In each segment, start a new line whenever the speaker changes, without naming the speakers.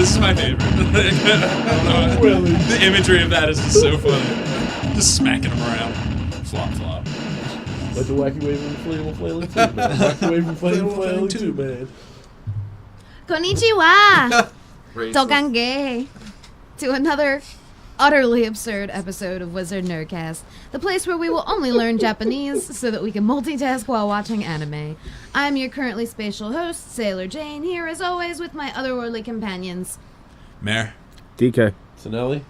This is my favorite. The imagery of that is just so funny. Just smacking them around. Flop, flop.
Like the wacky wave and flailing flailing too, man. Wacky wave and flailing too, man.
Konnichiwa! Togange! To another utterly absurd episode of Wizard Nerdcast, the place where we will only learn Japanese so that we can multitask while watching anime. I'm your currently spatial host, Sailor Jane, here as always with my otherworldly companions.
Mare.
DK.
Tonelli.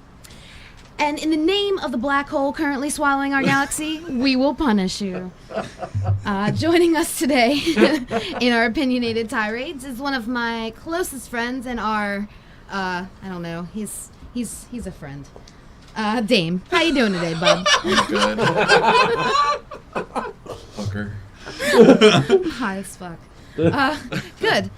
And in the name of the black hole currently swallowing our galaxy, we will punish you. Joining us today in our opinionated tirades is one of my closest friends and our, I don't know, he's a friend. Dame, how you doing today, bud?
Good. Fucker.
High as fuck. Good.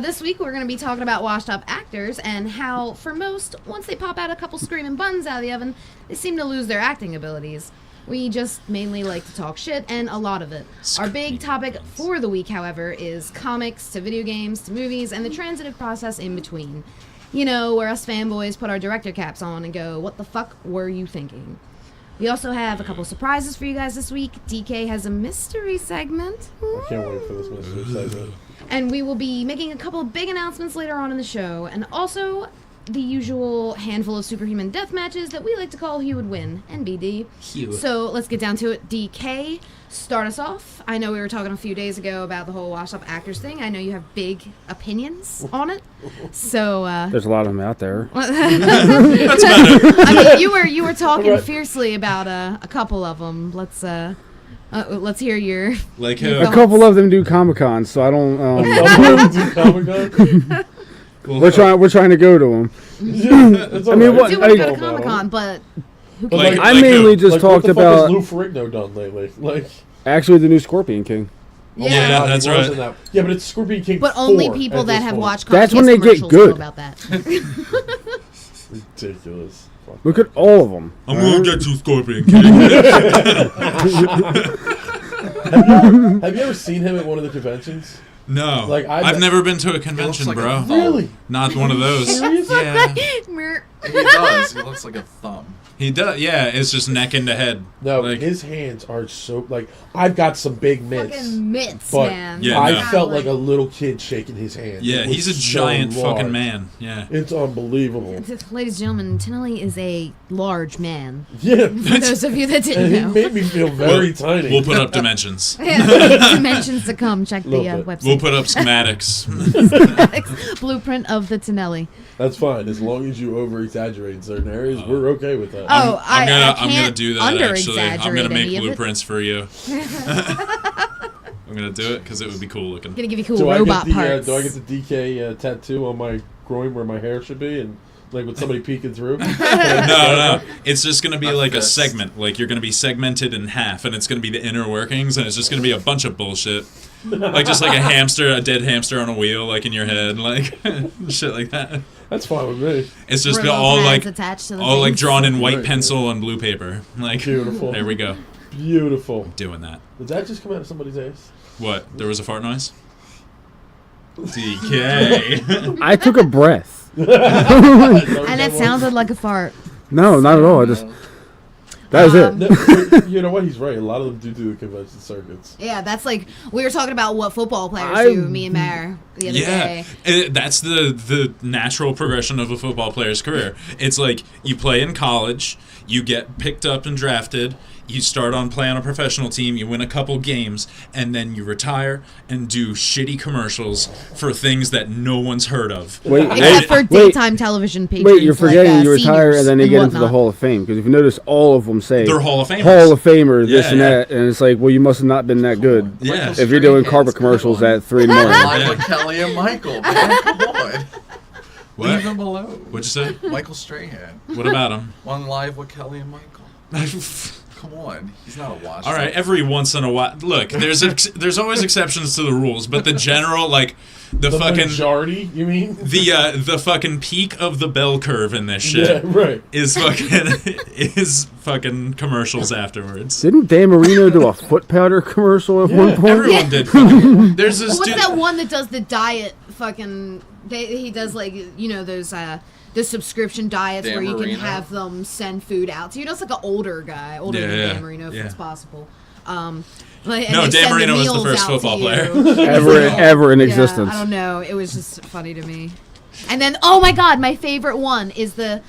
This week we're going to be talking about washed up actors and how, for most, once they pop out a couple screaming buns out of the oven, they seem to lose their acting abilities. We just mainly like to talk shit, and a lot of it. Our big topic for the week, however, is comics to video games to movies and the transitive process in between. You know, where us fanboys put our director caps on and go, what the fuck were you thinking? We also have a couple surprises for you guys this week. DK has a mystery segment.
I can't wait for this mystery segment.
And we will be making a couple of big announcements later on in the show. And also the usual handful of superhuman death matches that we like to call Who Would Win, NBD. So let's get down to it. DK, start us off. I know we were talking a few days ago about the whole washed-up actors thing. I know you have big opinions on it. So
there's a lot of them out there.
I mean, you were talking fiercely about a couple of them. Let's hear your
Like
your
who?
A
thoughts.
couple of them do Comic-Con, so I don't. We're trying to go to them.
I
mean, what?
do want to go to Comic-Con, but who
Like-
cares?
I mainly just
like,
talked
what the fuck
about
has Lou Ferrigno done lately? Like,
actually the new Scorpion King.
Yeah,
God,
that's
he was in
right.
that. Yeah, but it's Scorpion King.
But only
4
people
at
that
this
have
point.
watched
That's
Comcast
when they get
commercials
good.
know about that.
Ridiculous. Fuck.
Look at all of them.
I'm gonna get you, Scorpion King.
Have you ever seen him at one of the conventions?
No.
Like,
I've never been to a convention,
like
bro.
a thumb.
Really?
Not one of those.
Seriously?
Yeah.
He does. He looks like a thumb.
He does. Yeah, it's just neck into head.
No,
Like-
his hands are so like I've got some big mitts,
Fucking mitts,
but
man.
Yeah,
I
no.
felt like a little kid shaking his hand.
Yeah,
It was
he's a
so
giant fucking
large.
man. Yeah.
It's unbelievable.
Ladies and gentlemen, Tonelli is a large man.
Yeah,
For those of you that didn't
and he
know.
made me feel very tiny.
We'll put up dimensions.
Dimensions to come. Check the
Little bit.
website.
We'll put up schematics.
Blueprint of the Tonelli.
That's fine as long as you over exaggerate in certain areas. We're okay with that.
Oh,
I'm gonna
can't
do that actually. I'm gonna
under-exaggerate
make
any of it.
blueprints for you. I'm gonna do it because it would be cool looking.
Gonna give you cool
do
robot
I get the
parts.
do I get the DK tattoo on my groin where my hair should be, and like with somebody peeking through?
No. It's just gonna be
A
like a
fist.
segment. Like you're gonna be segmented in half, and it's gonna be the inner workings, and it's just gonna be a bunch of bullshit. Like just like a dead hamster on a wheel, like in your head, like shit like that.
That's fine with me.
It's just
Riddles
all
hands
like
attached to the
all like
things.
drawn in white
Right.
pencil on blue paper. Like
Beautiful.
There we go.
Beautiful.
Doing that.
Did that just come out of somebody's ass?
What? There was a fart noise? DK.
I took a breath.
And it sounded like a fart.
No, not at all. I just that was it.
No, you know what? He's right. A lot of them do the convention circuits.
Yeah, that's like we were talking about what football players
I-
do. Me and Mare the other day.
That's the natural progression of a football player's career. It's like you play in college, you get picked up and drafted, you start on play on a professional team, you win a couple games, and then you retire and do shitty commercials for things that no one's heard of.
Wait,
Except for
wait,
daytime television patrons.
wait, you're forgetting
like,
you retire
seniors
and then they get into the
whatnot.
Hall of Fame. Because if you notice, all of them say
They're Hall of Famers.
Hall of Famer, this
Yeah,
and
yeah.
that, and it's like, well, you must have not been that good.
Yeah.
If you're doing carpet commercials at 3 in the morning.
Live with Kelly and Michael, man. Come on.
What?
Leave them alone.
What'd you say?
Michael Strahan.
What about him?
On Live with Kelly and Michael. Come on. He's not a watch.
All right, every once in a while. Look, there's always exceptions to the rules, but the general, like, The fucking
majority, you mean?
the fucking peak of the bell curve in this shit
Yeah, right.
is fucking commercials afterwards.
Didn't Dan Marino do a foot powder commercial at one point?
Everyone did. Fucking, there's this
What's
dude.
that one that does the diet fucking... he does, like, you know, those... the subscription diets
Dan
where you
Marino?
can have them send food out. So, you know, it's like an older guy. Older than Dan Marino, if it's possible. Like,
No, Dan Marino was the first football player.
ever in
Yeah,
existence.
I don't know. It was just funny to me. And then, oh my god, my favorite one is the...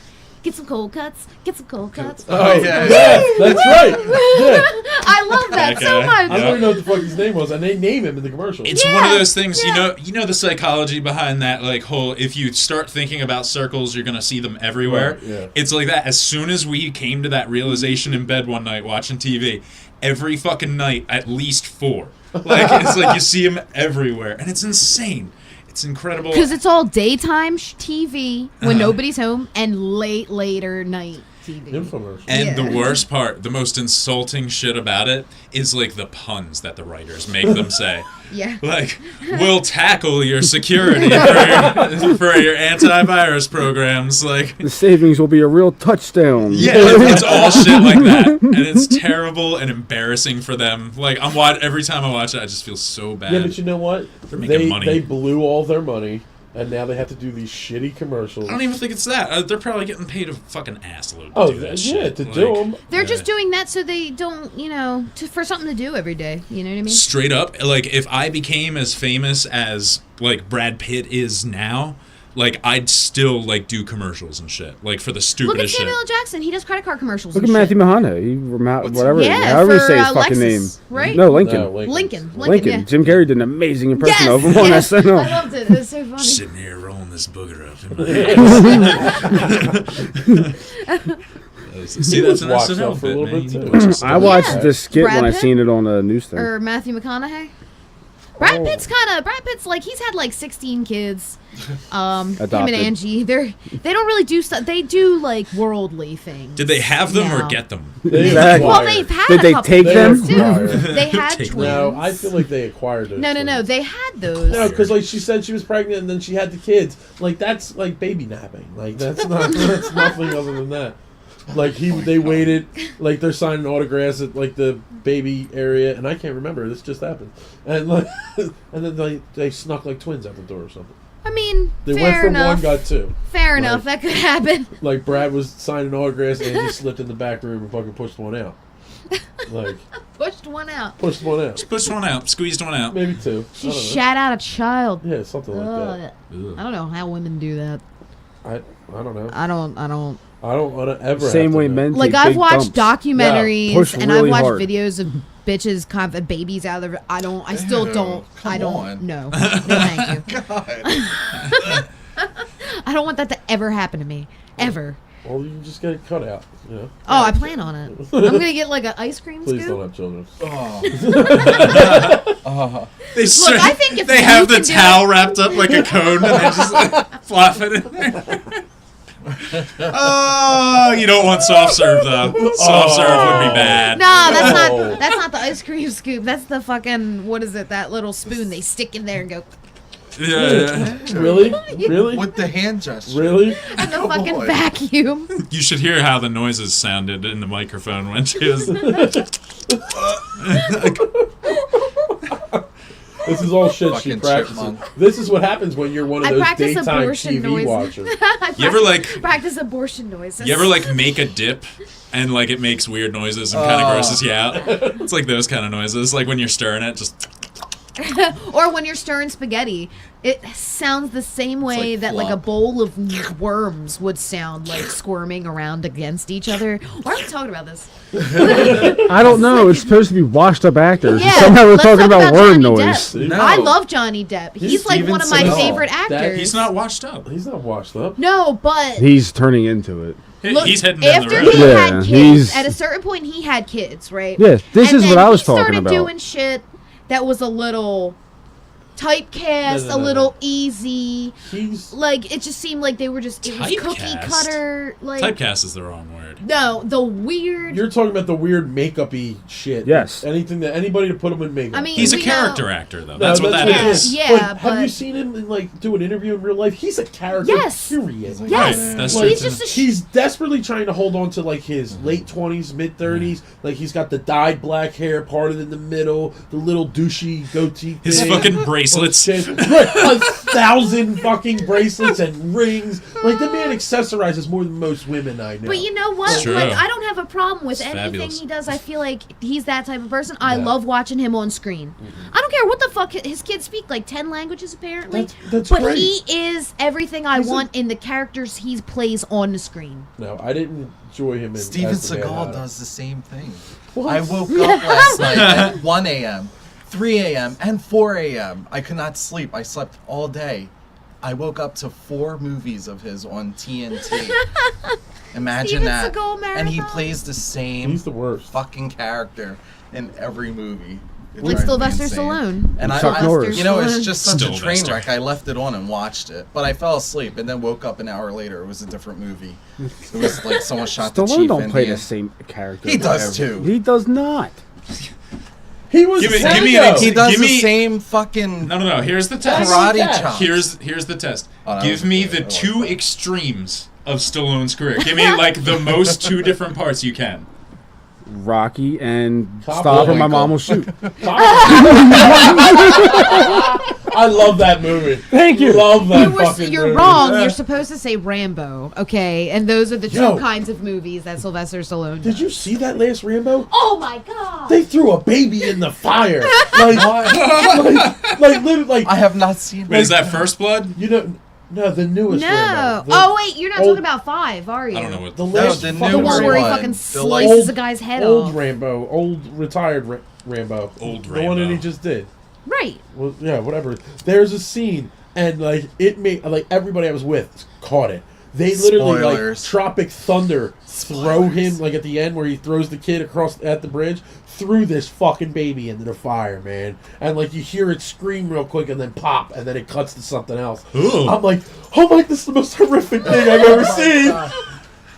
Get some cold cuts. Get some cold cuts.
Oh,
yeah.
That's right. Yeah.
I love that so much.
I don't even know what the fuck his name was, and they name him in the commercial.
It's one of those things, you know the psychology behind that, like, whole, if you start thinking about circles, you're going to see them everywhere.
Right, yeah.
It's like that. As soon as we came to that realization in bed one night watching TV, every fucking night, at least 4. Like, it's like you see them everywhere, and it's insane. It's incredible.
Because it's all daytime TV when nobody's home and later night TV.
Infomercial.
And the worst part, the most insulting shit about it is like the puns that the writers make them say.
Yeah.
Like, we'll tackle your security for your antivirus programs. Like,
The savings will be a real touchdown.
yeah, it's all shit like that, and it's terrible and embarrassing for them. Like, every time I watch it, I just feel so bad.
Yeah, but you know what?
They're making money.
They blew all their money, and now they have to do these shitty commercials.
I don't even think it's that. They're probably getting paid a fucking assload to
Oh,
do that
yeah,
shit.
to
Like,
do them.
They're just doing that so they don't, you know, for something to do every day. You know what I mean?
Straight up, like, if I became as famous as, like, Brad Pitt is now, like, I'd still, like, do commercials and shit. Like, for the
Look at
stupidest shit.
Samuel L. Jackson. He does credit card commercials.
Look at
and
Matthew
shit.
McConaughey. Whatever.
Yeah,
however you
for,
say his fucking
Lexus,
name.
right?
No, Lincoln.
No,
Lincoln.
Lincoln.
Yeah.
Jim Carrey did an amazing impression
Yes,
of him on
yes.
SNL.
I loved it. It was so funny.
Sitting here rolling this booger up in my ass. See, that's an
watched
SNL
that for a
bit,
little
man.
bit,
You
too.
know what you're saying.
I watched
Yeah.
this skit
Brad
when I
Pitt?
seen it on a news thing.
Or Matthew McConaughey. Brad Pitt's like, he's had like 16 kids. Him
Adopted.
and Angie. They don't really do stuff. They do like worldly things.
Did they have them or
now.
get them?
Exactly.
Well, they've had
Did
a
they
couple
take
kids,
them?
too. They had
Take
twins.
No, I feel like they acquired those.
No.
twins.
They had those.
No, because like she said she was pregnant and then she had the kids. Like that's like baby napping. Like that's not that's nothing other than that. Like they waited, like they're signing autographs at like the baby area, and I can't remember. This just happened, and like, and then they snuck like twins out the door or something.
I mean,
They
fair
went from
enough.
one, got two.
Fair enough. That could happen.
Like Brad was signing autographs, and he slipped in the back room and fucking pushed one out. Like
Pushed one out.
pushed one out,
Just pushed one out, squeezed one out.
maybe two.
She
I don't know.
shat out a child.
Yeah, something like that.
Ugh. I don't know how women do that.
I don't know.
I don't.
I don't want to ever.
Same
have to
way
know.
men
Like,
take
I've
big
watched
dumps.
documentaries
Push
and
really
I've watched
hard.
videos of bitches kind of babies out of their. I still
Ew,
don't.
come
I don't.
on.
No. No, thank you.
God.
I don't want that to ever happen to me. Ever.
Well, you just get it cut out. You know.
Oh, I plan on it. I'm gonna get like an ice cream
Please
scoop.
don't have children.
Oh.
They
Look, I think if
they
you
have the
can do
towel
it-
wrapped up like a cone and they just like, flop it in there. Oh, you don't want soft serve though. Soft serve would be bad.
No, that's
Oh.
not. That's not the ice cream scoop. That's the fucking. What is it? That little spoon they stick in there and go.
Yeah.
Really? Really?
With the hand gesture.
Really?
And the
Oh,
fucking
boy.
vacuum.
You should hear how the noises sounded in the microphone when she was.
This is all shit she
Fucking
practices.
chipmunk.
This is what happens when you're one of
I
those
practice
daytime
abortion
TV
noises.
watchers.
You ever like?
Practice abortion noises.
You ever like make a dip and like it makes weird noises and kind of grosses you out? It's like those kind of noises, like when you're stirring it, just.
Or when you're stirring spaghetti, it sounds the same way
like
that like a
flop.
bowl of worms would sound, like squirming around against each other. Why are we talking about this?
I don't know. It's supposed to be washed up actors.
Yeah,
Somehow we're
let's
talking
talk
about worm
Johnny
noise.
Depp.
No.
I love Johnny Depp. He's like
Steven
one of my
Seagal.
favorite
That-
actors.
He's not washed up.
He's not washed up.
No, but
He's turning into it.
look,
He's heading down the
after
road.
he
Yeah,
had kids,
he's-
at a certain point he had kids, right?
Yeah, this
And
is
then
what I was
he
talking
started
about.
doing shit that was a little typecast,
No.
a little easy.
He's
Like, it just seemed like they were just it was cookie
Typecast?
cutter. Like,
Typecast is the wrong word.
no, the weird.
You're talking about the weird makeup-y shit.
Yes.
Anything that anybody to put him in makeup.
I mean,
He's a
we
character
know-
actor, though.
No,
That's what that
what it
is.
Yeah,
Have you
but-
seen him like do an interview in real life? He's a character.
Yes.
Period.
Yes,
Right, that's
Like,
he's
true.
just a
He's desperately trying to hold on to like his late 20s, mid 30s. Like he's got the dyed black hair parted in the middle, the little douchey goatee.
His
thing.
fucking bracelets.
Right, 1,000 fucking bracelets and rings. Like the man accessorizes more than most women I know.
But you know what?
It's true.
Like, I don't have a problem with
It's
anything
fabulous.
he does. I feel like he's that type of person. I
Yeah.
love watching him on screen. I don't care what the fuck his kids speak, like 10 languages apparently.
That's
but
great.
he is everything I
He's a-
want in the characters he plays on the screen.
No, I didn't enjoy him in
Steven
As the Bad
Seagal
Habit.
does the same thing.
What?
I woke up last night at 1 a.m., 3 a.m., and 4 a.m. I could not sleep. I slept all day. I woke up to 4 movies of his on TNT. Imagine
Steven
that.
Seagal
And he
marathon?
plays the same
He's the worst.
fucking character in every movie. It
Like
drives me
Sylvester
insane.
Stallone.
And
Chuck Norris.
you know, it's just such a train
Sylvester.
wreck. I left it on and watched it, but I fell asleep and then woke up an hour later. It was a different movie. It was like someone shot the
Stallone
chief.
don't play the
Indian.
same character.
He does too.
He does not.
He was
Give me
Sango.
He does
Give
the
me-
same fucking
No. Here's the test.
karate
Cash.
chop.
Here's the test.
Oh, that
Give
was
me
good.
the
I like
two
that.
extremes of Stallone's career. Give me like the most 2 different parts you can.
Rocky and
Top
Stop or My
Winkle.
Mom Will Shoot.
I love that movie.
Thank you.
Love that fucking
You're
movie.
wrong. You're supposed to say Rambo, okay? And those are the two
Yo.
kinds of movies that Sylvester Stallone
Did
does.
you see that last Rambo?
Oh my god!
They threw a baby in the fire. Like literally, like
I have not seen.
Wait, is that First Blood?
you know, no, the newest
No.
Rambo. The
Oh wait, you're not
old-
talking about 5, are you?
I don't know what.
The
No,
last
the
fucking
The
newer
one where he
one.
fucking
The,
slices
old-
a guy's head
old
off.
Rambo, old retired Rambo,
Old
the one that he
Rambo.
just did.
Right.
Well, yeah, whatever. There's a scene, and like it made like everybody I was with caught it. They literally
Spoilers.
like Tropic Thunder throw him like at the end where he throws the kid across at the bridge, threw this fucking baby into the fire, man. And like you hear it scream real quick and then pop, and then it cuts to something else.
Ooh.
I'm like, oh my, this is the most horrific thing I've ever seen.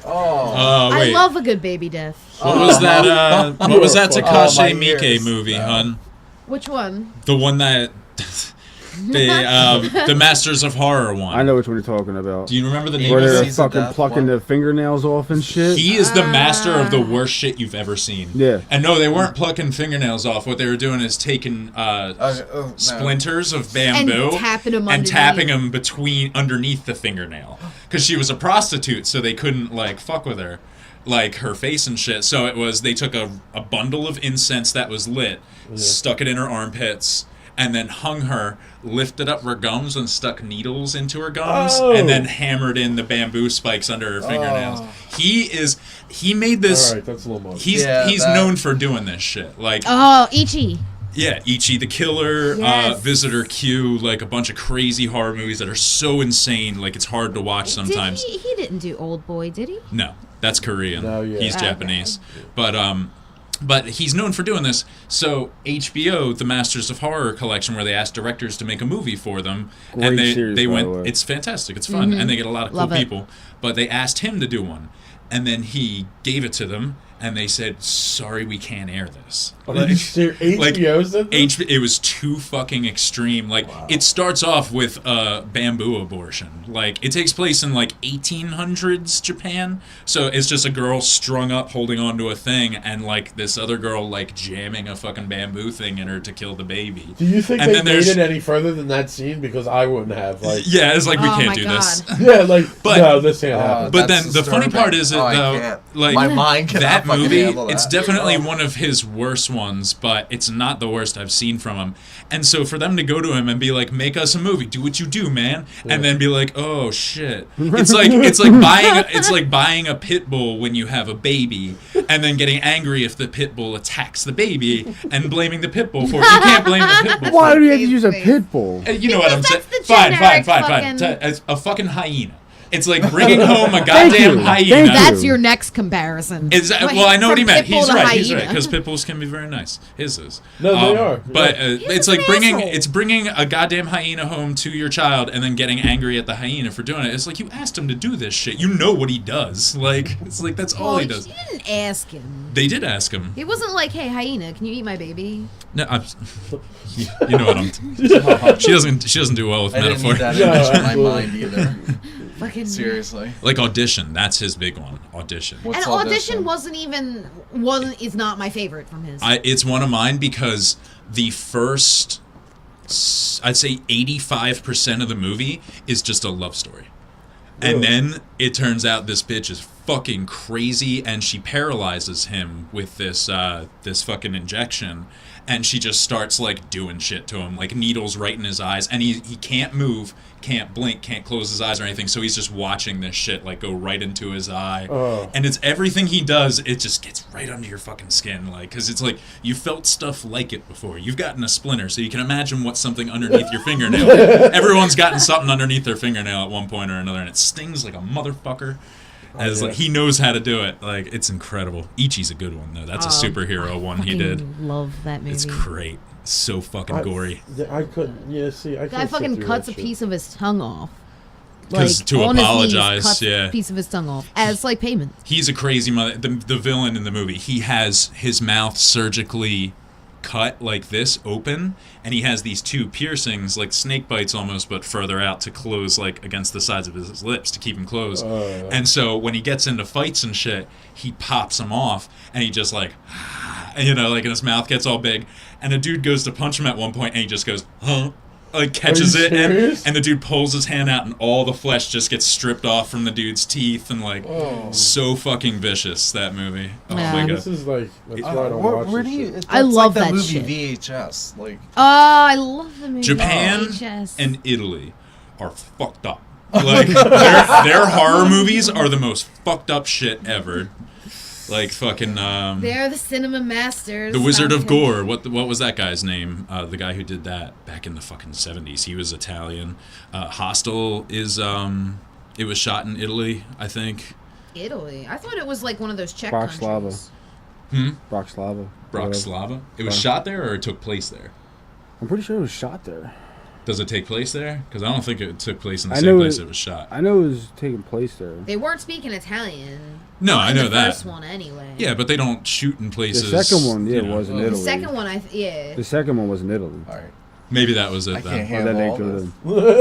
Oh,
Wait.
I love a good baby death.
What was that? What was that
Oh,
my
Takashi Miike
ears.
movie, hun?
Which one?
The one that the Masters of Horror one.
I know which one you're talking about.
Do you remember the name
Where
of
they're
it?
Season
fucking
Death
plucking
one.
the fingernails off and shit.
He is the master of the worst shit you've ever seen.
Yeah.
And no, they weren't plucking fingernails off. What they were doing is taking
no.
splinters of bamboo
And tapping 'em
and tapping
underneath.
them underneath the fingernail. Because she was a prostitute, so they couldn't like fuck with her, like her face and shit. So it was they took a bundle of incense that was lit, stuck it in her armpits, and then hung her, lifted up her gums and stuck needles into her gums,
Oh.
and then hammered in the bamboo spikes under her fingernails. He made this.
All right, that's a little much.
He's
Yeah,
he's
that-
known for doing this shit. Like
Oh, Ichi.
yeah, Ichi the Killer,
Yes.
Visitor Q, like a bunch of crazy horror movies that are so insane, like it's hard to watch sometimes.
Did he didn't do Old Boy, did he?
No, that's Korean.
No, yeah.
He's
Okay.
Japanese. But he's known for doing this. So HBO, the Masters of Horror collection, where they asked directors to make a movie for them,
Great
and they
series,
they
by
went.
the way.
It's fantastic. It's fun, and they get a lot of cool
Love it.
people. But they asked him to do one, and then he gave it to them, and they said, "Sorry, we can't air this."
HBO said this?
It was too fucking extreme. Like it starts off with a bamboo abortion. Like it takes place in like 1800s Japan. So it's just a girl strung up holding onto a thing, and like this other girl like jamming a fucking bamboo thing in her to kill the baby.
Do you think
And
they
then
made
there's-
it any further than that scene? Because I wouldn't have. Like,
Yeah, it's like we
Oh
can't
my
do
God.
this.
yeah, like
But-
no, this can't happen.
But
That's
then the funny
disturbing.
part is that
Oh, I
though,
can't.
like
My mind cannot
that
fucking
movie,
handle
it's
that.
definitely
Oh.
one of his worst ones, but it's not the worst I've seen from him. And so for them to go to him and be like, "Make us a movie, do what you do, man," and then be like, "Oh shit," it's like buying a pit bull when you have a baby, and then getting angry if the pit bull attacks the baby and blaming the pit bull for it. You can't blame the pit bull.
Why
For
do
it.
you have to use a pit bull?
You know what I'm saying?
Because that's the
Fine.
generic
As a fucking hyena. It's like bringing home a goddamn
you.
hyena.
Thank
That's your next comparison.
Well, I know what he
From
meant.
pit bull
He's
to
right.
hyena.
Because pit bulls can be very nice. His is.
No, they are.
But
He's
it's
an
like bringing
asshole.
a goddamn hyena home to your child and then getting angry at the hyena for doing it. It's like you asked him to do this shit. You know what he does. Like it's like that's all
Well,
he does.
You didn't ask him.
They did ask him.
He wasn't like, "Hey, hyena, can you eat my baby?"
No, you know what I'm. She doesn't do well with
I didn't
metaphor.
need that
Yeah,
image in my
absolutely.
mind either.
Fucking
Seriously.
Like audition. That's his big one. Audition.
What's
And audition is not my favorite from his.
It's one of mine because the first, I'd say 85% of the movie is just a love story. And then it turns out this bitch is fucking crazy and she paralyzes him with this fucking injection, and she just starts like doing shit to him, like needles right in his eyes, and he can't move, can't blink, can't close his eyes or anything, so he's just watching this shit like go right into his eye. And it's everything he does, it just gets right under your fucking skin, like, because it's like you felt stuff like it before. You've gotten a splinter, so you can imagine what's something underneath your fingernail. Everyone's gotten something underneath their fingernail at one point or another, and it stings like a motherfucker. As like he knows how to do it. Like, it's incredible. Ichi's a good one though. That's a superhero one he did.
Love that movie.
It's great. So fucking gory.
I couldn't. Yeah, see, I
Guy
can't sit
fucking
through
cuts
that
a
shit.
piece of his tongue off.
'Cause to
on his knees,
apologize,
cuts
yeah.
a piece of his tongue off as like payment.
He's a crazy mother. The villain in the movie, he has his mouth surgically cut like this, open, and he has these two piercings, like snake bites almost, but further out to close, like against the sides of his lips to keep him closed. And so when he gets into fights and shit, he pops them off, and he just like, you know, like, and his mouth gets all big, and a dude goes to punch him at one point, and he just goes, huh? Like catches
Are you
it,
serious?
and the dude pulls his hand out, and all the flesh just gets stripped off from the dude's teeth, and like, so fucking vicious, that movie. Oh
Yeah.
my god.
This is like, that's why I don't
Where,
watch
where
this
do you?
shit.
That's
I love
like
that
movie
shit.
VHS. Like,
Oh, I love the movie.
Japan
VHS.
and Italy are fucked up. Like their horror movies are the most fucked up shit ever. Like fucking
They're the cinema masters.
The Wizard of
Okay.
Gore. What was that guy's name? The guy who did that back in the fucking 70s. He was Italian. Hostel is it was shot in Italy, I think.
Italy. I thought it was like one of those Czech
Bratislava.
countries.
Bratislava.
Bratislava. It was shot there or it took place there?
I'm pretty sure it was shot there.
Does it take place there? Because I don't think it took place in the
I
same
know
place
it-
it was shot.
I know it was taking place there.
They weren't speaking Italian.
No,
Not
I
in
know
the
that.
First one anyway.
Yeah, but they don't shoot in
The
places.
second one, yeah,
you know.
was in
The
Italy.
second one, yeah.
The second one was in Italy.
all right,
Maybe that was it
I can't
then.
Oh,
handle
that
all
ain't good.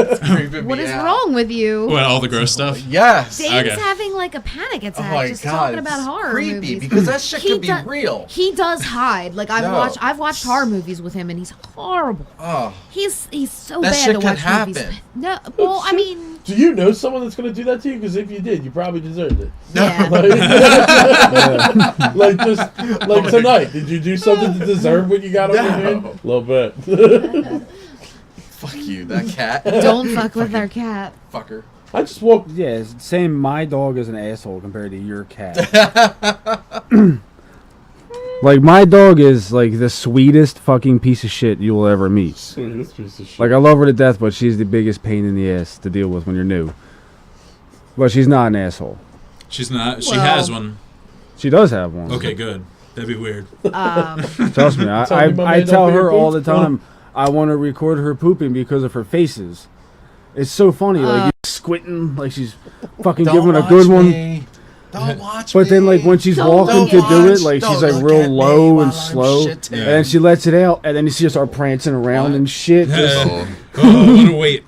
this. It's creeping
What
me
is
out.
wrong with you?
What, all the gross stuff?
Yes.
Dave's
Okay.
having like a panic
Oh
attack
my
just
god,
talking about
it's
horror
creepy
movies.
because that shit
He
could be
do-
real.
He does hide. Like I've
No.
watched horror movies with him, and he's horrible.
Oh,
He's so
That
bad
shit
to
could
watch movies.
happen.
with. No, well, I mean,
Do you know someone that's going to do that to you? Because if you did, you probably deserved it.
yeah.
Like just like tonight, did you do something to deserve what you got on your hand? A little bit.
fuck you, that cat.
Don't fuck with our cat.
Fucker.
I just walked.
Yeah, it's saying my dog is an asshole compared to your cat. Like, my dog is, like, the sweetest fucking piece of shit you will ever meet.
This piece of shit.
Like, I love her to death, but she's the biggest pain in the ass to deal with when you're new. But she's not an asshole.
She's not. She
Well-
has one.
She does have one.
Okay, good. That'd be weird.
Trust me,
Tell me my
I
man
tell
don't
her
poop.
all the time I want to record her pooping because of her faces. It's so funny, like, you're squinting, like she's fucking
Don't
giving a
watch
good one.
me. Don't watch
But then, like,
me.
when she's
Don't
walking
look
to
at
do
me.
it, like, she's,
Don't
like,
look
real
at me
low
while
and
I'm
slow.
shitting.
And then she lets it out, and then you see her start prancing around and shit. Just,
Oh, what a wait.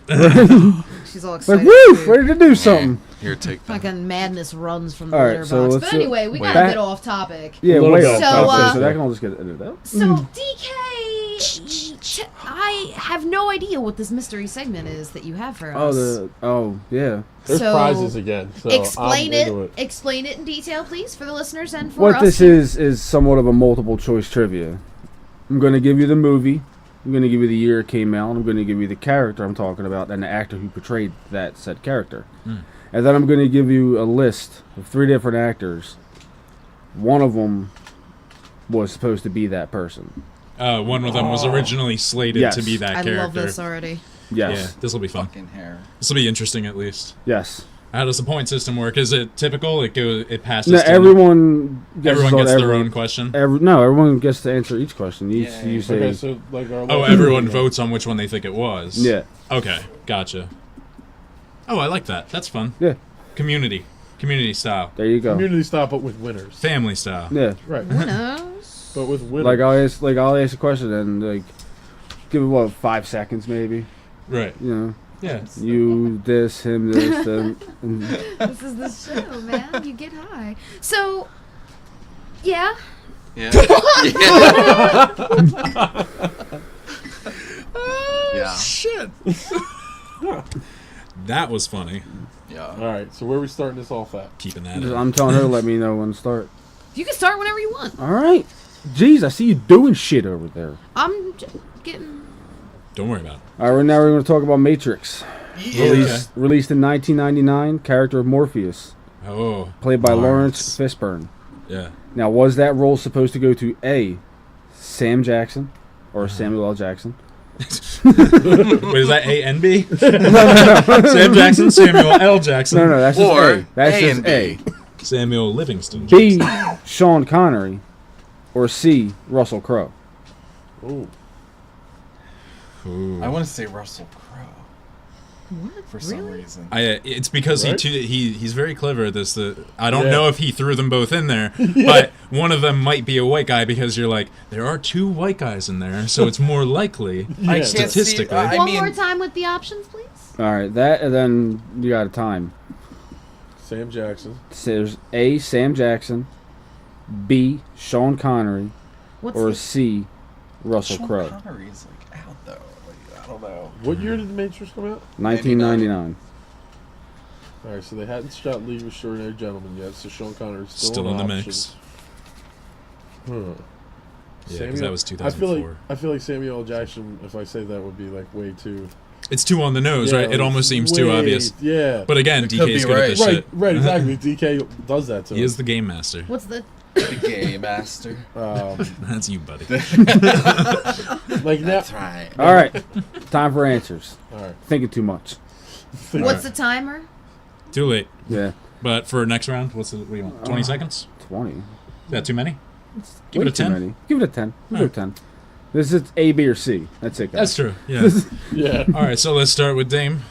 She's all
like,
excited.
woo,
too.
ready to do something.
Here, take that.
Fucking madness runs from the
All right,
litter
so
box.
let's
But
do-
anyway, we
wait.
gotta
Back-
get off topic.
Yeah,
Little
wait.
bit.
So,
So that can all just get edited out.
So, DK, I have no idea what this mystery segment is that you have for us.
Yeah.
There's
so,
prizes again. So
Explain
I'm into
it. Explain it in detail, please, for the listeners and for
What
us.
this is somewhat of a multiple choice trivia. I'm going to give you the movie. I'm going to give you the year it came out. I'm going to give you the character I'm talking about and the actor who portrayed that said character. And then I'm going to give you a list of 3 different actors. One of them was supposed to be that person.
One of them was originally slated
Yes.
to be that
I
character.
love this already.
Yeah,
Yes.
this will be fun.
Fucking hair.
This will be interesting at least.
Yes.
How does the point system work? Is it typical? It passes.
No,
to
everyone
everyone gets their own question.
No, everyone gets to answer each question. You say,
Okay, so like
Everyone votes on which one they think it was.
Yeah.
Okay, gotcha. Oh, I like that. That's fun.
Yeah.
Community style.
There you go.
Community style, but with winners.
Family style.
Yeah.
Right.
Winners.
But with winners.
I'll ask a question and like give it 5 seconds maybe.
Right.
You know.
Yeah.
You this, him this, and
This is the show, man. You get high. So, yeah.
Yeah. Yeah.
Shit. That was funny.
Yeah.
All right. So where are we starting this off at?
Keeping that in.
I'm telling her to let me know when to start.
You can start whenever you want.
All right. Jeez, I see you doing shit over there.
I'm getting.
Don't worry about it.
All right, now we're going to talk about Matrix.
Yeah.
Released in 1999, character of Morpheus,
Oh.
played by Lawrence Fishburne.
Yeah.
Now, was that role supposed to go to A, Sam Jackson, or Samuel L. Jackson?
Wait, is that A and B? Sam Jackson, Samuel L. Jackson.
No, that's just
Or
A. That's
A
just
and
A.
B.
Samuel Livingston.
B, Sean Connery, or C, Russell Crowe.
Ooh.
Ooh.
I want to say Russell Crowe.
What?
For some reason.
It's because
Right?
he's very clever at this. I don't
Yeah.
know if he threw them both in there, but one of them might be a white guy because you're like, there are 2 white guys in there, so it's more likely
Yeah.
I can't see.
statistically.
I
One
mean,
more time with the options, please.
All right, that, and then you got a time.
Sam Jackson.
So there's A, Sam Jackson, B, Sean Connery,
What's
or
the,
C, Russell
Sean
Crowe.
Connery's like out though. Like, I don't know.
What year did The Matrix come out?
1999.
All right, so they hadn't shot League of Extraordinary Gentlemen yet, so Sean Connery's
Still
on
in the
options.
mix.
Huh.
Yeah, because that was
I feel
2004.
like Samuel L. Jackson, if I say that, would be like way too.
It's too on the nose, right? It
like,
almost seems too
way-
obvious.
Yeah.
But again,
It could
DK's
be
good at
right.
this
right,
shit.
right, exactly. DK does that to
He
him.
is the game master.
what's the?
The gay master.
That's you, buddy.
Like now.
That's right.
All right, time for answers.
All right.
Thinking too much.
What's the timer?
Too late.
Yeah,
But for next round, what do you want? 20 seconds?
20.
Is that too many? Give
Way
it a
too
10.
many. Give it a 10. Give it a 10. This is A, B, or C. That's it, guys.
That's true. Yeah.
Yeah.
All right, so let's start with Dame.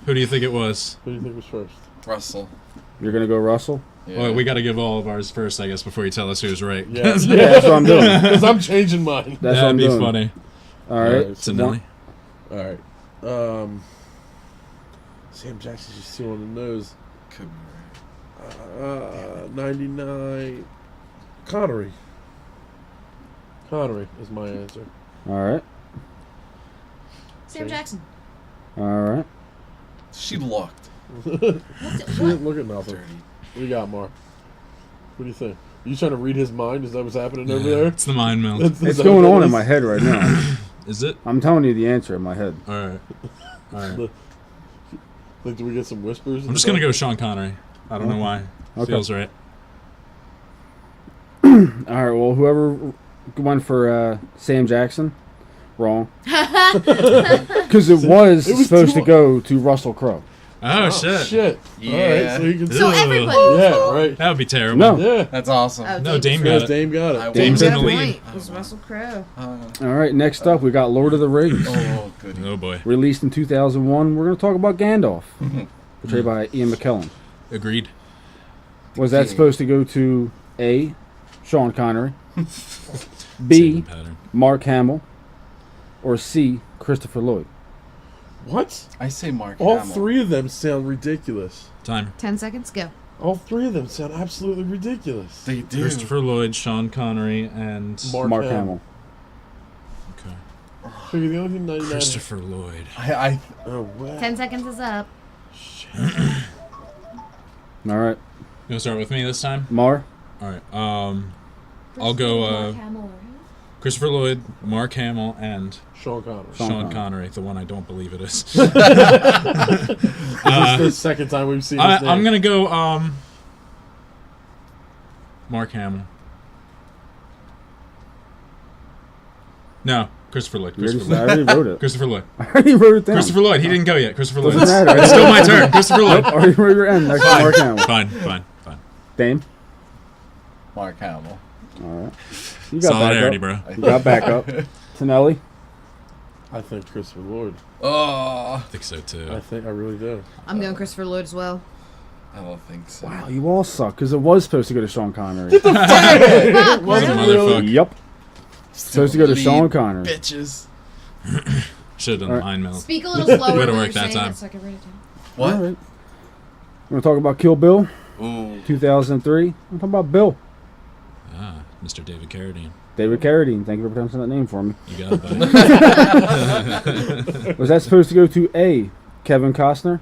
Who do you think it was?
Who do you think was first?
Russell.
You're gonna go Russell?
Yeah.
Well, we got to give all of ours first, I guess, before you tell us who's right.
Yeah.
Yeah, that's what I'm doing.
Because I'm changing mine.
That's what
That'd
I'm
be
doing.
funny.
All right.
Alright, so
Tonelli.
All right. Sam Jackson's just too on the nose.
Could be
99. Connery. Connery is my answer.
All right.
Sam Jackson.
All right.
right. She looked
She didn't look at nothing.
dirty.
What do you got, Mark? What do you think? Are you trying to read his mind? Is that what's happening over
Yeah,
there?
it's the mind meld.
Is
It's
that
going
what
on
it
in
is?
my head right now.
Is it?
I'm telling you the answer in my head.
All right. All right.
Like, do we get some whispers?
I'm just going to go Sean Connery. I don't know why.
Okay.
Feels right.
All right. Well, whoever went for Sam Jackson, wrong. Because it was
It was
supposed
too
to go to Russell Crowe.
Oh, shit.
Shit.
Yeah.
All right, so you can
So
Ugh.
everybody.
Yeah, right.
That would be terrible.
No.
Yeah.
That's awesome.
Oh,
No, Dame
Yeah,
got it.
Dame got
I
it.
Dame's
will-
in the lead.
Point. It was Russell Crowe.
All right. Next up, we got Lord of the Rings.
Oh, goody.
Oh, boy.
Released in 2001. We're going to talk about Gandalf, portrayed by Ian McKellen.
Agreed.
Was that
Yeah.
supposed to go to A, Sean Connery, B,
Same pattern.
Mark Hamill, or C, Christopher Lloyd?
What?
I say Mark
All
Hamill.
three of them sound ridiculous.
Timer.
10 seconds, go.
All three of them sound absolutely ridiculous.
They do.
Christopher Lloyd, Sean Connery, and...
Mark
Mark Hamill.
Okay.
Figure the only thing 99.
Christopher Lloyd.
I
Oh, wow.
10 seconds is up.
All right.
You want to start with me this time?
Mar?
All right. I'll go Christopher Lloyd, Mark Hamill, and
Sean Connery.
Sean
Sean
Connery.
Connery, the one I don't believe it is.
This is the second time we've seen his name.
I'm going to go Mark Hamill. No, Christopher Lloyd.
You already
Christopher
said- I
Lloyd.
already wrote it.
Christopher Lloyd.
I already wrote it down.
Christopher Lloyd. He didn't go yet. Christopher Lloyd.
Doesn't matter.
It's still my turn. Christopher Lloyd.
I already wrote your end. Next to Mark Hamill.
Fine.
Dame.
Mark Hamill.
All right. You got
Solidarity,
backup.
bro.
You got backup. Tonelli.
I think Christopher Lloyd.
Oh,
I think so too.
I really do.
I'm going Christopher Lloyd as well.
I don't think so.
Wow, you all suck because it was supposed to go to Sean Connery.
Fuck,
Motherfucker.
Yep. Supposed to go to Sean Connery.
Bitches.
Should have done
All right.
mind meld.
Speak a little slower.
Would've
when
worked
you're
that
saying
time.
it so I can write it down.
What?
All right. We're going to talk about Kill Bill,
Ooh.
2003. We're talking about Bill.
Ah, Mr. David Carradine.
David Carradine. Thank you for pronouncing that name for me.
You got it, buddy.
Was that supposed to go to A, Kevin Costner,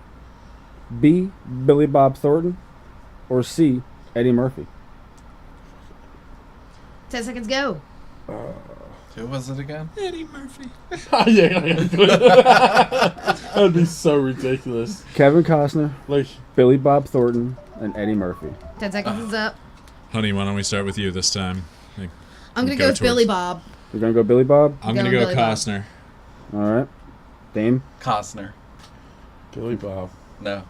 B, Billy Bob Thornton, or C, Eddie Murphy?
10 seconds go.
Who was it again?
Eddie Murphy.
That'd be so ridiculous.
Kevin Costner,
Like,
Billy Bob Thornton, and Eddie Murphy.
10 seconds is up.
Honey, why don't we start with you this time?
I'm going to
Go
go with Billy
towards-
Bob.
You're going to go Billy Bob?
I'm
Going
gonna go
Billy Bob.
Costner.
All right. Dame?
Costner.
Billy Bob.
No.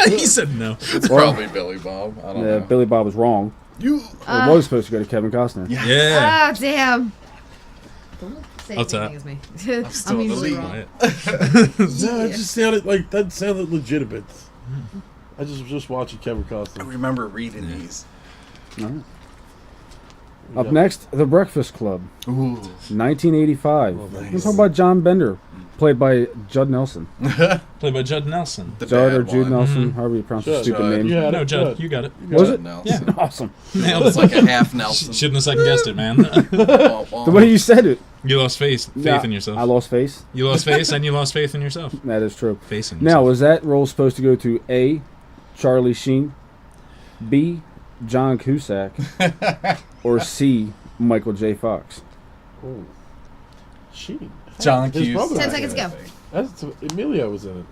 He said no.
It's probably Billy Bob. I don't know.
Billy Bob was wrong.
You.
It was supposed to go to Kevin Costner.
Yeah.
Yeah.
Ah, damn. Don't say
I'll
the same
tap.
thing as me.
I'm still
I'm
in the
usually
lead.
wrong.
No, it just sounded like that sounded legitimate. I just watching Kevin
I
Costner.
remember reading these.
All right. Up next, The Breakfast Club,
Ooh.
1985.
Oh,
We're
nice.
talking about John Bender, played by Judd Nelson.
Played by Judd Nelson.
The
Judd
bad
or Jude
one.
Nelson, however you pronounce the
Judd.
stupid
Judd.
name.
Yeah,
No, Judd,
Judd.
you got it.
Was
Judd
it?
Nelson.
Yeah, awesome.
Nailed
It's
it.
like a half Nelson.
Shouldn't have second guessed it, man.
The way you said it.
You lost faith
Nah,
in yourself.
I lost face.
You lost face and you lost faith in yourself.
That is true.
Faith in
Now,
yourself.
was that role supposed to go to A, Charlie Sheen, B, John Cusack, or C, Michael J. Fox?
Oh. Sheen.
John
His
Hughes.
brother.
10 seconds go.
That's Emilio was in it.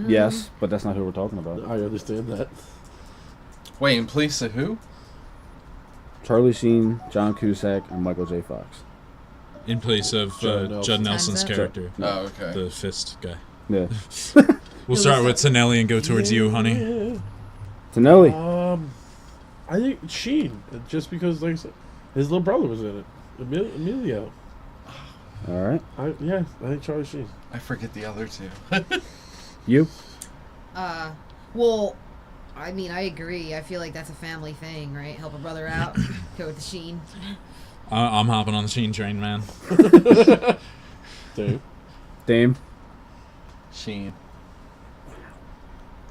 Yes, but that's not who we're talking about.
I understand that.
Wait, in place of who?
Charlie Sheen, John Cusack, and Michael J. Fox.
In place of
Judd Nelson.
Judd Nelson's
Time's up.
character,
Oh, okay.
the fist guy.
Yeah.
We'll start with Tonelli and go towards you, honey.
Yeah.
Tonelli.
I think Sheen, just because, like I said, his little brother was in it. Emilio.
All right.
I think Charlie Sheen.
I forget the other two.
You?
Well, I mean, I agree. I feel like that's a family thing, right? Help a brother out. Go with the Sheen.
I'm hopping on the Sheen train, man.
Dude.
Dame?
Sheen.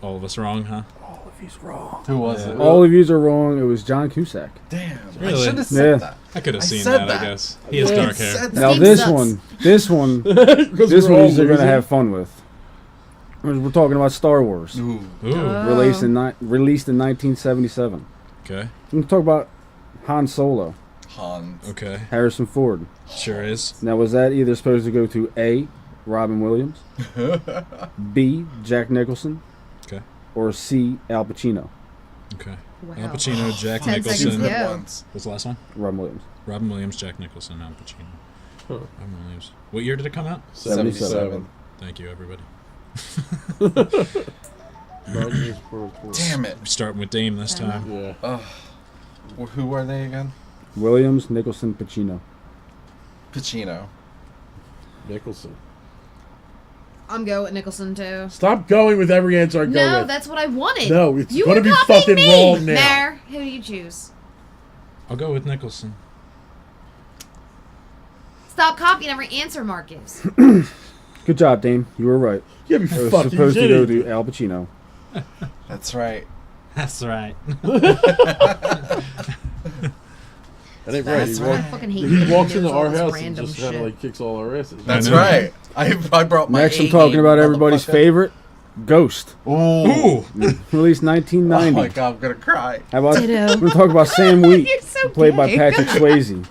All of us wrong, huh?
All of you's wrong.
Who was it?
All of you's are wrong. It was John Cusack.
Damn.
Really?
I should have said
Yeah.
that.
I could have
I
seen
said
that,
that.
I guess. He has
Yeah.
dark hair.
Said
Now
game
this
sucks.
one,
Because
this
we're
one
all
you're gonna
losing.
have fun with. We're talking about Star Wars,
Ooh.
Ooh,
released in 1977.
okay.
We can talk about Han Solo,
Hans.
Okay.
Harrison Ford.
Sure is.
Now, was that either supposed to go to A, Robin Williams, B, Jack Nicholson,
Okay.
or C, Al Pacino?
Okay.
Wow.
Al Pacino, Jack
10 seconds
Nicholson.
to
Good
go.
ones.
What's the last one?
Robin Williams.
Robin Williams, Jack Nicholson, Al Pacino.
Huh.
Robin Williams. What year did it come out?
77.
Thank you, everybody.
Damn it.
We're starting with Dame this time.
Yeah.
Who are they again?
Williams, Nicholson, Pacino.
Pacino.
Nicholson.
I'm going with Nicholson, too.
Stop going with every answer I go
No,
with.
that's what I wanted.
No, it's
you
gonna
were
be
copying
fucking
me.
wrong now.
There. Who do you choose?
I'll go with Nicholson.
Stop copying every answer, Marcus.
Good job, Dame. You were right.
Yeah, be
It was
fucking
supposed to go
kidding.
to Al Pacino.
That's right.
That's right.
That ain't
That's
right.
I
right.
fucking hate
He
when
walks
he
into
knows all
our
this
house and
random
just kind
shit.
of like kicks all our asses.
That's
I know.
right. I brought my
Next, I'm
A
talking
game,
about everybody's
motherfucker.
favorite, Ghost.
Ooh.
Ooh!
Released
Oh
1990.
my god, I'm gonna cry.
How about
Ditto.
we're talking about Sam Wheat,
You're so
played by
gay.
Patrick Swayze.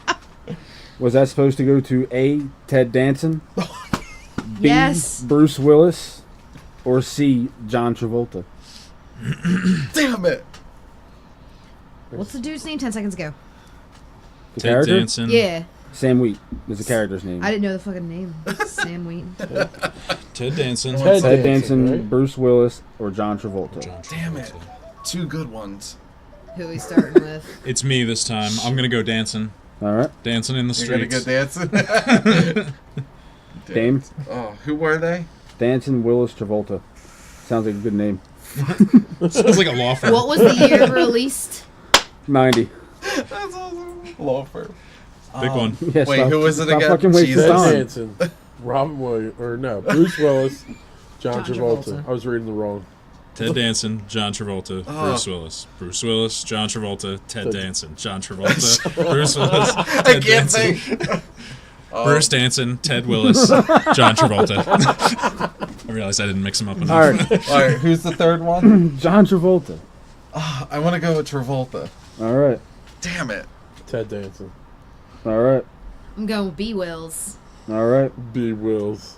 Was that supposed to go to A, Ted Danson, B,
Yes.
Bruce Willis, or C, John Travolta?
Damn it.
What's the dude's name? 10 seconds ago.
The
Ted
character?
Danson.
Yeah.
Sam Wheat is the character's name.
I didn't know the fucking name. Sam Wheaton.
Ted Danson.
Ted
Ted Danson,
right?
Bruce Willis, or John Travolta.
Damn it. 2 good ones.
Who we starting with?
It's me this time. I'm gonna go dancing.
All right.
Dancing in the
You're gonna
streets.
go dancing?
Dame.
Oh, who were they?
Danson, Willis, Travolta. Sounds like a good name.
Sounds like a law firm.
What was the year released?
90.
That's awesome. Law firm.
Big one.
Yeah,
Wait,
stop-
who was it
stop
again?
fucking wasting
Jesus.
Ted
time.
Danson, Robin Williams, or no, Bruce Willis, John
John
Travolta.
Travolta.
I was reading the wrong.
Ted Danson, John Travolta, Bruce Willis. Bruce Willis, John Travolta, Ted Danson, John Travolta, Bruce Willis,
I
Ted
can't
Danson.
think.
Bruce Danson, Ted Willis, John Travolta. I realized I didn't mix them up enough.
All right.
All right, who's the third one?
John Travolta.
I want to go with Travolta.
All right.
Damn it.
Ted Danson.
All right.
I'm going with B. Wills.
All right.
B. Wills.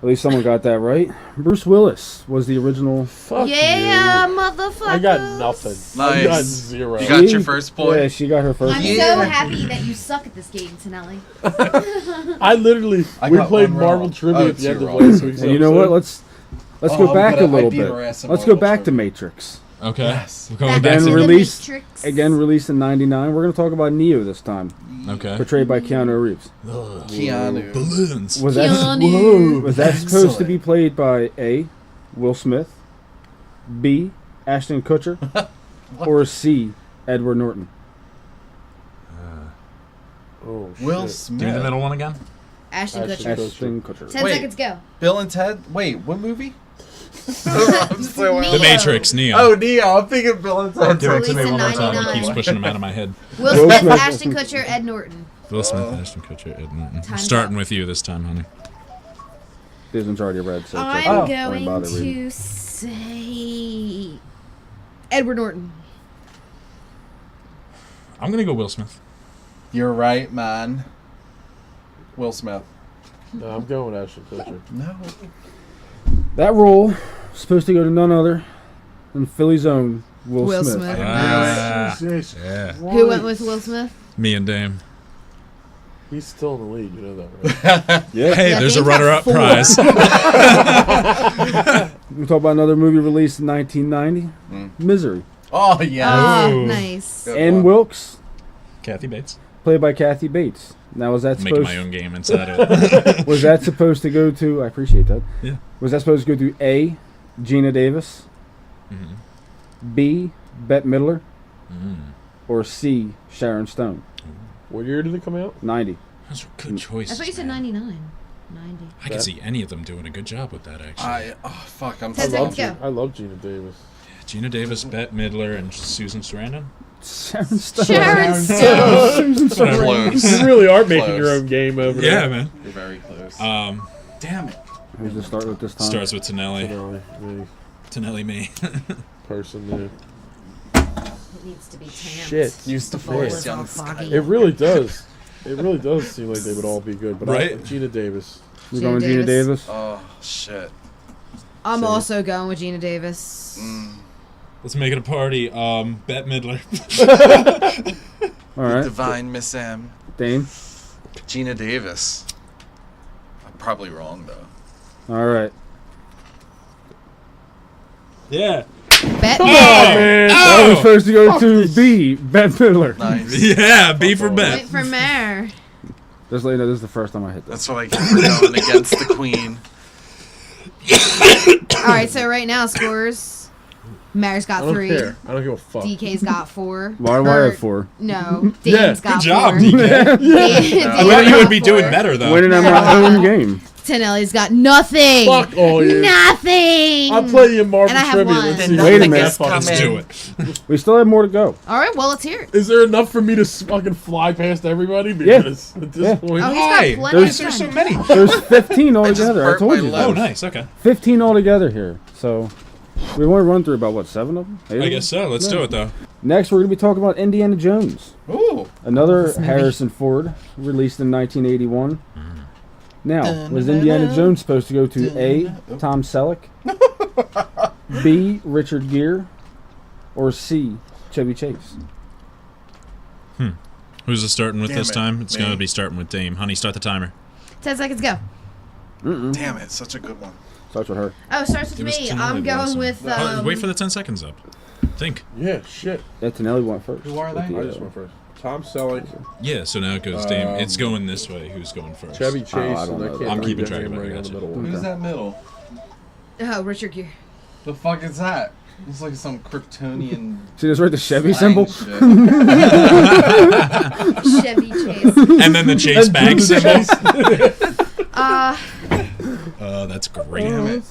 At least someone got that right. Bruce Willis was the original.
Fuck
Yeah,
you.
motherfucker.
I got nothing. I got
Nice.
0.
You got your
She-
first point?
Yeah, she got her first.
I'm
one.
so happy that you suck at this game, Tonelli.
I literally,
I
we
got
played
one
Marvel
wrong.
Trivia
Oh,
at the end
two
of
wrong.
last week's
And you know what?
episode.
Let's
Oh,
go back
but
a little
I beat her
bit.
ass in
Let's go
Marvel
back to
Trivia.
Matrix.
Okay.
Yes.
We're going
Back
back
Again,
to
the
released
Matrix.
again released in '99. We're going to talk about Neo this time,
Okay.
portrayed by Keanu Reeves.
Keanu.
Balloons.
Was that
Keanu.
was that supposed to
Excellent.
be played by A. Will Smith, B. Ashton Kutcher, or C. Edward Norton?
Oh,
Will
shit.
Smith.
Give me the middle one again.
Ashton
Ashton
Kutcher.
Ashton Kutcher.
10
Wait.
seconds go.
Bill and Ted? Wait, what movie? I'm so
Neo.
The Matrix, Neo.
Oh, Neo. I'm thinking Bill and Ted.
Give it to me
Released in
one more time. He
99.
keeps pushing them out of my head.
Will
Will
Smith,
Smith.
Ashton Kutcher, Ed Norton.
Will Smith, Ashton Kutcher, Ed Norton. I'm
Time's
starting
up.
with you this time, honey.
This one's already read, so
I'm
don't worry
going
about it, reading.
to say Edward Norton.
I'm gonna go Will Smith.
You're right, man. Will Smith.
No, I'm going with Ashton Kutcher.
No.
That role is supposed to go to none other than Philly's own Will Smith.
Ah,
Jesus.
yeah.
Who went with Will Smith?
Me and Dame.
He's still in the lead, you know that, right?
Yeah.
Hey,
Yeah,
there's a
Dame's got
runner-up
4.
prize.
We talk about another movie released in 1990, Misery.
Oh, yeah.
Oh,
Ooh.
nice.
Good
Ann
one.
Wilkes,
Kathy Bates.
played by Kathy Bates. Now, was that
Making
supposed
my own game inside it.
was that supposed to go to? I appreciate that.
Yeah.
Was that supposed to go to A. Gina Davis,
Mhm.
B. Bette Midler,
Mm.
or C. Sharon Stone?
What year did it come out?
90.
Those are good choices.
I thought you said
man.
99. 90.
I could see any of them doing a good job with that, actually.
Fuck, I'm
Ten
so
seconds.
lost.
go.
I love Gina Davis.
Gina Davis, Bette Midler, and Susan Sarandon.
Sharon Stone.
Sharon Stone.
Susan Sarandon.
Close.
You really are making
Close.
your own game over there.
Yeah, man.
You're very close. Damn it.
Who's to start with this time?
Starts with Tonelli.
You know, me,
Tonelli, me.
person, yeah.
It needs to be tamped.
Shit.
Used to
The bowl
force
is all
young
foggy.
It really does. It really does seem like they would all be good, but
Right?
Gina Davis.
We're
Gina
going Gina
Davis.
Davis.
Oh, shit.
I'm
Same.
also going with Gina Davis.
Let's make it a party. Bette Midler.
All right.
Divine Miss M.
Dane.
Gina Davis. I'm probably wrong, though.
All right.
Yeah.
Bette
Oh,
Midler.
man.
That was supposed to go to B. Bette Midler.
Nice.
Yeah, B for Bette.
Wait for Mare.
Just let you know, this is the first time I hit this.
That's what I get for going against the queen.
All right, so right now scores. Mare's
I
got
don't
3.
care. I don't give a fuck.
DK's got 4.
Why do I
Or-
have 4?
No,
Yeah,
Dane's got
Good job,
4.
DK.
Dan-
I
Dane's
thought you
got
would be
4.
doing better, though.
Winning at my own game.
Tonelli's got nothing.
Fuck all you.
Nothing.
I'll play you Marvel
And I have
Trivia.
one.
Let's
Then
see
Wait a
nothing
minute.
has come
Let's
in.
do it.
We still have more to go.
All right, well, let's hear it.
Is there enough for me to fucking fly past everybody?
Yeah.
Because at this
Yeah.
point,
Oh, he's
Why?
got
Why
plenty
is
of
there so
time.
many?
There's 15
I just
altogether. I
burnt
told
my
you
lip.
that.
Oh, nice. Okay.
15 altogether here. So we want to run through about, what, 7 of them? 8 of
I
them?
guess so. Let's
Yeah.
do it, though.
Next, we're going to be talking about Indiana Jones.
Ooh.
Another Harrison Ford, released in 1981. Now, was Indiana Jones supposed to go to A. Tom Selleck, B. Richard Gere, or C. Chevy Chase?
Who's it starting with
Damn
this
it,
time? It's
me.
going to be starting with Dame. Honey, start the timer.
10 seconds, go.
Damn it, such a good one.
Starts with her.
Oh, starts with
It was
me.
Tonelli
I'm going
last
with.
time. Wait for the 10 seconds up. Think.
Yeah, shit.
Yeah, Tonelli went first.
Who are
With
they?
the,
I just went first. Tom Selleck,
Yeah, so now it goes Dame. It's going this way. Who's going first?
Chevy Chase,
I don't
and I
know.
can't
I'm
read
keeping
the
track of it, I
handwriting on the
gotcha.
middle one.
Who's that middle?
Oh, Richard Gere.
The fuck is that? It's like some Kryptonian.
See, there's right the Chevy
slang
symbol.
shit.
Chevy Chase.
And then the Chase Bank symbol.
Uh,
That's great.
Damn it.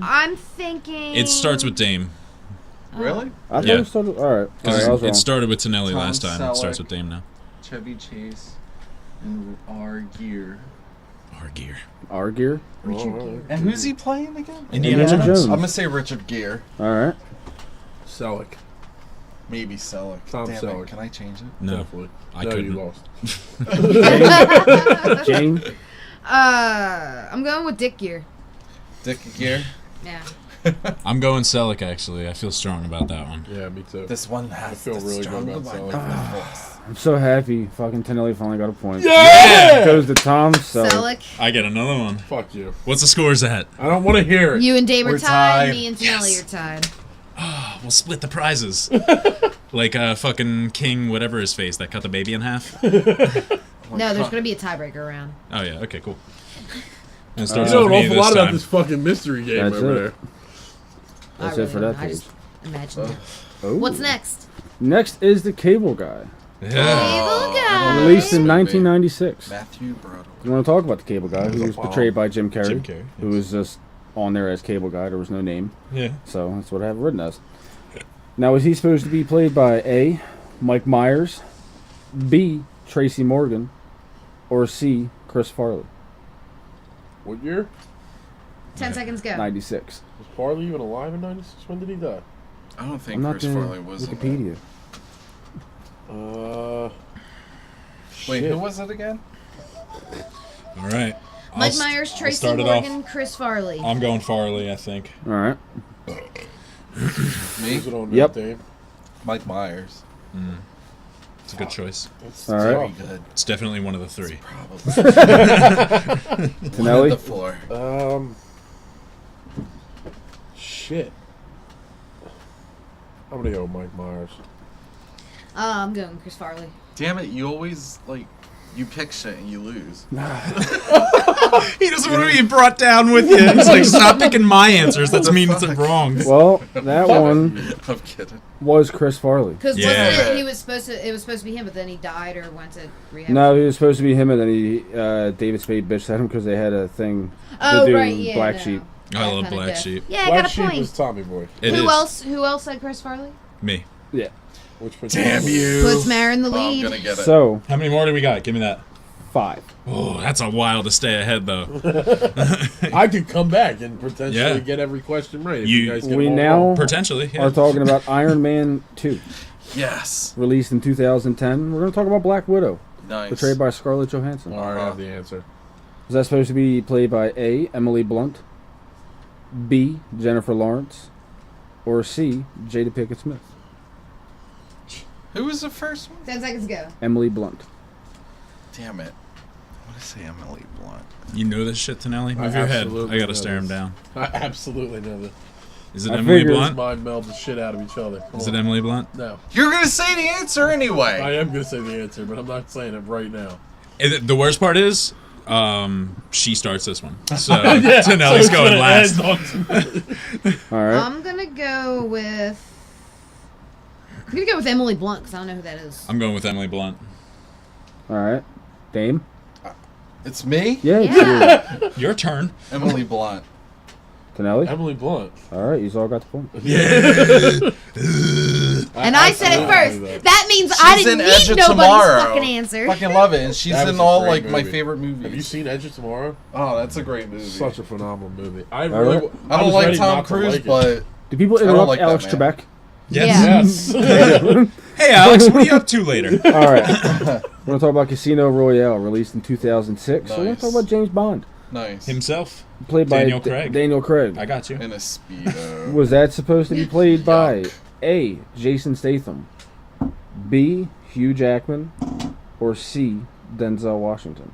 I'm thinking.
It starts with Dame.
Really?
I thought
Yeah.
it started. All right.
Because
I was wrong.
it started with Tonelli
Tom
last time. It starts
Selleck.
with Dame now.
Chevy Chase and R. Gear.
Our gear.
Our gear.
And who's he playing again?
Indiana
Indiana
Jones.
Jones.
I'm gonna say Richard Gere.
All right.
Selleck.
Maybe Selleck.
Tom
Damn
Selleck.
It. Can I change it?
No.
Definitely.
I
no,
couldn't.
you lost.
Jane.
I'm going with Dick Gear.
Dick Gere.
Yeah.
I'm going Selleck, actually. I feel strong about that one.
Yeah, me too.
This one has
I feel
the
really good
stronger
about
one.
Selleck.
I'm so happy. Fucking Tonelli finally got a point.
Yeah!
Goes to Tom Selleck.
Selleck.
I get another one.
Fuck you.
What's the scores at?
I don't want to hear it.
You and Dame are
We're
tied.
tied.
Me and Tonelli
Yes.
are tied.
We'll split the prizes. Like fucking King, whatever his face, that cut the baby in half.
No, there's going to be a tiebreaker round.
Oh, yeah. Okay, cool. And it
You
starts
know
with
an
me
awful
this
lot about
time.
this fucking mystery game
That's
over
it.
there.
I
That's it for
don't
that
know. I
page.
just imagine that.
Oh.
What's next?
Next is the Cable Guy,
Yeah.
Cable Guy.
released in
Movie.
1996.
Matthew Broderick.
You want to talk about the Cable Guy, who
a
was
bomb.
portrayed by Jim Carrey,
Jim Carrey,
who was just on there as Cable Guy. There was no name,
Yeah.
so that's what I have written as. Now, is he supposed to be played by A, Mike Myers, B, Tracy Morgan, or C, Chris Farley?
What year?
10 seconds, go.
96.
Was Farley even alive in 96? When did he die?
I don't think
I'm not
Chris
doing
Farley was in
Wikipedia.
Wait,
shit.
who was it again?
All right.
Mike
I'll
Myers,
I'll
Tracy
start it off.
Morgan, Chris Farley.
I'm going Farley, I think.
All right.
Me?
Is it on
Yep.
that Dame?
Mike Myers.
It's a good choice.
That's
All right.
Very good.
It's definitely one of the three.
Probably.
Tonelli?
the floor.
Shit. I'm gonna go with Mike Myers.
I'm going with Chris Farley.
Damn it, you always, you pick shit and you lose.
He doesn't want to be brought down with you. He's like, stop picking my answers. That means it's wrong.
Well, that one
I'm kidding.
was Chris Farley.
Because
Yeah.
wasn't it, it was supposed to be him, but then he died or went to rehab.
No, he was supposed to be him, and then he David Spade bitched at him because they had a thing
Oh,
to do
right, yeah.
Black
no.
Sheep.
I
That
love
kinda
Black
death.
Sheep.
Yeah, I
Black
got a
Sheep
point.
was Tommy Boy.
It
Who
is.
else? Who else said Chris Farley?
Me.
Yeah.
Which
Damn you.
Puts Mara in the
Oh, I'm
lead.
gonna get it.
So,
How many more do we got? Give me that.
5.
Oh, that's a while to stay ahead, though.
I could come back and potentially
Yeah.
get every question right. If
You-
you guys get
We
them all
now
wrong.
Potentially. Yeah.
are talking about Iron Man 2,
Yes.
released in 2010. We're going to talk about Black Widow,
Nice.
portrayed by Scarlett Johansson.
All right, I have the answer.
Is that supposed to be played by A, Emily Blunt, B, Jennifer Lawrence, or C, Jada Pinkett Smith?
Who was the first one?
10 seconds go.
Emily Blunt.
Damn it. I want to say Emily Blunt.
You know this shit, Tonelli?
I
Move your head.
absolutely
I gotta
know
stare him
this.
down.
I absolutely know that.
Is it
I
Emily
figured-
Blunt?
Mind meld the shit out of each other. Come
Is
on.
it Emily Blunt?
No.
You're gonna say the answer
I
anyway.
am going to say the answer, but I'm not saying it right now.
The worst part is, she starts this one. So
Yeah, so
Tonelli's
it's
going
gonna
last.
end on-
All right.
I'm gonna go with. I'm gonna go with Emily Blunt because I don't know who that is.
I'm going with Emily Blunt.
All right. Dame?
It's me?
Yeah, it's
Yeah.
you.
Your turn.
Emily Blunt.
Tonelli?
Emily Blunt.
All right, you all got the point.
And I said it
absolutely
first.
knew that.
That means I
She's
didn't
in Edge
need
of
nobody's
Tomorrow.
fucking answer.
Fucking love it. And she's
That was
in
a
all,
great
my
movie.
favorite
Have you
movies.
seen Edge of Tomorrow?
Oh, that's a great movie.
Such a phenomenal movie. I
right.
really.
I don't
was
like
ready
Tom
not to
Cruise,
like it.
but
Do people
don't
interrupt
like that,
Alex
man.
Trebek?
Yes.
Yes.
Hey, Alex, what are you up to later?
All right. We're going to talk about Casino Royale, released in 2006. So we're going to
Nice.
talk about James Bond,
nice.
Himself.
played by
Daniel Craig.
Daniel Craig.
I got you.
In a Speedo.
Was that supposed to be played by
Yuck.
A, Jason Statham, B, Hugh Jackman, or C. Denzel Washington?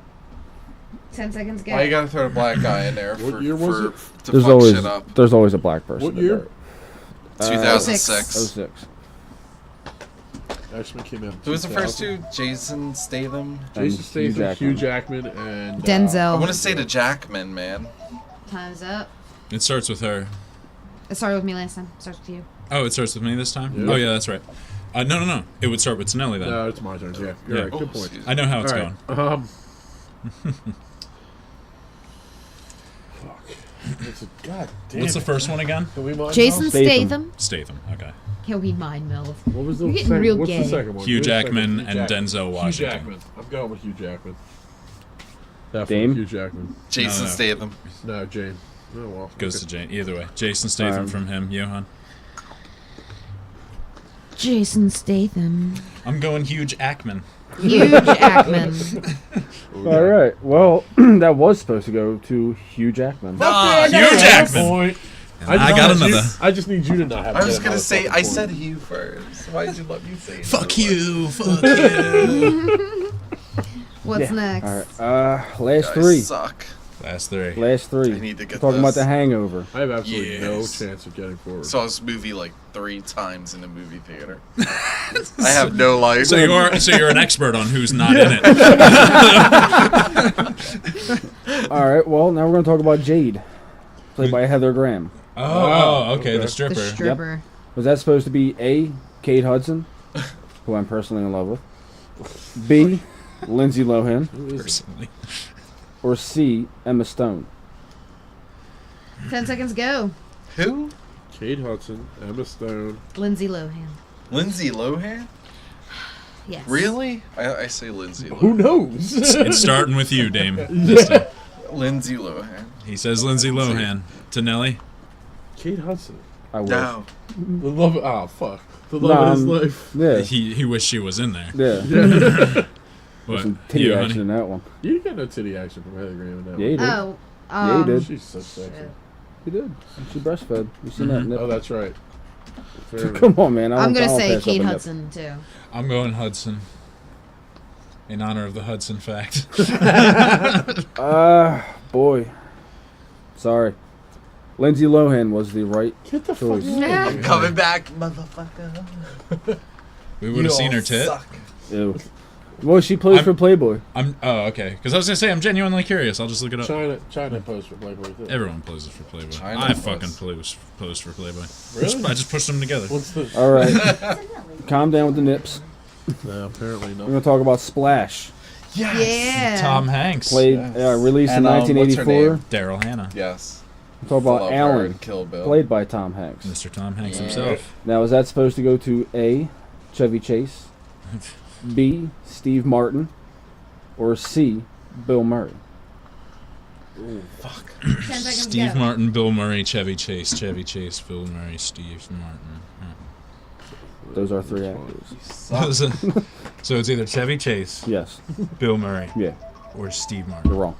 10 seconds go.
Why you gotta throw a black guy in there
What year was it?
to
There's
fuck shit up?
there's always a black person.
What
in
year?
there.
2006.
06.
X-Men came out. in
Who was the first
2000.
two? Jason Statham.
Jason
Hugh
Statham, Hugh
Jackman.
Jackman, and
Denzel.
I want to say the Jackman, man.
Time's up.
It starts with her.
It started with me last time. Starts with you.
Oh, it starts with me this time?
Yeah.
Oh, yeah, that's right. No. It would start with Tonelli then.
No, it's my turn. Yeah, you're
Yeah.
right. Good point.
excuse
I know how it's
All right.
going.
Fuck. It's a god damn.
What's the first one again?
Can we mind
Jason
meld?
Statham.
Statham. Okay.
Can we mind meld?
What was the
You're getting
second?
real
What's
gay.
the second one?
Hugh
Give me a second.
Jackman
Hugh
and
Jackman.
Denzel
Hugh
Washington.
Jackman. I'm going with Hugh Jackman. Definitely
Dame?
Hugh Jackman.
Jason
No.
Statham.
No, Jane. Oh well.
Goes to Jane. Either way. Jason Statham from him. Johan.
Jason Statham.
I'm going huge Ackman.
Huge Ackman.
All right. Well, that was supposed to go to Hugh Jackman.
Ah, Hugh Jackman.
Point.
I got another.
I just need you to not have.
I was
that
gonna say,
motherfucking
I
point.
said Hugh first. Why did you let me say it?
Fuck you. Fuck you.
What's next?
All right. Last
Guys
three.
suck.
Last three.
Last three.
I need to get
Talking about
this.
The Hangover.
I have absolutely no
Yes.
chance of getting forward.
Saw this movie like 3 times in the movie theater. I have no life.
So you're an expert on who's not in it.
All right. Well, now we're going to talk about Jade, played by Heather Graham.
Oh, okay,
okay.
the stripper.
The stripper.
Was that supposed to be A. Kate Hudson, who I'm personally in love with, B. Lindsay Lohan,
Personally.
or C. Emma Stone?
10 seconds go.
Who?
Kate Hudson, Emma Stone.
Lindsay Lohan.
Lindsay Lohan?
Yes.
Really? I say Lindsay Lohan.
Who knows?
It's starting with you, Dame. This time.
Lindsay Lohan.
He says Lindsay Lohan. Tonelli.
Kate Hudson.
I wish.
No.
The love. Oh fuck. The love of his life.
Yeah.
He wished she was in there.
Yeah.
What?
Some titty
You,
action
honey?
in that one.
You got no titty action from Heather Graham in that
Yeah, you
one.
did.
Oh.
Yeah, you did.
She's so sexy.
shit.
You did. She breastfed. You seen that? Nip?
Oh, that's right. Fair enough.
Come on, man.
I'm going to
I'll
say
pass up
Kate
a nip.
Hudson, too.
I'm going Hudson. In honor of the Hudson Fact.
Boy. Sorry. Lindsay Lohan was the right
Get the
choice.
fuck out of here.
Coming back, motherfucker.
We would have seen her tit.
Suck.
Ew. Well, she plays for Playboy.
Oh, okay. Because I was gonna say I'm genuinely curious. I'll just look it up.
China post for Playboy too.
Everyone poses for Playboy.
China
I
posts.
fucking pose for Playboy.
Really?
I just pushed them together.
What's the?
All right. Calm down with the nips.
No, apparently
We're
not.
going to talk about Splash.
Yes.
Yeah.
Tom Hanks.
Played,
Yes.
released in
And, what's her
1984.
name?
Daryl Hannah.
Yes.
We're talking about
Love her
Alan,
in Kill Bill.
played by Tom Hanks.
Mr. Tom Hanks
Yeah.
himself.
Now, is that supposed to go to A, Chevy Chase, B, Steve Martin, or C, Bill Murray?
Fuck.
10 seconds
Steve
go.
Martin, Bill Murray, Chevy Chase, Bill Murray, Steve Martin.
Those are 3 actors.
So it's either Chevy Chase,
Yes.
Bill Murray,
Yeah,
or Steve
you're
Martin.
wrong.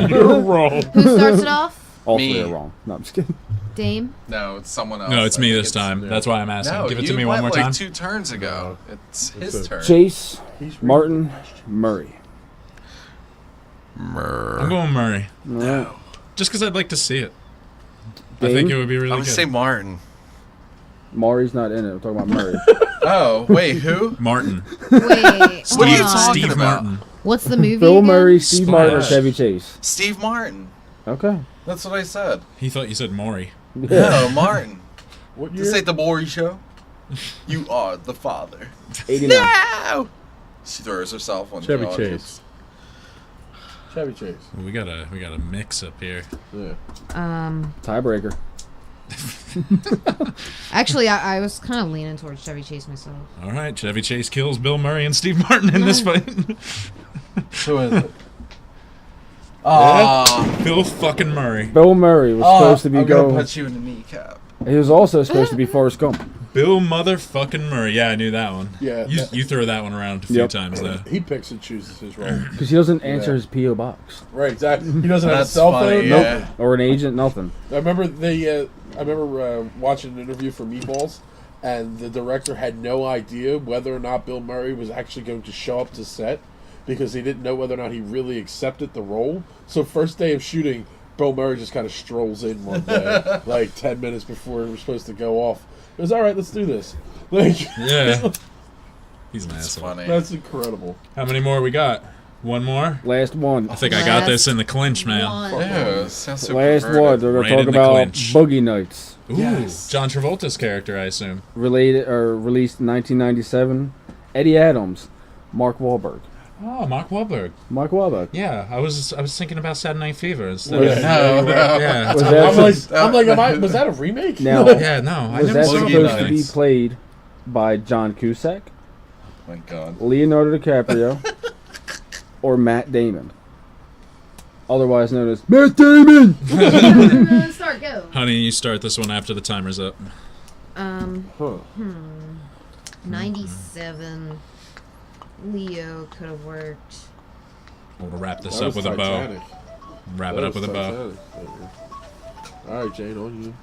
You're wrong.
Who starts it off?
All
Me.
3 are wrong. No, I'm just kidding.
Dame.
No, it's someone else.
No, it's
I
me
think
this time.
yeah.
That's why I'm asking.
No,
Give it
you
to me one
went
more
like
time.
2 turns ago. It's his
It's a-
turn.
Chase,
He's
Martin, Murray.
I'm going Murray.
No.
Just because I'd like to see it. I
Dame?
think it would be really
I would
good.
say Martin.
Murray's not in it. We're talking about Murray.
Oh, wait, who?
Martin.
Wait.
What are you
hold on.
talking
Steve
about?
Martin.
What's the movie?
Bill
again?
Murray, Steve Martin, or
Splash.
Chevy Chase.
Steve Martin.
Okay.
That's what I said.
He thought you said Maury.
No, Martin.
What
This
year?
ain't the Maury show. You are the father.
89.
No! She throws herself on
Chevy
the audience.
Chase. Chevy Chase.
We got a mix up here.
Yeah.
Tiebreaker.
Actually, I was kind of leaning towards Chevy Chase myself.
All right, Chevy Chase kills Bill Murray and Steve Martin in this fight.
Who is it? Ah.
Bill fucking Murray.
Bill Murray was supposed to be
I'm gonna
going.
punch you in the kneecap.
He was also supposed to be Forrest Gump.
Bill motherfucking Murray. Yeah, I knew that one.
Yeah,
You,
that-
you throw that one around a few
Yep.
times though.
He picks and chooses his role.
Because he doesn't answer
Yeah.
his P.O. box.
Right, exactly. He doesn't have a
That's
cell
funny,
phone.
yeah.
Nope.
Or an agent, nothing.
I remember watching an interview for Meatballs, and the director had no idea whether or not Bill Murray was actually going to show up to set because he didn't know whether or not he really accepted the role. So first day of shooting, Bill Murray just kind of strolls in one day, like 10 minutes before we were supposed to go off. It was, all right, let's do this. Like,
Yeah. He's an
It's
asshole.
funny.
that's incredible.
How many more we got? One more?
Last one.
I think I got this in the clinch, man.
One.
Ew, sounds so
Last
perverted.
one. They're
Right
gonna
in
talk
the
about
clinch.
Boogie Nights.
Ooh,
Yes.
John Travolta's character, I assume.
Released in 1997. Eddie Adams, Mark Wahlberg.
Oh, Mark Wahlberg.
Mark Wahlberg.
Yeah, I was thinking about Saturday Night Fever instead.
Yeah.
of-
No,
Yeah.
Was
I'm like, was that a remake?
Now,
Yeah, no, I
was
never
that
saw
Boogie
supposed to be
Nights.
played by John Cusack,
Oh my God.
Leonardo DiCaprio, or Matt Damon? Otherwise known as Matt Damon!
Start, go.
Honey, you start this one after the timer's up.
Huh.
97. Leo could have worked.
We'll wrap this
That
up
was
with a bow.
Titanic.
Wrap
That
it up
was
with a bow.
Titanic. All right, Jane, on you.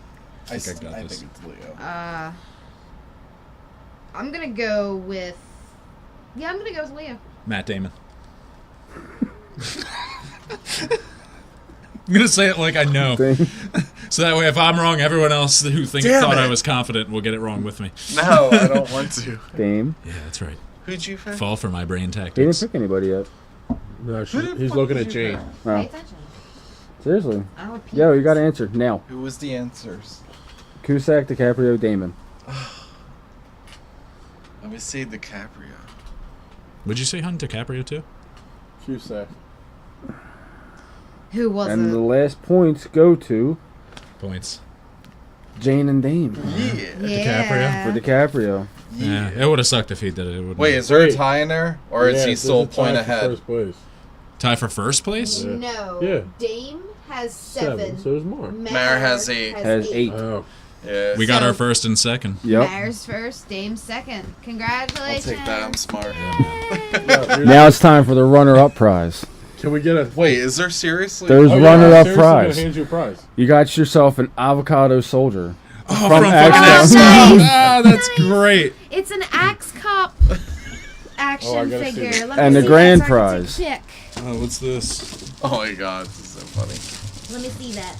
I
think I got
think
this.
it's Leo.
I'm gonna go with. Yeah, I'm gonna go with Leo.
Matt Damon. I'm gonna say it like I know,
Thing.
so that way if I'm wrong, everyone else who
Damn
thought I
it.
was confident will get it wrong with me.
No, I don't want to.
Dame.
Yeah, that's right.
Who'd you pick?
Fall for my brain
He didn't
tactics.
pick anybody yet.
No,
Who the
he's
fuck
looking
did
at
you
Jane.
Pay
Wow.
attention.
Seriously.
I don't repeat
Yo, you
this.
gotta answer now.
Who was the answers?
Cusack, DiCaprio, Damon.
Let me see DiCaprio.
Would you say Hunt DiCaprio too?
Cusack.
Who was
And
it?
the last points go to
Points.
Jane and Dame.
Yeah.
For DiCaprio.
Yeah, it would have sucked if he did it. It would've-
Wait, is there a
Wait.
tie in there? Or is
Yeah,
he
there's
still
a
a point
tie for
ahead?
First place.
tie for first place?
Yeah.
No.
Yeah.
Dame has 7.
So is Mark.
Mare has 8.
Has 8.
Oh.
Yeah.
We got
So-
our first and second.
Yep.
Mare's first, Dame's second.
I'll
Congratulations.
take that. I'm smart.
Yeah, dude.
Now it's time for the runner-up prize.
Can we get a...
Wait, is there seriously?
There's
Oh,
runner-up
seriously,
prize.
gonna hand you a prize.
You got yourself an avocado soldier.
Oh,
From
from
Axe
Axe
Cop.
Oh, that's great.
It's an Axe Cop action
Oh, I gotta see
figure.
this.
Let
And
me
the
see
grand
that so I can
prize.
take a pic.
Oh, what's this?
Oh my God, this is so funny.
Let me see that.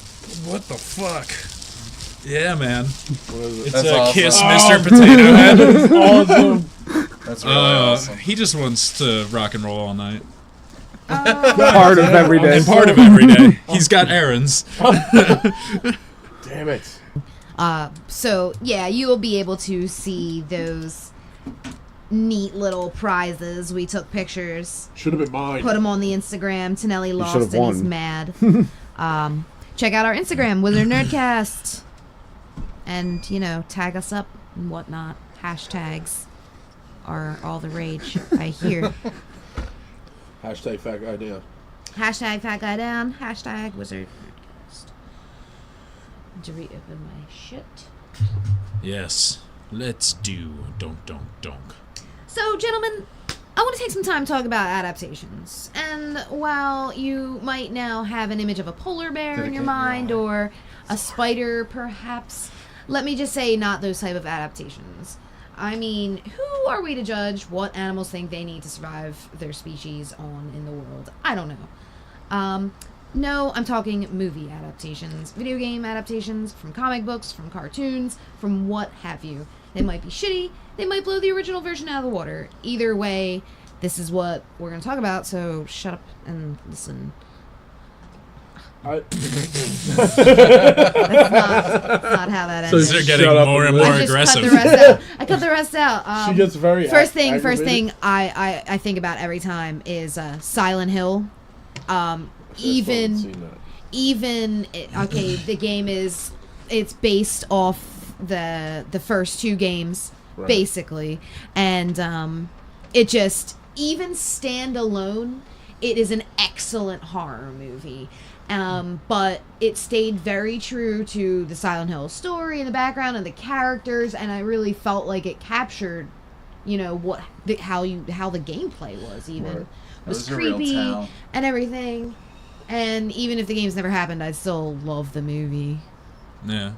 What the fuck? Yeah, man.
What is it?
It's
That's
a
awesome.
Kiss
Oh.
Mr. Potato Head.
Awesome.
That's really awesome.
He just wants to rock and roll all night.
Part of every day.
And part of every day. He's got errands.
Damn it.
So yeah, you will be able to see those neat little prizes. We took pictures,
Should have been mine.
put them on the Instagram. Tonelli lost
should've
and he's
won.
mad. Check out our Instagram, Wizard Nerdcast, and tag us up and whatnot. Hashtags are all the rage. I hear.
Hashtag fat guy down.
Hashtag fat guy down. Hashtag Wizard Nerdcast. To reopen my shit.
Yes. Let's do donk.
So, gentlemen, I want to take some time to talk about adaptations. And while you might now have an image of a polar bear in your mind or a spider, perhaps, let me just say not those type of adaptations. I mean, who are we to judge what animals think they need to survive their species on in the world? I don't know. No, I'm talking movie adaptations, video game adaptations, from comic books, from cartoons, from what have you. They might be shitty, they might blow the original version out of the water. Either way, this is what we're going to talk about, so shut up and listen. That's not how that
So
ends.
These are
Shut
getting
up
more and
and
more
I just
aggressive.
cut the rest out. I cut the rest out.
She gets very
First thing
aggravated.
I think about every time is Silent Hill.
Seen that.
Okay, the game it's based off the first 2 games,
Right.
basically, and it just, even standalone, it is an excellent horror movie. But it stayed very true to the Silent Hill story and the background and the characters, and I really felt like it captured, how the gameplay was even.
Right.
It was
was a real
creepy
town.
and everything. And even if the game's never happened, I still love the movie.
Yeah.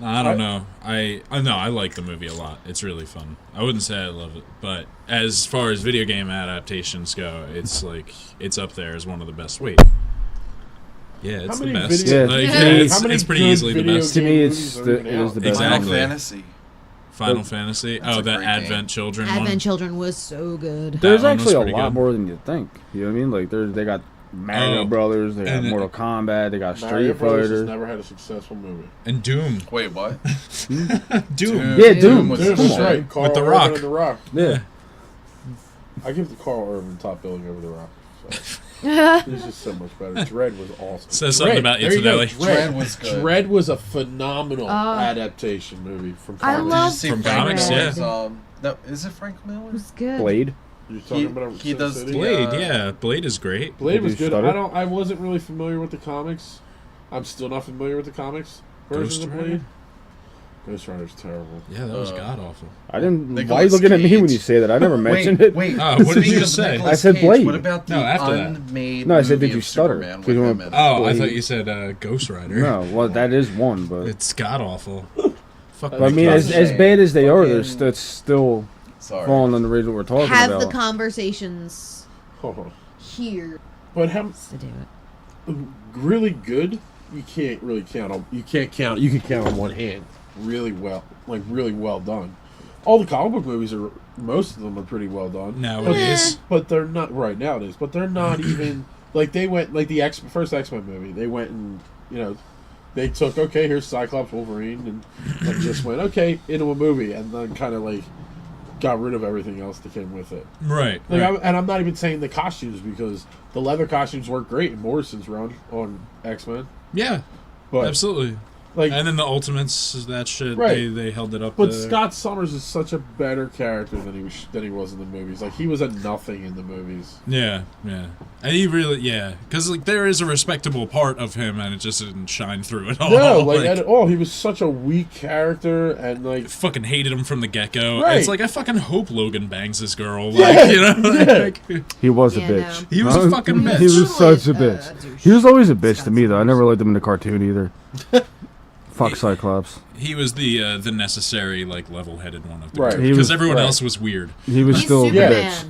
I don't know. I know I like the movie a lot. It's really fun. I wouldn't say I love it, but as far as video game adaptations go, it's like it's up there as one of the best. Wait. Yeah, it's the best. It's pretty easily the best.
To me, it is the best.
Exactly.
Final Fantasy.
Final Fantasy.
That's
that
a great
Advent
game.
Children one.
Advent Children was so good.
There's
That one was
actually a
pretty
lot
good.
more than you think. You know what I mean? Like they got Mario
Oh,
Brothers, they got
and-
Mortal Kombat, they got
Mario
Street
Bros. Has
Fighter.
never had a successful movie.
And Doom.
Wait, what?
Doom.
Yeah, Doom.
was
Dude,
Come
that's
on.
right. Carl
With The
Urban
Rock.
and The Rock.
Yeah.
I give the Carl Urban top billing over The Rock. So. He's just so much better. Dredd was awesome.
Says something about you,
there go.
Tonelli.
Dredd was good.
Dredd was a phenomenal adaptation movie from
I
comics.
love
Did you see
From
Frank
comics,
Miller's,
yeah.
No, is it Frank Miller?
It was good.
Blade.
You're talking about
he
Sin
does
City?
the-
Blade, yeah. Blade is great.
Blade was
Did you
good.
stutter?
I wasn't really familiar with the comics. I'm still not familiar with the comics version
Ghost
of
Rider?
Blade. Ghost Rider's terrible.
Yeah, that was god awful.
I didn't. Why are you
Nicolas
looking at me when
Cage.
you say that? I never mentioned
wait,
it.
Wait,
Oh, what did you
Speaking
just
of
say?
Nicolas
I said
Cage,
Blade.
What about the
No, after that.
unmade
No, I said,
movie
did you
of
stutter?
Superman with
Because you
him
went-
in it?
Oh, I
Blade.
thought you said Ghost Rider.
No, well, that is one, but
It's god awful. Fuck.
but I mean,
That's
as
a
bad as they are, they're
fucking-
that's still
Sorry.
falling on the reason we're talking
Have
about.
the conversations
Oh.
here
But how
to do it.
really good? You can't really count on. You can't count. You can count on one hand. Really well, like really well done. All the comic book movies are. Most of them are pretty well done.
Nowadays.
But they're not right nowadays. But they're not even like they went like the first X-Men movie. They went and they took here's Cyclops, Wolverine, and just went into a movie and then kind of like got rid of everything else that came with it.
Right.
Like
right.
I'm not even saying the costumes because the leather costumes work great in Morrison's run on X-Men.
Yeah,
But
absolutely.
like
And then the Ultimates, that shit,
Right.
they held it up.
But
there.
Scott Summers is such a better character than he was in the movies. Like he was a nothing in the movies.
Yeah, yeah. And he really, because like there is a respectable part of him, and it just didn't shine through at all.
No, like at all. He was such a weak character, and like
fucking hated him from the get-go.
Right.
It's like I fucking hope Logan bangs this girl.
Yeah,
Like, you know,
yeah.
like,
He was a
Yeah,
bitch.
no.
He was a fucking bitch.
He was such a
Totally,
bitch.
douche.
He was always a bitch to me, though. I never liked him in the cartoon either. Fuck Cyclops.
He was the necessary like level-headed one of the
Right.
group,
He
because
was-
everyone
right.
else was weird.
He was
He's
still a
Superman.
bitch.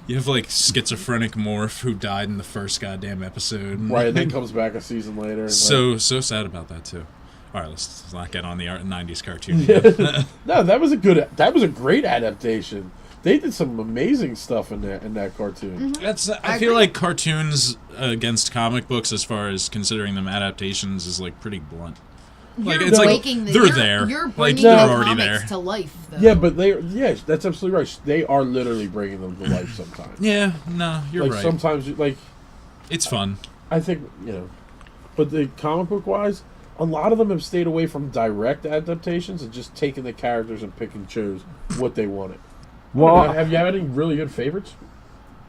You have like schizophrenic Morph who died in the first goddamn episode.
right, and then comes back a season later. And
So sad about that too. All right, let's not get on the 90s cartoon.
no, that was a great adaptation. They did some amazing stuff in that cartoon.
That's I
I
feel
agree.
like cartoons against comic books, as far as considering them adaptations, is like pretty blunt. Like
You're
it's like
waking the-
they're
you're-
there,
You're
like
bringing
they're
the
already
comics
there.
to life, though.
Yeah, but that's absolutely right. They are literally bringing them to life sometimes.
Yeah, no, you're
like
right.
sometimes,
It's fun.
I think but the comic book wise, a lot of them have stayed away from direct adaptations and just taken the characters and pick and chose what they wanted.
Well,
Have you had any really good favorites?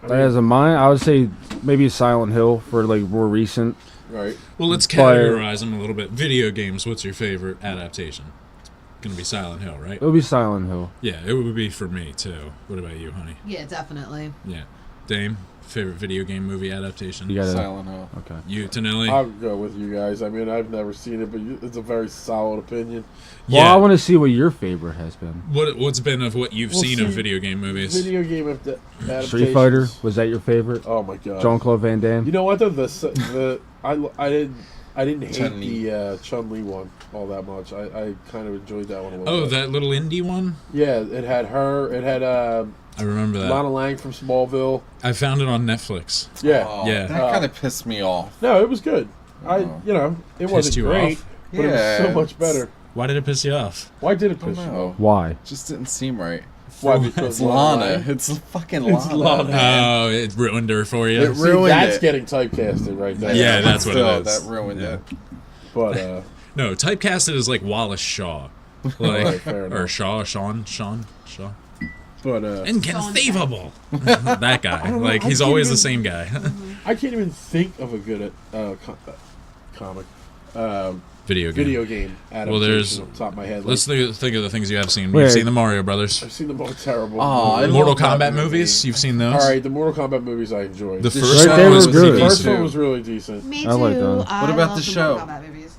I mean,
as a mine, I would say maybe Silent Hill for like more recent.
right.
Well, let's
Fire.
categorize them a little bit. Video games. What's your favorite adaptation? It's gonna be Silent Hill, right?
It would be Silent Hill.
Yeah, it would be for me too. What about you, honey?
Yeah, definitely.
Yeah, Dame. Favorite video game movie adaptation?
You gotta.
Silent Hill.
Okay.
You, Tonelli?
I'll go with you guys. I mean, I've never seen it, but it's a very solid opinion.
Well,
yeah.
I want to see what your favorite has been.
What's been of what you've
Well,
seen
see,
of video game movies?
Video game adaptations.
Street Fighter, was that your favorite?
Oh my god.
Jean-Claude Van Damme.
You know what though? I didn't hate
Chun-Li.
the Chun-Li one all that much. I kind of enjoyed that one a little
Oh,
bit.
that little indie one?
Yeah, it had her. It had
I remember that.
Lana Lang from Smallville.
I found it on Netflix.
Yeah.
Oh,
Yeah.
That kind of pissed me off.
No, it was good.
Oh.
It wasn't
you
great,
off?
but it was so much better.
Why did it piss you off?
Why did it
I don't
piss you
know.
off?
Why?
Just didn't seem right.
Why? Because
It's Lana.
Lang?
It's fucking Lana.
It's Lana.
Oh, it ruined her for you.
It
See,
ruined
that's
it.
getting typecasted right there.
Yeah, that's what it
Still,
is.
That ruined
Yeah.
it.
But
No, typecasted is like Wallace Shaw.
Right,
Like,
fair
or
enough.
Shaw.
but
Inconceivable. That guy.
don't know,
Like,
I
he's
can't
always
even-
the same guy.
I can't even think of a good comic
Video game.
video game adaptation
Well, there's-
off the top of my head.
Let's think of the things you have seen.
Wait.
You've seen the Mario Brothers.
I've seen the more terrible.
Aw, I
movies.
Mortal
love that
Kombat
movie.
movies. You've seen those.
All right, the Mortal Kombat movies I enjoyed.
The
The
first
Right,
one
they
was
were good.
pretty
first
decent.
one was really decent.
Me
I
too.
like those.
I
What about
love
the show?
Mortal Kombat movies.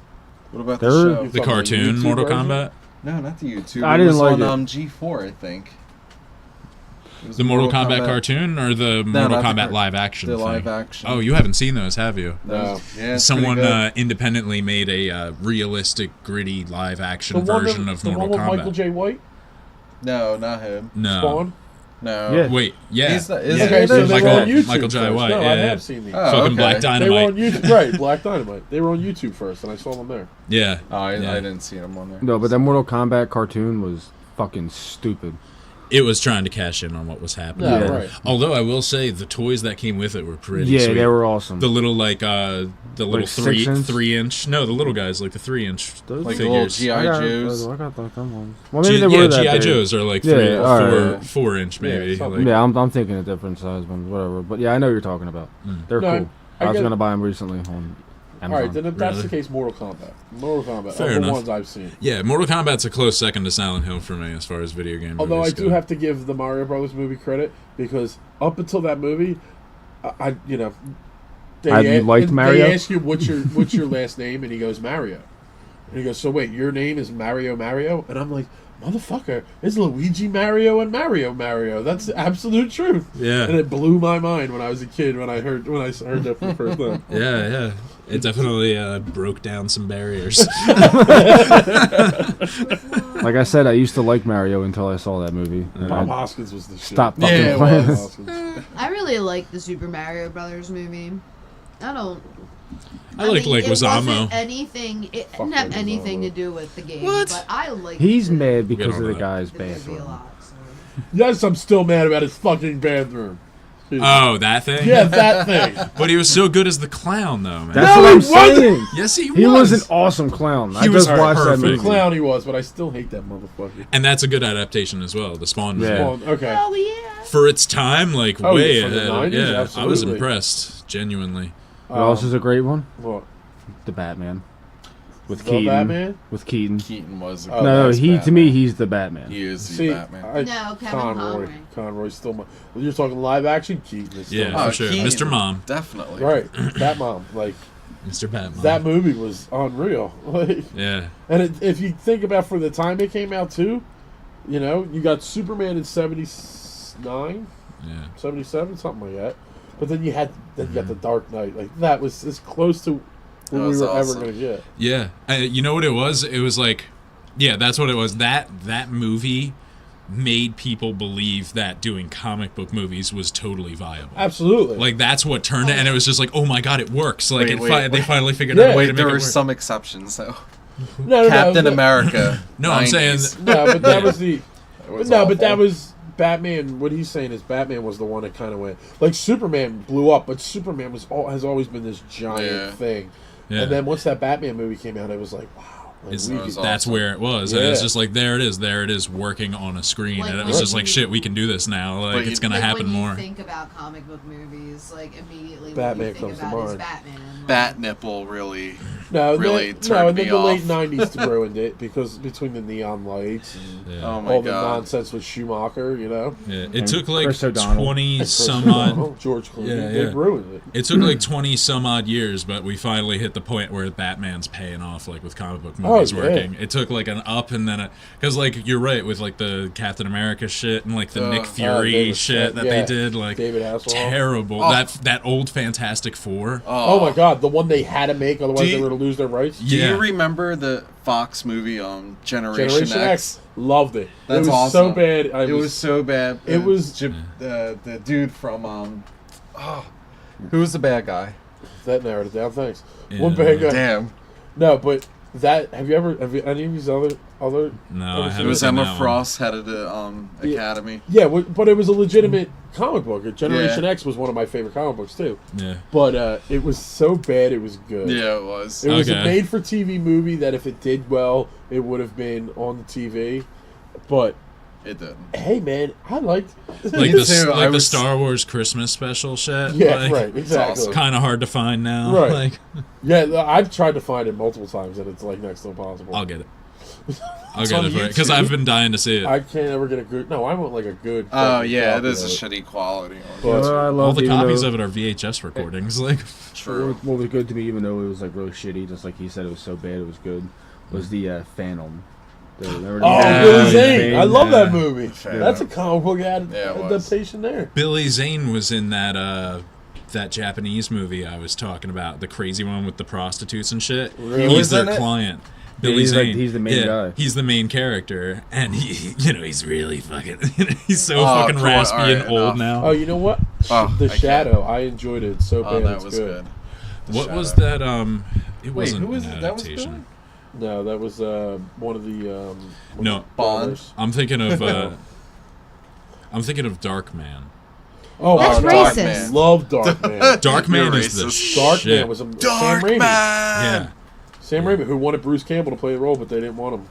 What about
They're-
the show?
The cartoon
YouTube
Mortal
version?
Kombat.
No, not the YouTube.
I
It
didn't
was
like
on
it.
G4, I think. It was
The Mortal Kombat cartoon or the Mortal
not the
Kombat
car-
live action
The
thing?
live action.
Oh, you haven't seen those, have you?
No.
Yeah, it's
Someone
pretty good.
independently made a realistic, gritty live action
The one
version
that-
of
the
Mortal
one with
Kombat.
Michael J. White?
No, not him.
No.
Spawn?
No.
Yeah.
Wait, yeah.
He's not- is
yeah.
it-
Okay, so
is
they
it
were on
Michael-
YouTube
Michael J.
first.
White,
No, I
yeah,
have
yeah.
seen these.
Oh,
Fucking
okay.
Black
They were on
Dynamite.
YouTube, right? Black Dynamite. They were on YouTube first, and I saw them there.
Yeah.
Oh, I
Yeah.
didn't see him on there.
No, but that Mortal Kombat cartoon was fucking stupid.
It was trying to cash in on what was happening.
Yeah,
Yeah.
right.
Although I will say the toys that came with it were pretty
Yeah,
sweet.
they were awesome.
The little the little
Like 6-inch?
3-inch. No, the little guys like the 3-inch
Those-
Like the little
figures.
G.I. Joes.
I got them ones. Well, maybe they were
yeah,
that
GI
big.
Joes are like
Yeah,
3 or
alright.
4-inch maybe.
Yeah, something.
like,
Yeah, I'm thinking of different size ones, whatever. But yeah, I know what you're talking about. They're
No,
cool.
I
I was
get-
gonna buy them recently on Amazon.
All right, then if that's
Really?
the case, Mortal Kombat. Mortal Kombat.
Fair
of the
enough.
ones I've seen.
Yeah, Mortal Kombat's a close second to Silent Hill for me as far as video game
Although I
movies
do
go.
have to give the Mario Brothers movie credit because up until that movie, I you know,
Have you liked Mario?
They ask you what's your last name, and he goes Mario, and he goes, so wait, your name is Mario, and I'm like, motherfucker, it's Luigi Mario and Mario. That's the absolute truth.
Yeah.
And it blew my mind when I was a kid when I heard that for the first time.
Yeah, yeah. It definitely broke down some barriers.
Like I said, I used to like Mario until I saw that movie. And
Bob
I
Hoskins was the shit.
stopped
Yeah,
fucking
it
playing.
was.
Hoskins.
I really like the Super Mario Brothers movie. I don't.
I like
mean, it
Leguizamo.
wasn't anything. It
Fuck
didn't have anything
Leguizamo.
to do with the game.
What?
But I like.
He's mad because
all
of the
that.
guy's
the movie a
bathroom.
lot. So.
Yes, I'm still mad about his fucking bathroom.
Oh, that thing?
Yeah, that thing.
But he was so good as the clown, though, man.
That's
No,
what I'm
he wasn't!
saying.
Yes, he was.
He was an awesome clown. I
was
just watched that
perfect.
The
movie.
clown he was, but I still hate that motherfucker.
And that's a good adaptation as well, the Spawn movie.
Yeah.
Well, okay.
Oh yeah.
For its time, like,
Oh,
way
from the
ahead.
90s?
Yeah, I was
Absolutely.
impressed, genuinely.
What else is a great one?
What?
The Batman. With
The
Keaton.
Batman?
With Keaton.
Keaton was.
Oh,
No,
that's
he to
Batman.
me he's the Batman.
He is the
See,
Batman.
No, Kevin
Conroy's still my. You're talking live action Keaton. Is still
Yeah,
my-
for sure.
Keaton,
Mr. Mom.
Definitely.
Right, Batmom. Like
Mr. Batman.
that movie was unreal. Like,
Yeah.
and if you think about for the time it came out too, you know, you got Superman in 79,
Yeah.
77, something like that. But then you got the Dark Knight. Like that was as close to what
That
we
was
were ever
awesome.
going to get.
Yeah. You know what it was? It was like, yeah, that's what it was. That movie made people believe that doing comic book movies was totally viable.
Absolutely.
Like, that's what turned it, and it was just like, oh my god, it works. Like, they finally figured
Yeah.
out a way to
Wait,
make
there
it
were
work.
some exceptions though.
no,
Captain
no,
America.
No, I'm saying
90s.
No, but that was the.
It was
No, but
awful.
that was Batman. What he's saying is Batman was the one that kind of went like Superman blew up, but Superman has always been this giant
Yeah.
thing.
Yeah.
And then once that Batman movie came out, it was like, wow. Like,
It's-
we
was
could-
that's
awesome.
where it was, and it's
Yeah.
just like there it is working on a screen,
Like,
and it
when
was just
you-
like shit, we can do this now. Like,
But
it's gonna
Like,
happen
when
more.
you think about comic book movies, like immediately
Batman
what you think
comes to
about is
mind.
Batman. Like,
Bat nipple really.
no,
really
and
turned
then
me
the late
off.
'90s ruined it because between the neon lights and
Yeah.
Oh my
all the
god.
nonsense with Schumacher, you know,
Yeah, it
And
took like
Chris O'Donnell.
20
Chris
some odd.
O'Donnell, George Clooney,
Yeah,
they
yeah.
ruined it.
It took like 20 some odd years, but we finally hit the point where Batman's paying off, like with comic book movies
yeah.
working. It took like an up and then because like you're right with like the Captain America shit and like the Nick Fury
David-
shit that
yeah,
they did, like
David Hasselhoff.
terrible.
Oh.
That old Fantastic Four.
Oh my god, the one they had to make, otherwise
Do
they
you-
were to lose their rights.
Do
Yeah.
you remember the Fox movie Generation
Generation X, loved it.
That's
it was
awesome.
so bad.
It was so bad.
It was-
the dude from who was the bad guy?
that narrowed it down. Thanks.
Yeah.
One bad guy.
Damn.
No, but that have you any of these other
No, I
It
It
haven't
was
seen
Emma
that one.
Frost head of the Academy.
yeah, but it was a legitimate comic book. Generation
Yeah.
X was one of my favorite comic books too.
Yeah.
But it was so bad it was good.
Yeah, it was.
It was a
Okay.
made-for-TV movie that if it did well, it would have been on the TV. But
It didn't.
hey, man, I liked
Like
Me
the
too, I
like the
was-
Star Wars Christmas special shit.
yeah,
like,
right, exactly.
awesome.
Kind of hard to find now.
Right.
Like,
Yeah, I've tried to find it multiple times and it's like next to impossible.
I'll get it. I'll get it for it because I've been dying to see it.
I can't ever get a good. No, I want like a good.
Oh
fucking
yeah, it
copy
is a
of
shitty quality.
But
I
All
love
the copies of it are VHS recordings. Like,
True.
What was good to me, even though it was like really shitty, just like he said, it was so bad it was good. Was the Phantom?
Oh,
Yeah,
Billy Zane!
Zane,
I love that
yeah.
movie.
Fair.
That's a comic book
Yeah, it was.
adaptation there.
Billy Zane was in that Japanese movie I was talking about, the crazy one with the prostitutes and shit.
Really?
He's
Was
their
in it?
client.
Yeah,
Billy
he's like-
Zane.
he's the main guy.
He's the main character, and he's really fucking. He's so
Oh,
fucking
cool.
raspy
All right,
and old
enough.
now.
Oh, you know what?
Oh,
The
I can't.
Shadow. I enjoyed it so bad.
Oh, that
it's
was
good.
good.
What was
Shadow.
that? It
Wait,
wasn't
who was
an
it? That was Billy?
adaptation.
No, that was one of the.
No.
Bond.
I'm thinking of. I'm thinking of Dark Man.
Oh,
That's
Dark
racist.
Man. Love Dark Man.
Dark Man
You're
is the
racist.
Dark
shit.
Man was a
Dark
Sam Raimi.
Man.
Yeah.
Sam Raimi, who wanted Bruce Campbell to play the role, but they didn't want him.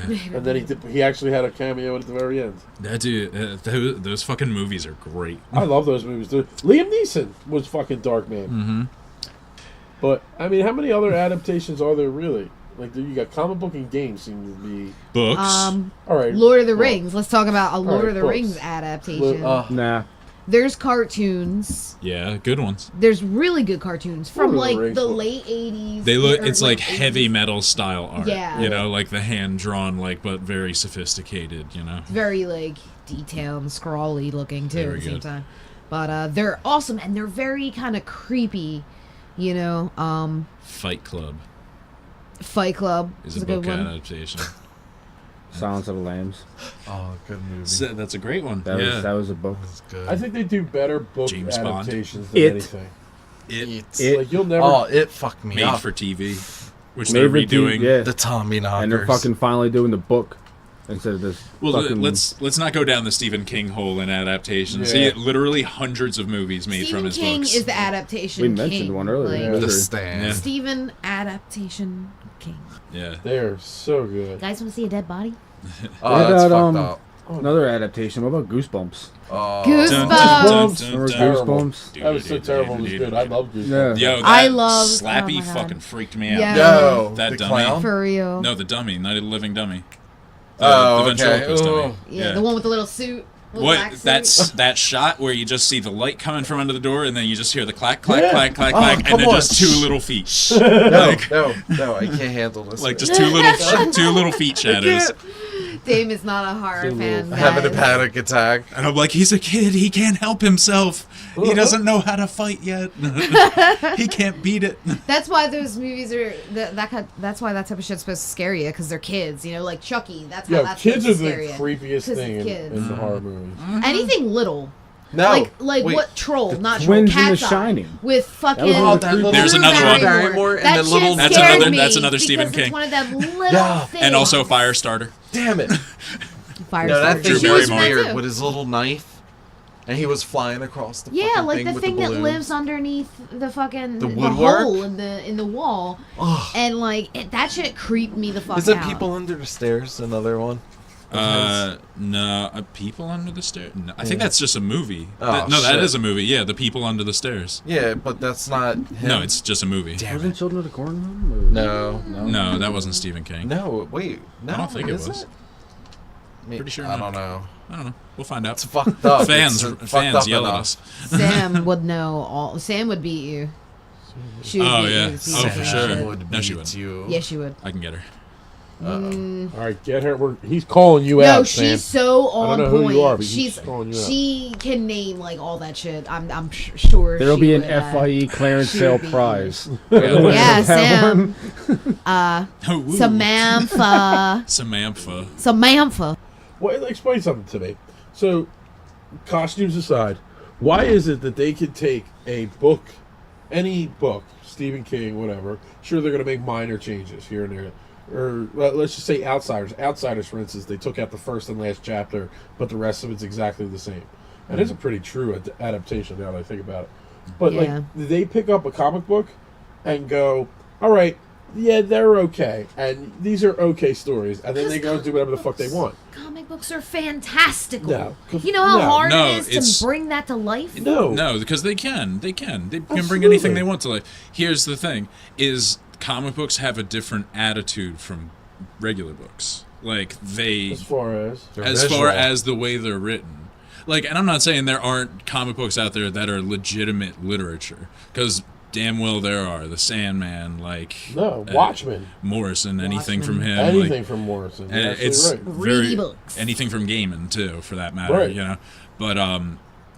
Yeah.
And then he actually had a cameo at the very end.
That dude, those fucking movies are great.
I love those movies. Liam Neeson was fucking Dark Man.
Mm-hmm.
But I mean, how many other adaptations are there really? Like you got comic book and games seem to be
Books.
all right.
Lord of the
well,
Rings. Let's talk about a Lord of the
books.
Rings adaptation.
Nah.
There's cartoons.
Yeah, good ones.
There's really good cartoons from
Lord of the
like
Rings
the
book.
late 80s.
They look.
or
It's like
late
heavy
80s.
metal style art.
Yeah.
You know, like the hand drawn, like but very sophisticated. You know.
Very like detailed and scrawly looking too
Very
at the same
good.
time. But they're awesome and they're very kind of creepy. You know,
Fight Club
Fight Club
is
is
a
a good
book
one.
adaptation.
Silence of the Lambs.
Oh, good movie.
That's a great one.
That was a book.
That's good.
I think they do better book
James Bond.
adaptations than
It.
anything.
It.
Like you'll never.
Oh, it fucked me
Made
up.
for TV, which
Made
they're
for
redoing.
yeah.
The Tommy knockers.
And they're fucking finally doing the book instead of this.
Well,
fucking,
let's not go down the Stephen King hole in adaptations.
Yeah.
He literally hundreds of movies made
Stephen
from his
King
books.
is the adaptation.
We mentioned
king.
one earlier.
Like,
The
Yeah.
Stand.
Yeah.
Stephen adaptation king.
Yeah.
They're so good.
Guys, want to see a dead body?
Oh,
What
that's
about,
fucked up.
Another adaptation. What about Goosebumps?
Oh.
Goosebumps.
Remember
Terrible.
Goosebumps?
That was so terrible. It was good. I love Goosebumps.
Yeah.
Yo, that
I love-
Slappy
oh my God.
fucking freaked me out.
Yeah.
Yo,
That
the
dummy.
clown?
For real.
No, the dummy, not a living dummy.
Oh,
the
okay.
ventriloquist dummy.
Ooh.
Yeah, the one with the little suit. Little black
What?
suit.
That's that shot where you just see the light coming from under the door, and then you just hear the clack, clack,
Yeah.
clack, clack,
Oh,
clack,
come
and then
on.
just two little feet,
No, no, I can't handle this.
like just two little feet shadows.
Dame is not a horror fan.
having a
guys.
panic attack.
And I'm like, he's a kid. He can't help himself. He doesn't know how to fight yet. He can't beat it.
That's why those movies are that's why that type of shit's supposed to scare you because they're kids. You know, like Chucky. That's how
Yo,
that's
kids are
supposed
the
to scare you.
creepiest
'Cause
thing
it's
in
kids.
the horror movies.
Anything little.
No.
Like
wait.
what troll? Not troll.
Twins in The
Cat's Eye
Shining.
with fucking.
was
Oh, that little
There's
Drew
another one.
Barrymore and
That
the little.
shit
That's
scared
another-
me
that's another Stephen
because
King.
It's one of them little
Yeah.
things.
And also Firestarter.
Damn it.
Fire
No, that
Starter.
thing
Drew
was
Barrymore.
weird with his little knife, and he was flying across the
Yeah,
fucking
like
thing
the
with
thing
the
that
balloons.
lives underneath the fucking
The woodwork?
hole in the wall,
Ugh.
and like that shit creeped me the fuck
Is it
out.
People Under the Stairs? Another one.
No, People Under the Stairs. No, I think that's just a movie.
Oh,
No, that
shit.
is a movie. Yeah, The People Under the Stairs.
Yeah, but that's not him.
No, it's just a movie.
Damn
Wasn't
it.
Children of the Corn one?
No.
No, that wasn't Stephen King.
No, wait. No,
I don't think it
is
was. Pretty sure
I
not.
don't know.
I don't know. We'll find out.
It's fucked up.
Fans,
It's fucked
fans
up
yell at
enough.
us.
Sam would know all. Sam would beat you. She would
Oh,
beat
yeah.
you.
Oh, for sure.
Would
No, she
beat
wouldn't.
you.
Yeah, she would.
I can get her.
Mm.
All right, get her. He's calling you
No,
out, Sam.
she's so on
I don't know
point.
who you are, but he's
she's
calling you out.
she can name like all that shit. I'm sure
There'll
she
be an
would,
FYE clearance
she
sale
would be-
prize.
Yeah,
That
Sam.
one.
Oh, ooh.
Samantha.
Samantha.
Well, explain something to me. So, costumes aside, why is it that they could take a book, any book, Stephen King, whatever, sure they're going to make minor changes here and there, or let's just say Outsiders. Outsiders, for instance, they took out the first and last chapter, but the rest of it's exactly the same. And it's a pretty true adaptation now that I think about it. But,
Yeah.
like, they pick up a comic book and go, all right, yeah, they're okay, and these are okay stories, and then they go and do whatever the fuck they want.
Comic books are fantastical.
No.
You know how
No.
hard
No,
it is
it's-
to bring that to life?
No.
No, because they can. They can bring
Absolutely.
anything they want to life. Here's the thing: is comic books have a different attitude from regular books. Like they,
As far as
the way they're written. Like, and I'm not saying there aren't comic books out there that are legitimate literature, because damn well there are. The Sandman, like
Watchmen,
Morrison, anything from him,
anything from Morrison.
And it's very anything from Gaiman too, for that matter.
Right.
You know, but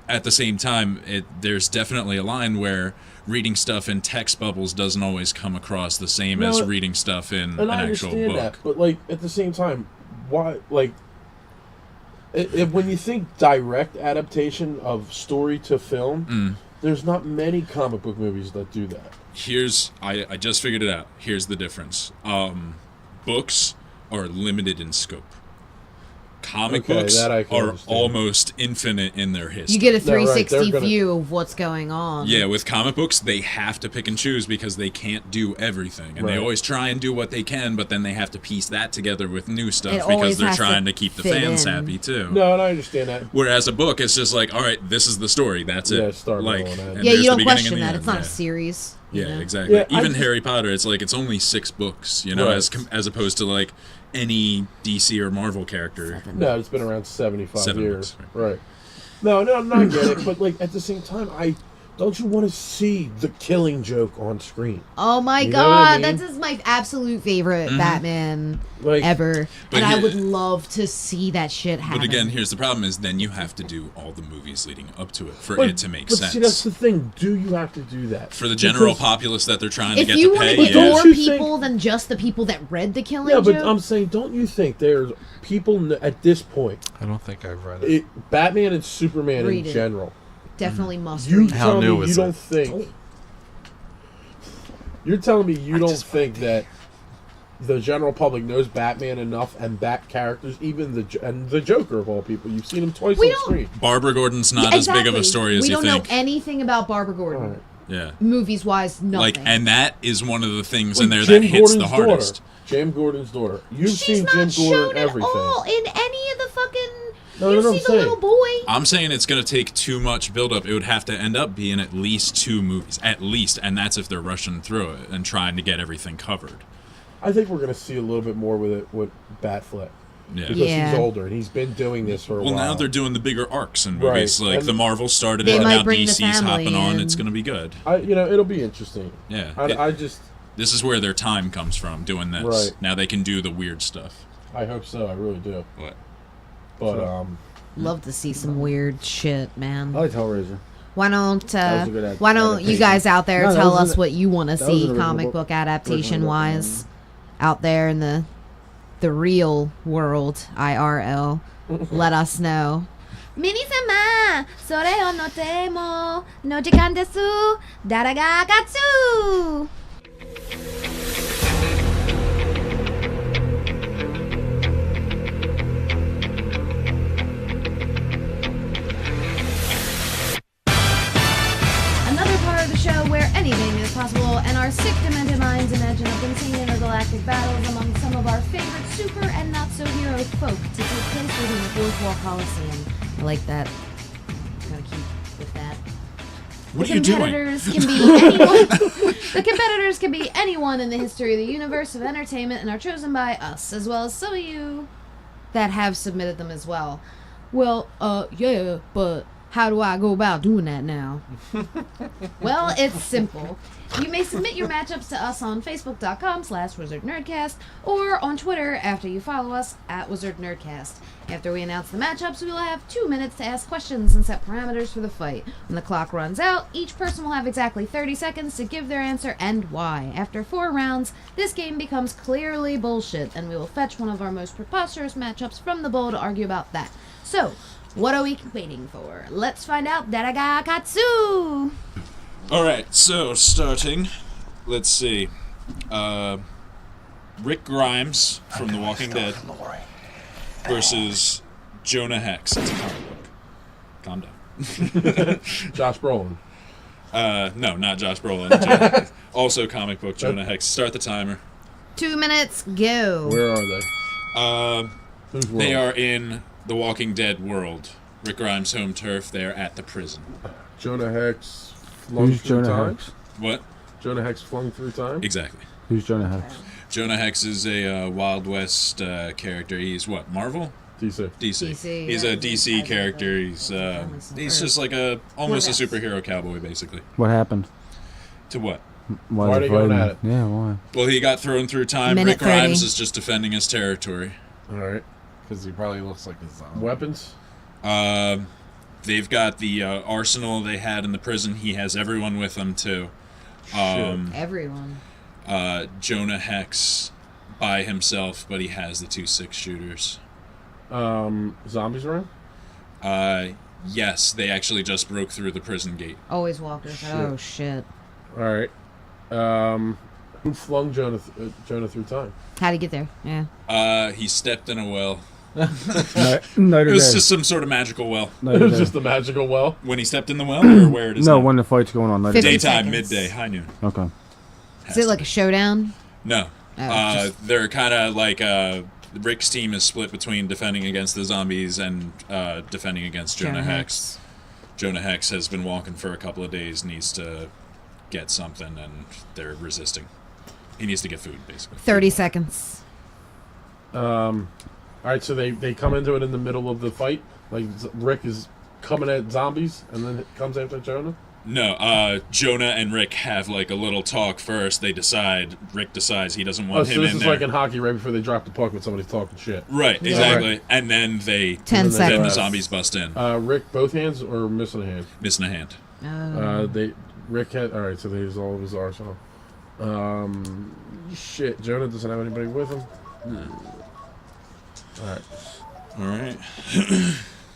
at the same time, there's definitely a line where reading stuff in text bubbles doesn't always come across the same as reading stuff in an actual book.
That, but like at the same time, why like? When you think direct adaptation of story to film, there's not many comic book movies that do that.
I just figured it out. Here's the difference. Books are limited in scope. Comic books are almost infinite in their history.
You get a 360 view of what's going on.
Yeah, with comic books, they have to pick and choose because they can't do everything. And they always try and do what they can, but then they have to piece that together with new stuff because they're trying to keep the fans happy, too.
No, and I understand that.
Whereas a book, it's just like, all right, this is the story. That's it.
Start
like,
you don't question that. It's not a series.
Yeah, exactly. Yeah, even Harry Potter, it's like it's only 6 books, you know, as opposed to like any DC or Marvel character.
No, it's been around 75 years.
Books,
right. No, I get it. But like at the same time, don't you want to see the Killing Joke on screen?
Oh my God, that is my absolute favorite Batman ever, and I would love to see that shit happen.
But again, here's the problem: is then you have to do all the movies leading up to it for it to make sense.
See, that's the thing. Do you have to do that
for the general populace that they're trying to get to pay?
If you want to get more people than just the people that read the Killing Joke,
but I'm saying, don't you think there's people at this point?
I don't think I've read it.
Batman and Superman in general.
Definitely must read.
How new is it? You're telling me you don't think that the general public knows Batman enough and Bat characters, even the Joker of all people? You've seen him twice on screen.
Barbara Gordon's not as big of a story as you think.
We don't know anything about Barbara Gordon.
Right.
Yeah.
Movies wise, nothing.
And that is one of the things in there that hits the hardest.
Jim Gordon's daughter. You've seen Jim Gordon in everything.
All in any of the fucking.
You see the
little boy.
I'm saying it's going to take too much build-up. It would have to end up being at least 2 movies. At least. And that's if they're rushing through it and trying to get everything covered.
I think we're going to see a little bit more with it with Batfleck.
Yeah.
Because he's older and he's been doing this for a while.
Well, now they're doing the bigger arcs in movies. Like and the Marvel started it, now DC's hopping on. It's going to be good.
It'll be interesting.
Yeah. This is where their time comes from, doing this.
Right.
Now they can do the weird stuff.
I hope so. I really do.
What?
But,
love to see some weird shit, man.
I like Hellraiser.
Why don't you guys out there tell us what you want to see comic book adaptation wise out there in the real world, IRL. Let us know. Mini-sama, sore o no temo, no jikan desu, dara ga katsu. Show where anything is possible, and our sick, demented minds imagine up insane intergalactic battles among some of our favorite super and not so hero folk to take place within the Fourth Wall Coliseum. I like that. Gotta keep with that.
What are you doing?
The competitors can be anyone in the history of the universe of entertainment and are chosen by us, as well as some of you that have submitted them as well. Well, yeah, but how do I go about doing that now? Well, it's simple. You may submit your matchups to us on Facebook.com/WizardNerdcast or on Twitter after you follow us @WizardNerdcast. After we announce the matchups, we will have 2 minutes to ask questions and set parameters for the fight. When the clock runs out, each person will have exactly 30 seconds to give their answer and why. After 4 rounds, this game becomes clearly bullshit, and we will fetch one of our most preposterous matchups from the bowl to argue about that. So, what are we waiting for? Let's find out. Daraga Katsu!
Alright, so starting, let's see. Rick Grimes from The Walking Dead versus Jonah Hex. It's a comic book. Calm down.
Josh Brolin.
No, not Josh Brolin. Also comic book, Jonah Hex. Start the timer.
2 minutes, go.
Where are they?
They are in The Walking Dead world. Rick Grimes' home turf. They're at the prison.
Jonah Hex flung through time?
What?
Jonah Hex flung through time?
Exactly.
Who's Jonah Hex?
Jonah Hex is a Wild West character. He's what, Marvel?
DC.
DC,
He's
yeah,
a DC character. He's just like almost a superhero cowboy, basically.
What happened?
To what?
Why are they going at it?
Yeah, why?
Well, he got thrown through time.
Minute
Rick Grimes
30.
is just defending his territory.
All right.
Because he probably looks like a zombie.
Weapons?
They've got the arsenal they had in the prison. He has everyone with him, too.
Everyone.
Jonah Hex by himself, but he has the 2 6-shooters.
Zombies around?
Yes, they actually just broke through the prison gate.
Always walkers. Oh, shit.
All right. Who flung Jonah through time?
How'd he get there? Yeah.
He stepped in a well.
Night
It
or
was
day.
just some sort of magical well.
Night
It
or
was
day.
just a magical well.
When he stepped in the well, or where it is
No,
now?
when the fight's going on. Night or
50
day.
Daytime,
seconds.
midday, high noon.
Okay.
Is it like a showdown?
No.
Oh,
They're kind of like Rick's team is split between defending against the zombies and defending against Jonah Hex. Jonah Hex has been walking for a couple of days, needs to get something, and they're resisting. He needs to get food, basically.
30 seconds.
All right, so they come into it in the middle of the fight. Like Rick is coming at zombies, and then it comes after Jonah.
No, Jonah and Rick have like a little talk first. Rick decides he doesn't want
So
him
this
in
is
there.
like in hockey, right before they drop the puck when somebody's talking shit.
Right,
Yeah.
exactly.
Right.
And then
10
then the
seconds.
zombies bust in,
Rick, both hands or missing a hand?
missing a hand.
Rick had. All right, so they use all of his arsenal. Shit, Jonah doesn't have anybody with him. All right,
All right.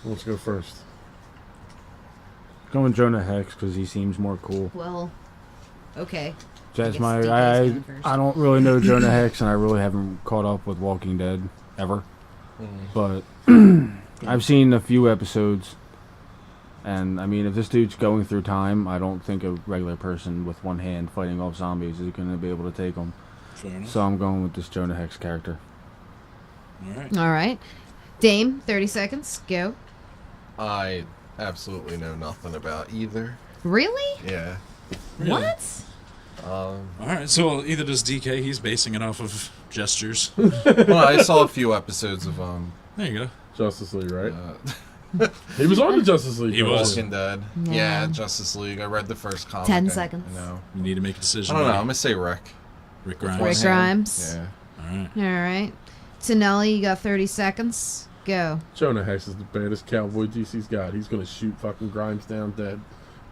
let's go first.
Going Jonah Hex because he seems more cool.
Well, okay.
That's
guess
my.
DK's
I
going first.
I don't really know Jonah Hex, and I really haven't caught up with Walking Dead ever. But I've seen a few episodes, and I mean, if this dude's going through time, I don't think a regular person with one hand fighting off zombies is going to be able to take them.
Fair enough.
So I'm going with this Jonah Hex character.
All right.
All right. Dame, 30 seconds. Go.
I absolutely know nothing about either.
Really?
Yeah.
Really?
What?
All right. So either does DK. He's basing it off of gestures.
Well, I saw a few episodes of
There you go.
Justice League, right? He was on the Justice League.
He was.
Walking Dead.
Yeah.
Yeah, Justice League. I read the first comic.
10
I
seconds.
know.
You need to make a
I
decision.
don't know.
buddy.
I'm gonna say Rick.
Rick Grimes.
Rick Grimes.
Yeah.
All right.
All right. Tonelli, you got 30 seconds. Go.
Jonah Hex is the baddest cowboy DC's got. He's gonna shoot fucking Grimes down dead,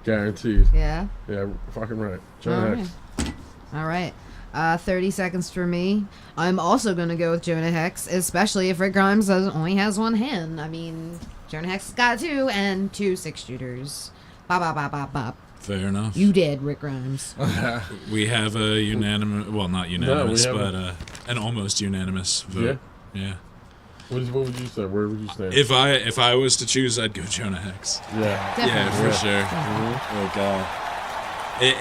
guaranteed.
Yeah.
Yeah, fucking right.
All
Jonah
right.
Hex.
All right. 30 seconds for me. I'm also going to go with Jonah Hex, especially if Rick Grimes only has one hand. I mean, Jonah Hex got 2 and 2 6-shooters. Bop, bop, bop, bop, bop.
Fair enough.
You did, Rick Grimes.
We have a unanimous, well, not unanimous,
No, we
but an almost unanimous vote. Yeah.
What would you say? Where would you stand?
If I was to choose, I'd go Jonah Hex.
Yeah.
Yeah, for
Definitely.
sure.
Mm-hmm.
Oh god.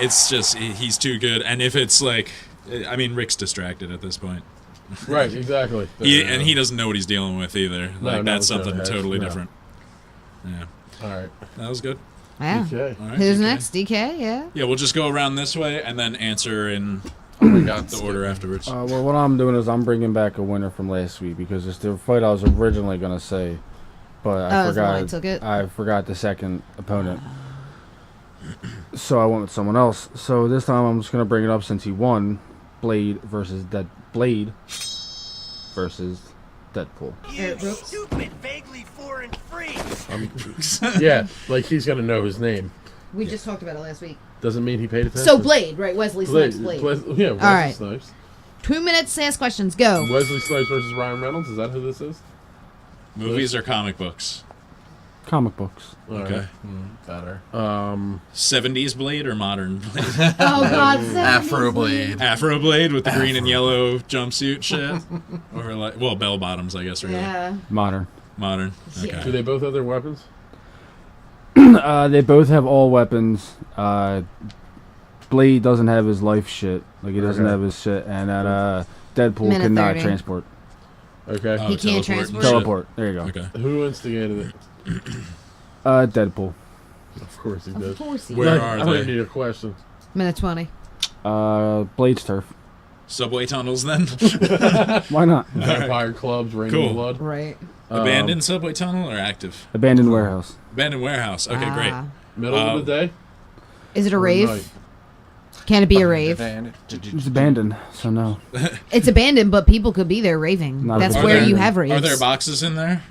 It's just he's too good, and if it's like, I mean, Rick's distracted at this point.
Right. Exactly.
And he doesn't know what he's dealing with either. Like
no,
that's
Jonah
something
Hex,
totally
no.
different. Yeah,
All right.
that was good.
Yeah.
Okay.
All right,
Who's
DK.
next? DK, yeah.
Yeah, we'll just go around this way and then answer in
Oh my God.
the order afterwards.
Well, what I'm doing is I'm bringing back a winner from last week because it's the fight I was originally going to say, but I
Oh, so I
forgot.
took it?
I forgot the second opponent, so I went with someone else. So this time I'm just going to bring it up since he won. Blade versus Deadpool.
Eric Brooks.
Stupid, vaguely foreign freak.
Yeah, like he's gonna know his name.
We just talked about it last week.
Doesn't mean he paid attention.
So Blade, right? Wesley Snipes, Blade.
Yeah, Wesley
right.
Snipes.
2 minutes to ask questions. Go.
Wesley Snipes versus Ryan Reynolds. Is that who this is?
Movies or comic books?
Comic books.
All
Okay.
Better.
right.
70s Blade or modern Blade?
Oh, God. 70s
Afro Blade.
Afro Blade with the green and yellow jumpsuit shit? Or like, well, bell bottoms, I guess, really.
Yeah.
Modern.
Modern.
Yeah.
Okay.
Do they both have their weapons?
They both have all weapons. Blade doesn't have his life shit. Like he doesn't
Okay.
have his shit, and that Deadpool
Minute
cannot
30.
transport.
Okay.
Oh,
He can't
teleport
transport?
and shit.
Teleport. There you go.
Okay.
Who instigated it?
Deadpool.
Of course he did.
Of course he
Where
did.
are
I don't
they?
even need a question.
Minute 20.
Blade's turf.
Subway tunnels, then.
Why not?
Vampire clubs, Rain
Cool.
of Blood.
Right.
Abandoned subway tunnel or active?
Abandoned warehouse.
Abandoned warehouse. Okay, great.
Middle of the day.
Is it a
or
rave?
night?
Can it be a rave?
It's abandoned, so no.
It's abandoned, but people could be there raving.
Not
That's
if it's
where you
abandoned.
have raves.
Are there boxes in there?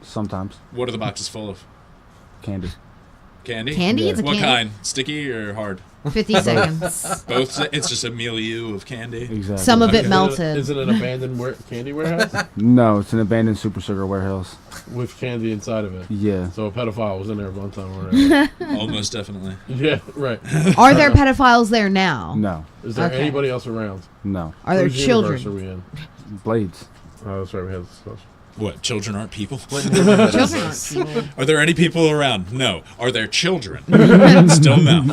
Sometimes.
What are the boxes full of?
Candy.
Candy?
Candy?
Yeah.
It's a
What
candy.
kind? Sticky or hard?
50 seconds.
Both. It's just a milieu of candy.
Exactly.
Some of it
Is it
melted.
Is it an abandoned candy warehouse
No, it's an abandoned super sugar warehouse.
with candy inside of it?
Yeah.
So a pedophile was in there one time. Or whatever.
Almost definitely.
Yeah, right.
Are there pedophiles there now?
No.
Is there
Okay.
anybody else around?
No.
Are there
Whose universe
children?
are we in?
Blades.
Oh, that's right. We had this discussion.
What? Children aren't people?
Children aren't people.
Are there any people around? No. Are there children? Still no.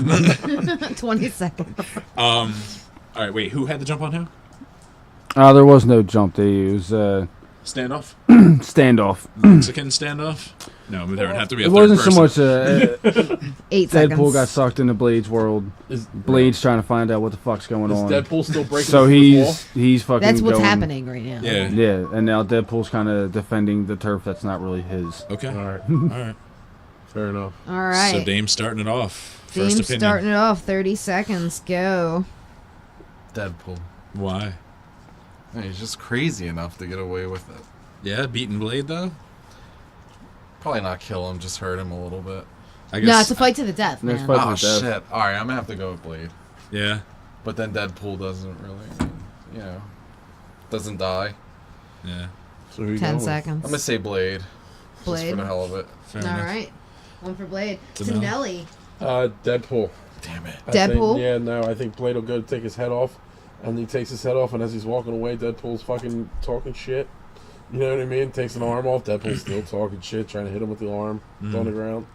20 seconds.
All right. Wait. Who had the jump on who?
There was no jump. They used
Standoff.
standoff.
Mexican standoff. No, there would have to be a
It
third
wasn't so
person.
much
8
Deadpool
seconds.
got sucked into Blade's world.
Is
Blade's trying to find out what the fuck's going
Is
on.
Deadpool still breaking
So
the fourth wall?
he's fucking
That's what's
going-
happening right now.
Yeah.
Yeah, and now Deadpool's kind of defending the turf that's not really his.
Okay.
All right.
All right.
Fair enough.
All right.
So Dame's starting it off. First
Dame's
opinion.
starting it off. 30 seconds. Go.
Deadpool.
Why?
Yeah, he's just crazy enough to get away with it.
Yeah, beating Blade though.
Probably not kill him, just hurt him a little bit.
I
No, it's a fight to the death,
Next
man.
fight.
Oh
with Death.
shit! All right, I'm gonna have to go with Blade.
Yeah.
But then Deadpool doesn't really, doesn't die.
Yeah.
So who you
10
going with?
seconds.
I'm gonna say Blade. Just
Blade.
for the hell of it.
Fair
All
enough.
right. One for Blade.
Tonelli.
Tonelli.
Deadpool.
Damn it.
I
Deadpool?
Think, yeah, no, I think Blade will go take his head off, and he takes his head off, and as he's walking away, Deadpool's fucking talking shit. You know what I mean? Takes an arm off, Deadpool's still talking shit, trying to hit him with the arm. It's on the ground.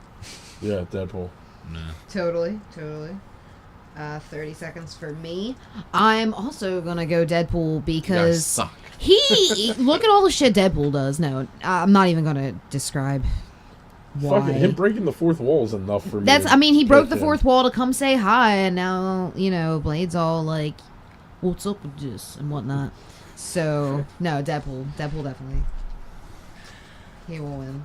Yeah, Deadpool.
Nah.
Totally. 30 seconds for me. I'm also going to go Deadpool
You guys
because
suck.
he... Look at all the shit Deadpool does. No, I'm not even going to describe why.
Fucking him breaking the fourth wall is enough for me.
That's.
to
I mean, he broke
get
the
him.
fourth wall to come say hi, and now Blade's all like, "What's up with this?" and whatnot. So no, Deadpool definitely. He will win.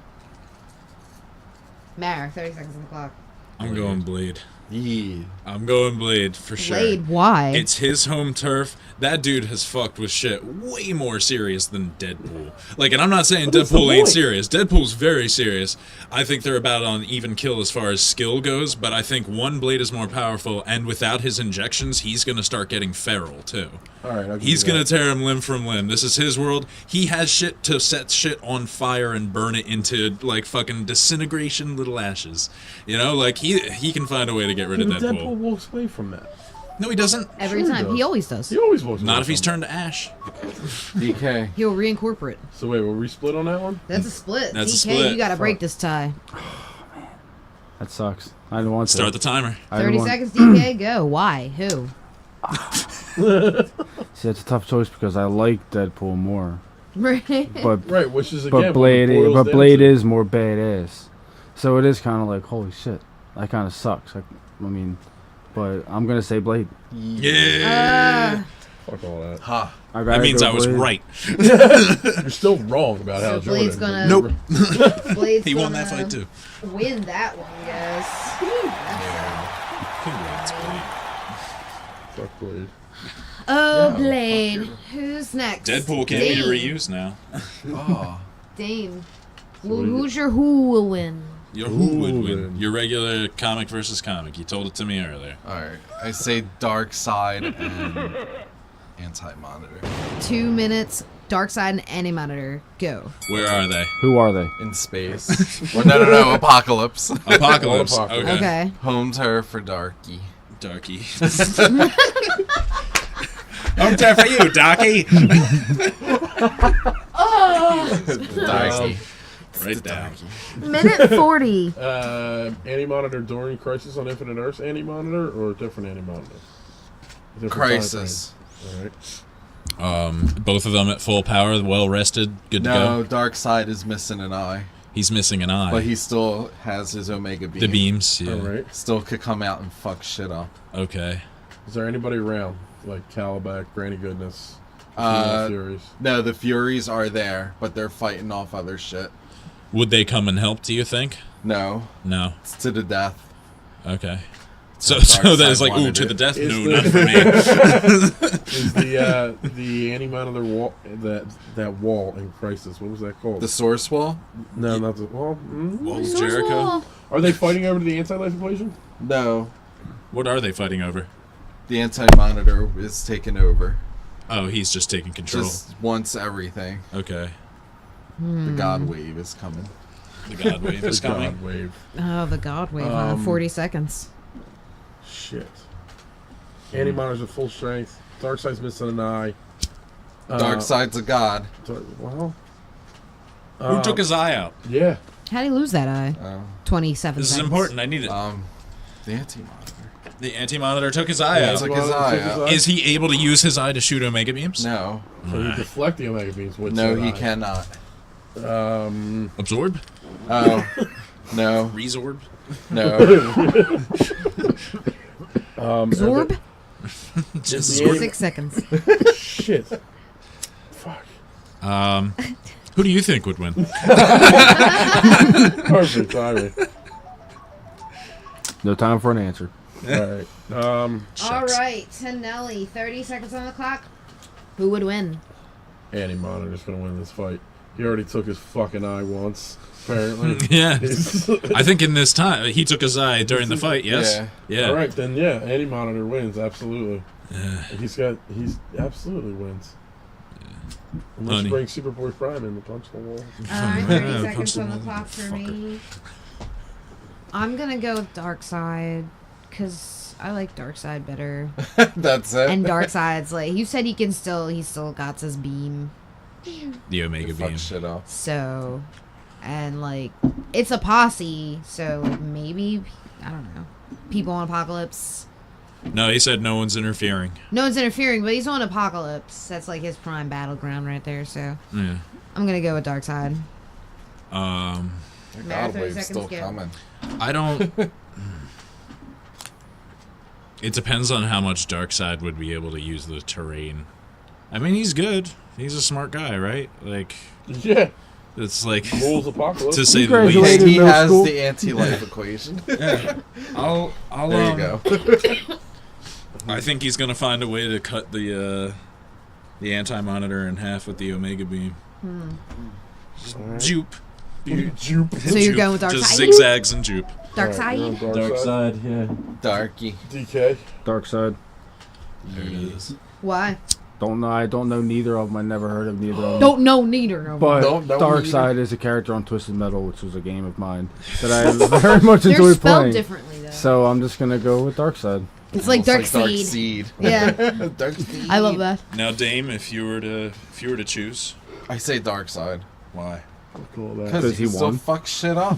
Mar, 30 seconds on the clock.
I'm going Blade.
Yeah.
I'm going Blade for sure.
Blade, why?
It's his home turf. That dude has fucked with shit way more serious than Deadpool. Like, and I'm not saying
What is the
Deadpool ain't
point?
serious. Deadpool's very serious. I think they're about on even kill as far as skill goes, but I think one Blade is more powerful, and without his injections, he's going to start getting feral, too.
All right, I'll give
He's
you
going
that.
to tear him limb from limb. This is his world. He has shit to set shit on fire and burn it into, like, fucking disintegration little ashes. You know, like, he can find a way to get rid of
But
Deadpool.
Deadpool walks away from that.
No, he doesn't.
Every
Sure he
time.
does.
He always does.
He always walks away
Not if
from
he's
it.
turned to ash.
DK.
He'll reincorporate.
So wait, were we split on that one?
That's a split.
That's a
DK,
split.
you got to
Fuck.
break this tie.
That sucks. I didn't want to.
Start the timer.
I didn't
30
want-
seconds, DK, go. Why? Who?
See, it's a tough choice because I like Deadpool more,
Right.
but
Right, which is again.
but Blade
what it boils down
Blade
to.
is more badass. So it is kind of like holy shit. That kind of sucks. I mean, but I'm gonna say Blade.
Yeah.
Fuck all that.
Ha.
I
That
gotta
means
go
I was
Blade.
right.
You're still wrong about
So
how
Blade's
Jordan.
gonna-
Nope.
Blade's
He won
gonna
that fight too.
Win that one, guys.
Congrats, Blade.
Fuck Blade.
Oh,
Yeah,
Blade. Who's next?
Deadpool can't be
Dame.
reused now.
Oh.
Dame.
So what do you-
Who's your who will win?
Your who would
Ooh,
win?
then.
Your regular comic versus comic. You told it to me earlier.
Alright. I say Dark Side and Anti-Monitor.
2 minutes. Dark Side and Monitor. Go.
Where are they?
Who are they?
In space. Well, no. Apocalypse.
Apocalypse.
Apocalypse.
Okay.
Okay.
Home turf for Darky.
Darky. Home turf for you, Darky.
Darky.
Right down.
Minute 40.
Anti-monitor during Crisis on Infinite Earths anti-monitor or a different anti-monitor? Different
Crisis.
time frame. All right.
Both of them at full power, well rested, good to
No,
go.
Dark Side is missing an eye.
He's missing an eye.
But he still has his Omega beam.
The beams, yeah.
All right.
Still could come out and fuck shit up.
Okay.
Is there anybody around? like Calabac, Granny Goodness, Furies.
No, the Furies are there, but they're fighting off other shit.
Would they come and help, do you think?
No.
No.
It's to the death.
Okay. So
Darkseid
that is like, ooh,
wanted
to
it.
the death?
Is
No,
the-
not for me.
Is the anti-monitor wall that wall in Crisis? What was that called?
The Source Wall?
No, not the wall.
Walls
Source
Jericho?
wall.
Are they fighting over the anti-life equation?
No.
What are they fighting over?
The Anti-Monitor is taking over.
Oh, he's just taking control.
Just wants everything.
Okay.
The God Wave is coming.
The God Wave is
The
coming.
God Wave.
Oh, the God Wave. 40 seconds.
Shit. Anti-monitor's at full strength. Darkseid's missing an eye.
Darkseid's a god.
Well.
Who took his eye out?
Yeah.
How'd he lose that eye? 27
This is
seconds.
important. I need it.
The Anti-Monitor.
The Anti-Monitor took his eye out.
Took his eye out.
Is he able to use his eye to shoot Omega beams?
No.
So he deflect the Omega beams with
No,
that
he
eye.
cannot.
Absorb?
Oh. No.
Resorb?
No.
Zorb?
Just
Yeah.
6 seconds.
Shit. Fuck.
Who do you think would win?
Perfect timing.
No time for an answer.
Alright.
All right, Tonelli, 30 seconds on the clock. Who would win?
Anti-monitor's gonna win this fight. He already took his fucking eye once, apparently.
Yeah. I think in this time, he took his eye during the fight, yes? Yeah.
Alright, then yeah, anti-monitor wins, absolutely. He's absolutely wins. Unless
Honey.
you bring Superboy Prime in to punch the wall.
All right, 30
Yeah,
seconds
punch
on the
the
clock for
motherfucker.
me. I'm gonna go with Darkseid because I like Darkseid better.
That's it.
And Darkseid's like you said, he still got his beam.
The Omega
Fuck
beam.
shit off.
So, and like it's a posse, so maybe I don't know. People on Apocalypse.
No, he said no one's interfering.
No one's interfering, but he's on Apocalypse. That's like his prime battleground right there. So
Yeah.
I'm gonna go with Darkseid.
The
Matter,
God
30
Wave's still
seconds, go.
coming.
I don't... It depends on how much Darkseid would be able to use the terrain. I mean, he's good. He's a smart guy, right? Like,
Yeah.
it's like...
Rules Apocalypse.
To say
He
the least.
graduated
And he
middle
has
school.
the anti-life equation.
I'll
There you go.
I think he's gonna find a way to cut the anti-monitor in half with the Omega beam. Just jupe.
Jupe.
So you're going with
Just
Darkseid?
zigzags and jupe.
Darkseid.
Darkseid.
yeah.
Darky.
DK.
Darkseid.
There it is.
Why?
Don't know. I don't know neither of them. I never heard of neither of them.
Don't know neither of them.
But
Don't know
Darkseid is a character on Twisted Metal, which was a game of mine that I very much
They're
enjoyed
spelled
playing.
differently though.
So I'm just gonna go with Darkseid.
It's like
Almost
Darkseid.
Seed.
Yeah,
Darkseid.
I love that.
Now, Dame, if you were to choose,
I say Darkseid.
why?
Cool that.
Because
he
he still
won.
fucks shit up.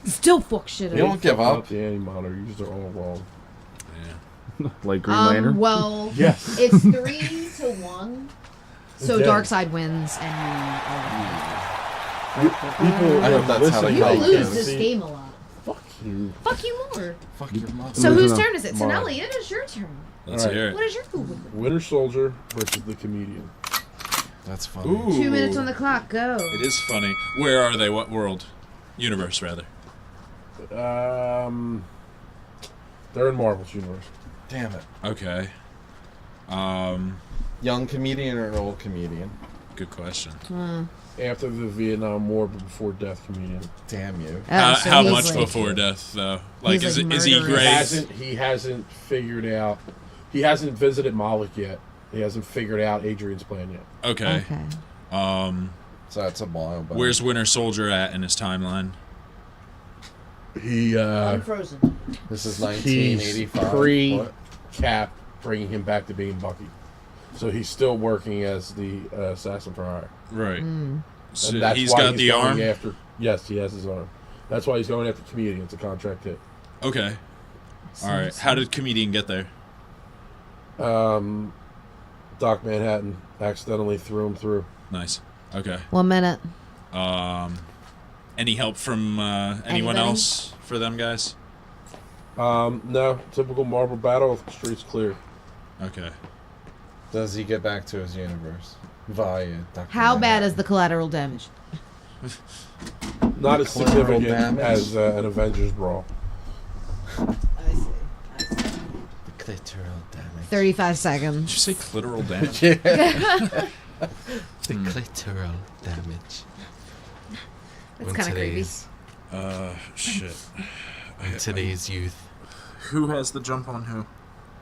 Still fuck shit
You
up.
don't give up.
The anti-monitor. You just are all wrong.
Yeah.
Like Green Lantern.
Well,
Yes.
it's 3-1. So
Okay.
Darkseid wins, and
People
I hope that's how they
you
Like,
lose
yeah,
this
see-
game a lot.
Fuck you.
Fuck you more.
Fuck your mother.
So
I'm
whose
losing
turn is it?
Mine.
Tonelli, it is your turn.
Let's
Alright.
hear it.
What is your Google?
Winter Soldier versus the Comedian.
That's funny.
Ooh.
2 minutes on the clock. Go.
It is funny. Where are they? What world? Universe, rather.
They're in Marvel's universe.
Damn it.
Okay.
Young comedian or an old comedian?
Good question.
After the Vietnam War, but before death, comedian.
Damn you.
So
How
he's
much
like-
before death, though? Like,
He's
is
like
he
murderous.
great?
He hasn't figured out. He hasn't visited Moloch yet. He hasn't figured out Adrian's plan yet.
Okay.
Okay.
So that's a while back.
Where's Winter Soldier at in his timeline?
He
Unfrozen.
This is
he's
1985. What?
pre-Cap, bringing him back to being Bucky. So he's still working as the assassin for hire.
Right. So
And that's
he's
why
got the
going
arm?
After, yes, he has his arm. That's why he's going after comedian. It's a contract hit.
Okay. All right. How did Comedian get there?
Doc Manhattan accidentally threw him through.
Nice. Okay.
1 minute.
Any help from anyone
Anybody?
else for them guys?
No, typical Marvel battle. Streets clear.
Okay.
Does he get back to his universe via Dr.
How bad
Manhattan?
is the collateral damage?
Not as
Collateral
significant
damage.
as an Avengers brawl.
I see.
The clitoral damage?
35
Did
seconds.
you say clitoral damage?
Yeah. The clitoral damage.
That's kind of creepy.
Shit.
In today's youth.
Who has the jump on who?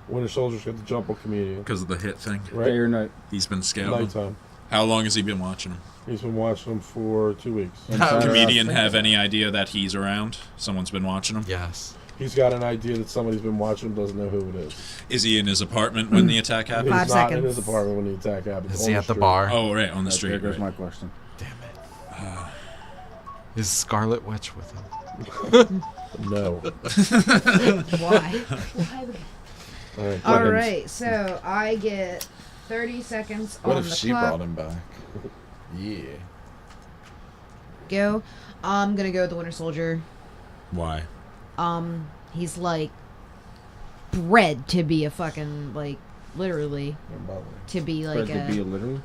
Winter Soldier's got the jump on Comedian.
Because of the hit thing.
Day
Right?
or night.
He's been scouting.
Nighttime.
How long has he been watching him?
He's been watching them for 2 weeks.
Inside
Comedian
or
have any idea that he's around? Someone's been watching him?
Yes.
He's got an idea that somebody's been watching him, doesn't know who it is.
Is he in his apartment when the attack
He's
happened?
5
not in
seconds.
his apartment when the attack happens.
Is
on
he
the
at the
street.
bar?
Oh, right, on the
There
street.
goes
Right.
my question.
Damn it. Is Scarlet Witch with him?
No.
Why?
All right.
All
Clemens.
right, so I get 30 seconds
What
on
if
the
she
clock.
brought him back? Yeah.
Go. I'm gonna go with the Winter Soldier.
Why?
He's like bred to be a fucking like literally to be like
Fred could be a literally.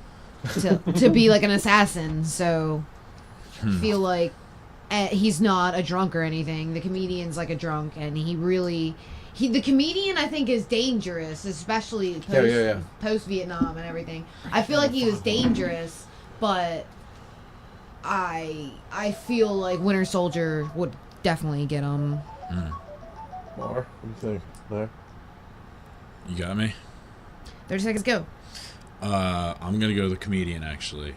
to be like an assassin. So I feel like he's not a drunk or anything. The comedian's like a drunk, and the comedian I think is dangerous, especially post Vietnam and everything. I feel like he was dangerous, but I feel like Winter Soldier would definitely get him.
Mar, what do you think? There.
You got me?
30 seconds, go.
I'm gonna go the comedian, actually.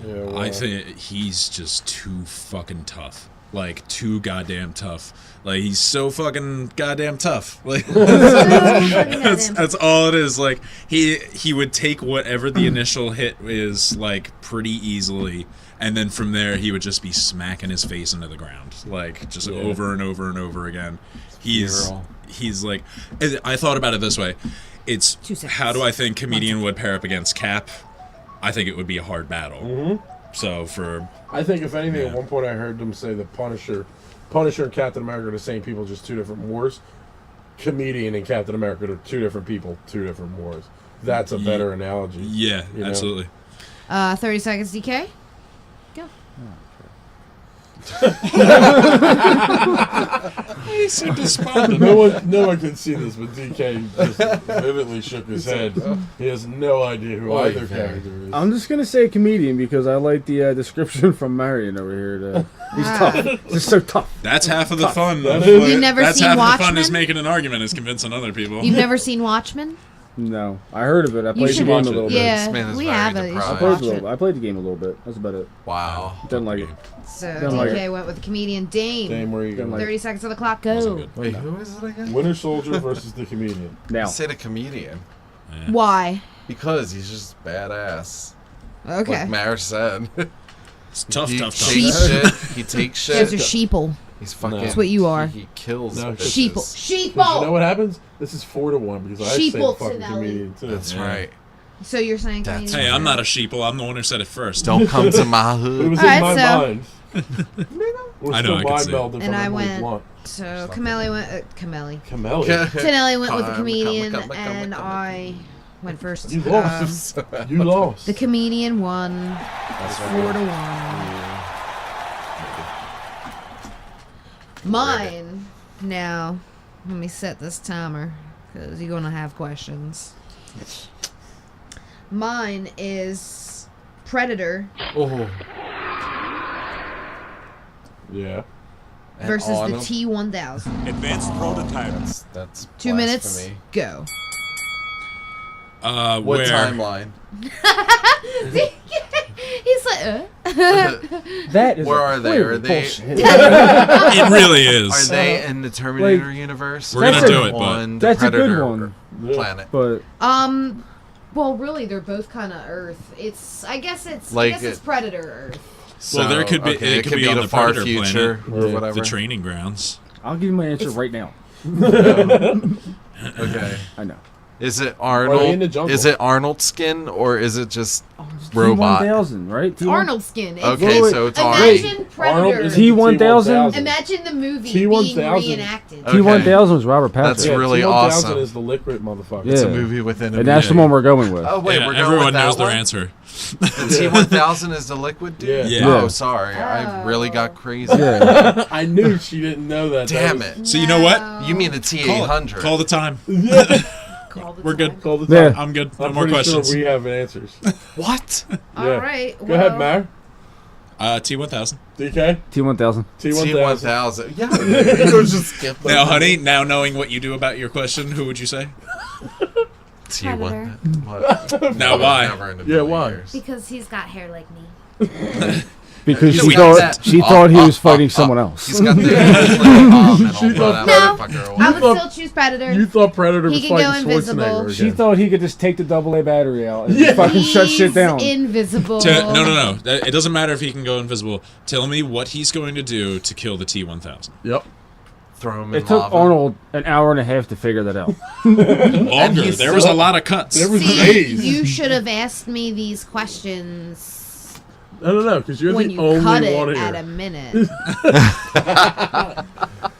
Yeah, well,
I think he's just too fucking tough. Like, too goddamn tough. Like, he's so fucking goddamn tough. Like, that's all it is. Like, he would take whatever the initial hit is, like, pretty easily, and then from there he would just be smacking his face into the ground, like, just over and over and over again. He's like, I thought about it this way. It's
2 seconds.
how do I think comedian would pair up against Cap? I think it would be a hard battle.
Mhm.
So for
I think if anything, at one point I heard them say that Punisher and Captain America are the same people, just two different wars. Comedian and Captain America are two different people, two different wars. That's a better analogy.
yeah,
You know?
absolutely.
30 seconds, DK. Go.
He's so despondent.
No one can see this, but DK just vividly shook his head. He has no idea who either character is.
I'm just gonna say comedian because I like the description from Marion over here. He's tough. Just so tough.
That's half of the fun.
You've never
That's
seen
half of the fun
Watchmen?
is making an argument is convincing other people.
You've never seen Watchmen?
No, I heard of it. I played the
should
game a
watch it.
little bit.
Yeah,
This man is
we
very
have it. You
deprived.
should
I played,
watch
a little,
it.
I played the game a little bit. That's about it.
Wow.
Didn't like it.
So
Don't like
DK went with the comedian Dame.
Dame, where you
Don't
going?
like
30 seconds on the clock,
Wasn't
go.
good.
Wait, who is it again?
Winter Soldier versus the comedian.
Now,
I said a comedian.
Yeah.
Why?
Because he's just badass.
Okay.
Like Mar said.
It's tough,
he
tough, tough.
takes shit. He takes
Those
shit.
are sheeple.
He's fucking.
That's what you are.
He kills
No,
bitches.
Sheeple.
Because you know
Sheeple!
what happens? This is 4-1 because I say the
Sheeple
fucking
Tonelli.
comedian too.
That's
Yeah.
right.
So you're saying
That's
comedian?
Hey, I'm not a sheeple. I'm the one who said it first.
Don't come to my
It
hood.
was
Alright,
in my
so-
mind. We're
I know, I
still
can see it.
mind-melding
And
from
I
Emily
went-
Blunt.
So Kameli went... Kameli.
Camellia.
Tonelli went with the
Come,
comedian,
come, come, come,
and
come.
I went first.
You lost. You lost.
The comedian won
That's
4-1. Mine now. Let me set this timer because you're gonna have questions. Mine is Predator
Oh.
Yeah.
And
versus the
Arnold.
T-1000.
Advanced prototype.
That's
2 minutes.
blasphemy.
Go.
What
Where?
timeline?
He's like,
that is
Where
a
are they?
clear
Are they-
bullshit.
It really
Are
is.
they in the Terminator universe?
We're gonna
Or
do it, but-
on the
That's a
Predator
good one.
planet.
But
well, really, they're both kind of Earth. I guess it's
Like
Predator Earth.
Well, there could be.
okay,
it could be on the
far
Predator
future
planet,
or whatever.
the training grounds.
I'll give you my answer right now.
Okay.
I know.
Is it
Are they in the
Arnold?
jungle?
Is it Arnold skin or is it just robot?
T-1000, right?
It's Arnold skin. It's
Okay, so it's Arnold.
Imagine Predator.
is
T-1000?
Imagine the movie
T-1000.
being reenacted.
Okay.
T-1000 was Robert Patrick.
That's really
T-1000
awesome.
is the liquid motherfucker.
It's a
Yeah.
movie within a
And that's the
movie.
one we're going with.
Oh wait,
Yeah,
we're going
everyone
with that
knows their
one?
answer.
The T-1000 is the liquid dude?
Yeah.
Yeah.
Oh, sorry. I really got crazy.
Yeah.
I knew she didn't know that.
Damn
That
it.
So you know what?
You mean the T-800.
Call the time.
Call the
We're
time.
good.
Call the
Yeah.
time.
I'm good. No
I'm
more
pretty
questions.
Sure we have answers.
What?
All
Yeah.
right.
Go ahead, Mar.
T-1000.
DK.
T-1000.
T-1000.
T-1000. Yeah. You just skip
Now, honey, now knowing what you do about your question, who would you say?
T-1000. What?
Now, why?
Never in a
Yeah,
million
why?
years.
Because he's got hair like me.
Because
Yeah,
she
we got
thought
that.
he thought he was fighting someone else.
He's got the like, and all
She thought-
that motherfucker away.
I would
thought-
still choose Predator.
You thought Predator
He
was
can go
fighting
invisible.
Schwarzenegger
She
again.
thought he could just take the AA battery out and
Yeah.
fucking shut shit
He's
down.
invisible.
No. It doesn't matter if he can go invisible. Tell me what he's going to do to kill the T-1000.
Yep.
Throw him in
It took
lava.
Arnold an hour and a half to figure that out.
Longer.
he's
There was
so-
a lot of cuts.
There was
See,
days.
you should have asked me these questions
No, because you're
when
the
you
only
cut
one
it
here.
at a minute.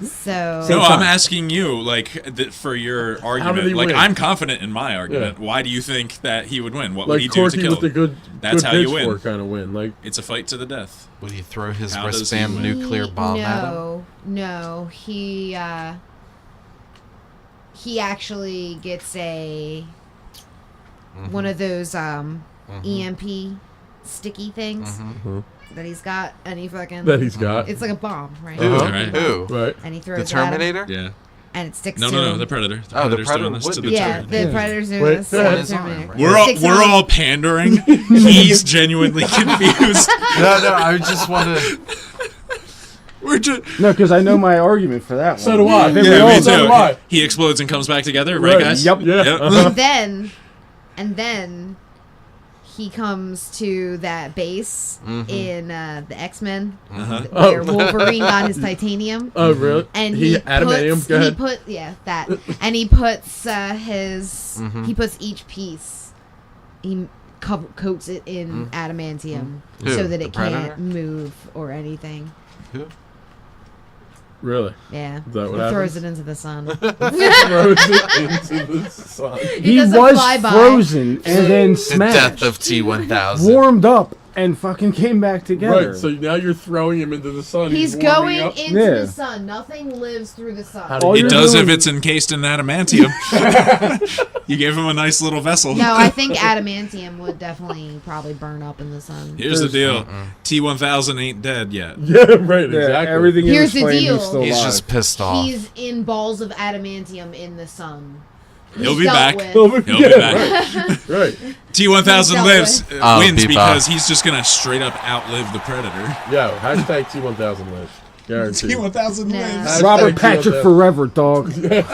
So
No, I'm asking you, for your
did he
argument. Like,
win?
I'm confident in my argument. Why do you think that he would win? What would
Like
he do to
Corky
kill
with the
him?
good,
That's
good
how you win.
pitchfork kind of win. Like
It's a fight to the death.
Would he throw his
How does he
wristband
win?
nuclear bomb at him?
No, he actually gets one of those EMP sticky things that he's got, and he fucking
that he's got.
it's like a bomb, right?
Who?
Right.
Who?
Right.
And he
The
throws it at him,
Terminator?
Yeah.
and it sticks
No,
to him.
the Predator.
Oh, the
Predator's
Predator
doing this
would
to
do
the
Yeah,
Terminator.
the Predator's doing
Wait,
this.
go ahead.
to the Terminator.
Right.
Sticks
We're
on
all pandering. He's genuinely confused.
No, I just want to.
We're just.
No, because I know my argument for that one.
So do I.
think we
Yeah,
all
me
do.
So
too.
do I.
He explodes and comes back together, right, guys?
Yep.
Yeah.
Yep.
And then he comes to that base in the X-Men where Wolverine got his titanium.
Oh, really?
And
adamantium. Go ahead.
That. And he puts he puts each piece, he coats it in adamantium
Who?
so that
The
it
Predator?
can't move or anything.
Who?
Really?
Yeah.
Is that what
He throws
happens?
it into the sun.
Throws it into the sun.
He
does a
was
flyby.
frozen and then
The
smashed,
death of T-1000.
warmed up, and fucking came back together.
Right. So now you're throwing him into the sun.
He's
warming
going
up.
into
Yeah.
the sun. Nothing lives through the sun.
How do
All
It
you're
does if
doing-
it's encased in adamantium. You gave him a nice little vessel.
No, I think adamantium would definitely probably burn up in the sun.
Here's the deal. T-1000 ain't dead yet.
Yeah. Right.
Yeah,
Exactly.
everything he
Here's
was
the
playing,
deal.
he's still
He's
alive.
just pissed off.
He's in balls of adamantium in the sun.
He'll
He's
be
dealt
back.
with.
He'll be back.
Right.
T-1000
He's
lives,
dealt
I'll
wins
be
because
back.
he's just gonna straight up outlive the Predator.
Yo. Hashtag T1000 lives. Guaranteed.
T-1000
No.
lives.
Robert
Hashtag
Patrick
T1000.
forever, dog.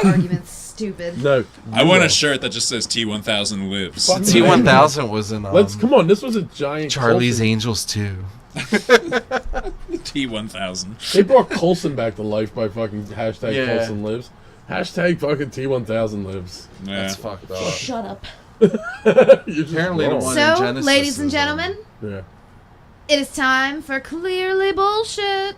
Argument's stupid.
No.
I want
no.
a shirt that just says T-1000 lives.
Fuck
T-1000 was in
Let's come on. This was a giant.
Charlie's
Coulson.
Angels too.
T-1000.
They brought Coulson back to life by fucking hashtag
Yeah.
Coulson lives. Hashtag fucking T1000 lives.
Yeah.
That's fucked up.
Shut up.
You're just
Apparently the
wrong.
one in
So,
Genesis
ladies and
is,
gentlemen,
Yeah.
it is time for Clearly Bullshit.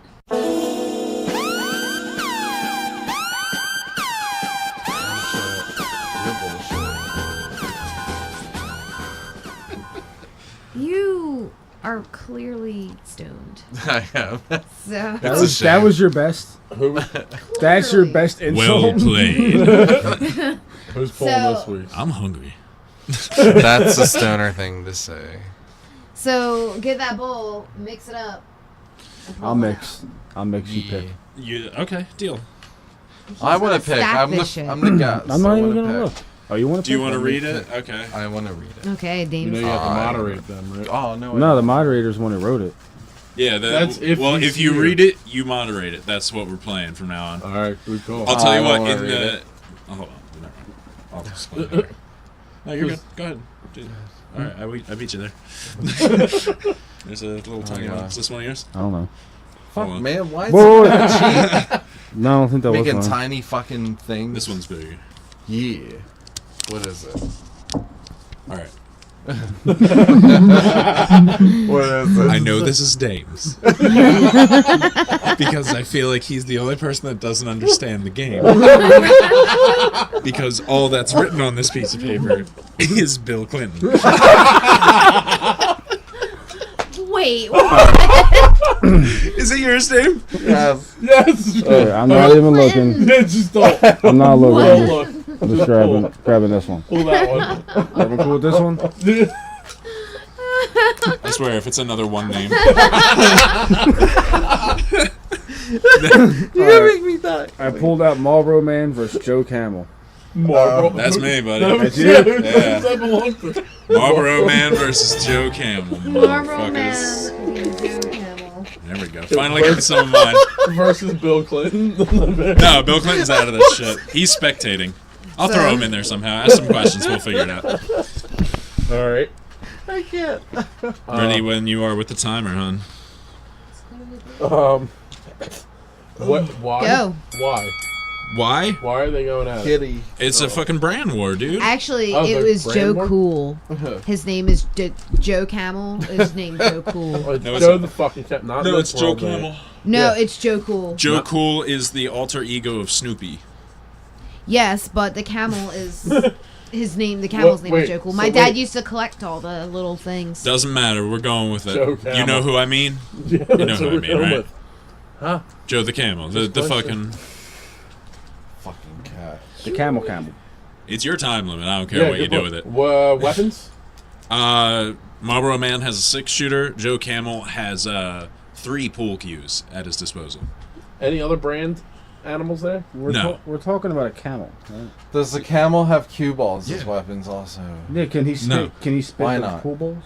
You are clearly stoned.
I am.
So,
That
It's a
was,
shame.
that was your best.
Who,
That's your
Clearly.
best insult.
Well played.
who's pulling
So-
this week?
I'm hungry.
That's a stoner thing to say.
so get that bowl, mix it up. and pull
I'll
it
mix. I'll mix. You pick.
You okay? Deal.
I want
gonna
to pick.
stack
I'm
this
the
shit.
I'm the guest.
I'm not
I
even
wanna
gonna
pick.
look. Oh, you want to?
Do you want to read it? Okay.
I want to read it.
out. Okay,
You
Dame's
know you have to
Fine.
moderate them, right?
Oh no.
No, the moderator's one who wrote it.
Yeah.
That's if
well,
he's
if you
here.
read it, you moderate it. That's what we're playing from now on.
All right, good call.
I'll tell you
I
what.
don't
In
wanna
the.
read it.
Oh, hold on. Never mind. I'll just go there. No, you're good. Go ahead. Dude. All right, I beat you there. There's a little tiny one. Is this one of yours?
I don't know.
Fuck,
Hold on.
man. Why is
Whoa, whoa,
it
whoa.
cheap?
No, I don't think that was
Making
one.
tiny fucking things.
This one's bigger.
Yeah. What is it?
All right.
What is it?
I know this is Dames. Because I feel like he's the only person that doesn't understand the game. Because all that's written on this piece of paper is Bill Clinton.
Wait, what?
Is it yours, Dave?
Yes.
Yes.
I'm not even looking.
Yeah, just don't.
I'm not looking.
Look.
I'm just grabbing this one.
Pull that one.
Everyone cool with this one?
I swear, if it's another one name.
You make me die.
I pulled out Marlboro Man versus Joe Camel.
Marlboro.
That's me, buddy.
That's
Yeah.
you. Does that belong to?
Marlboro Man versus Joe Camel.
Marlboro
Motherfuckers.
Man. Joe Camel.
There we go. Finally getting some of mine.
Versus Bill Clinton.
No, Bill Clinton's out of this shit. He's spectating. I'll throw him in there somehow. Ask some questions. We'll figure it out.
All right.
I can't.
Ready when you are with the timer, hon.
What? Why?
Go.
Why?
Why?
Why are they going at it?
Kitty.
It's a fucking brand war, dude.
Actually,
Oh,
it
the
was
brand
Joe
war?
Cool. His name is Joe Camel. His name Joe Cool.
Oh, it's
No, it's-
Joe the fucking cat. Not
No,
Nick
it's Joe
World, man.
Camel.
No,
Yeah.
it's Joe Cool.
Joe Cool is the alter ego of Snoopy.
Yes, but the camel is his name. The camel's name
wait,
is Joe Cool.
so
My dad
wait.
used to collect all the little things.
Doesn't matter. We're going with it.
Joe
You know
Camel.
who I mean?
Yeah,
You know
that's
who
what
I
we're
mean,
going
right?
with. Huh?
Joe the Camel. The
Just
fucking...
Fucking cat.
The Camel.
It's your time limit. I don't care what you do with it.
Weapons?
Marlboro Man has a 6-shooter. Joe Camel has 3 pool cues at his disposal.
Any other brand animals there?
No.
We're talking about a camel. Right?
Does the camel have cue balls as
Yeah.
weapons also?
Yeah, can he spit?
No.
Can he spit
Why
the
not?
pool balls?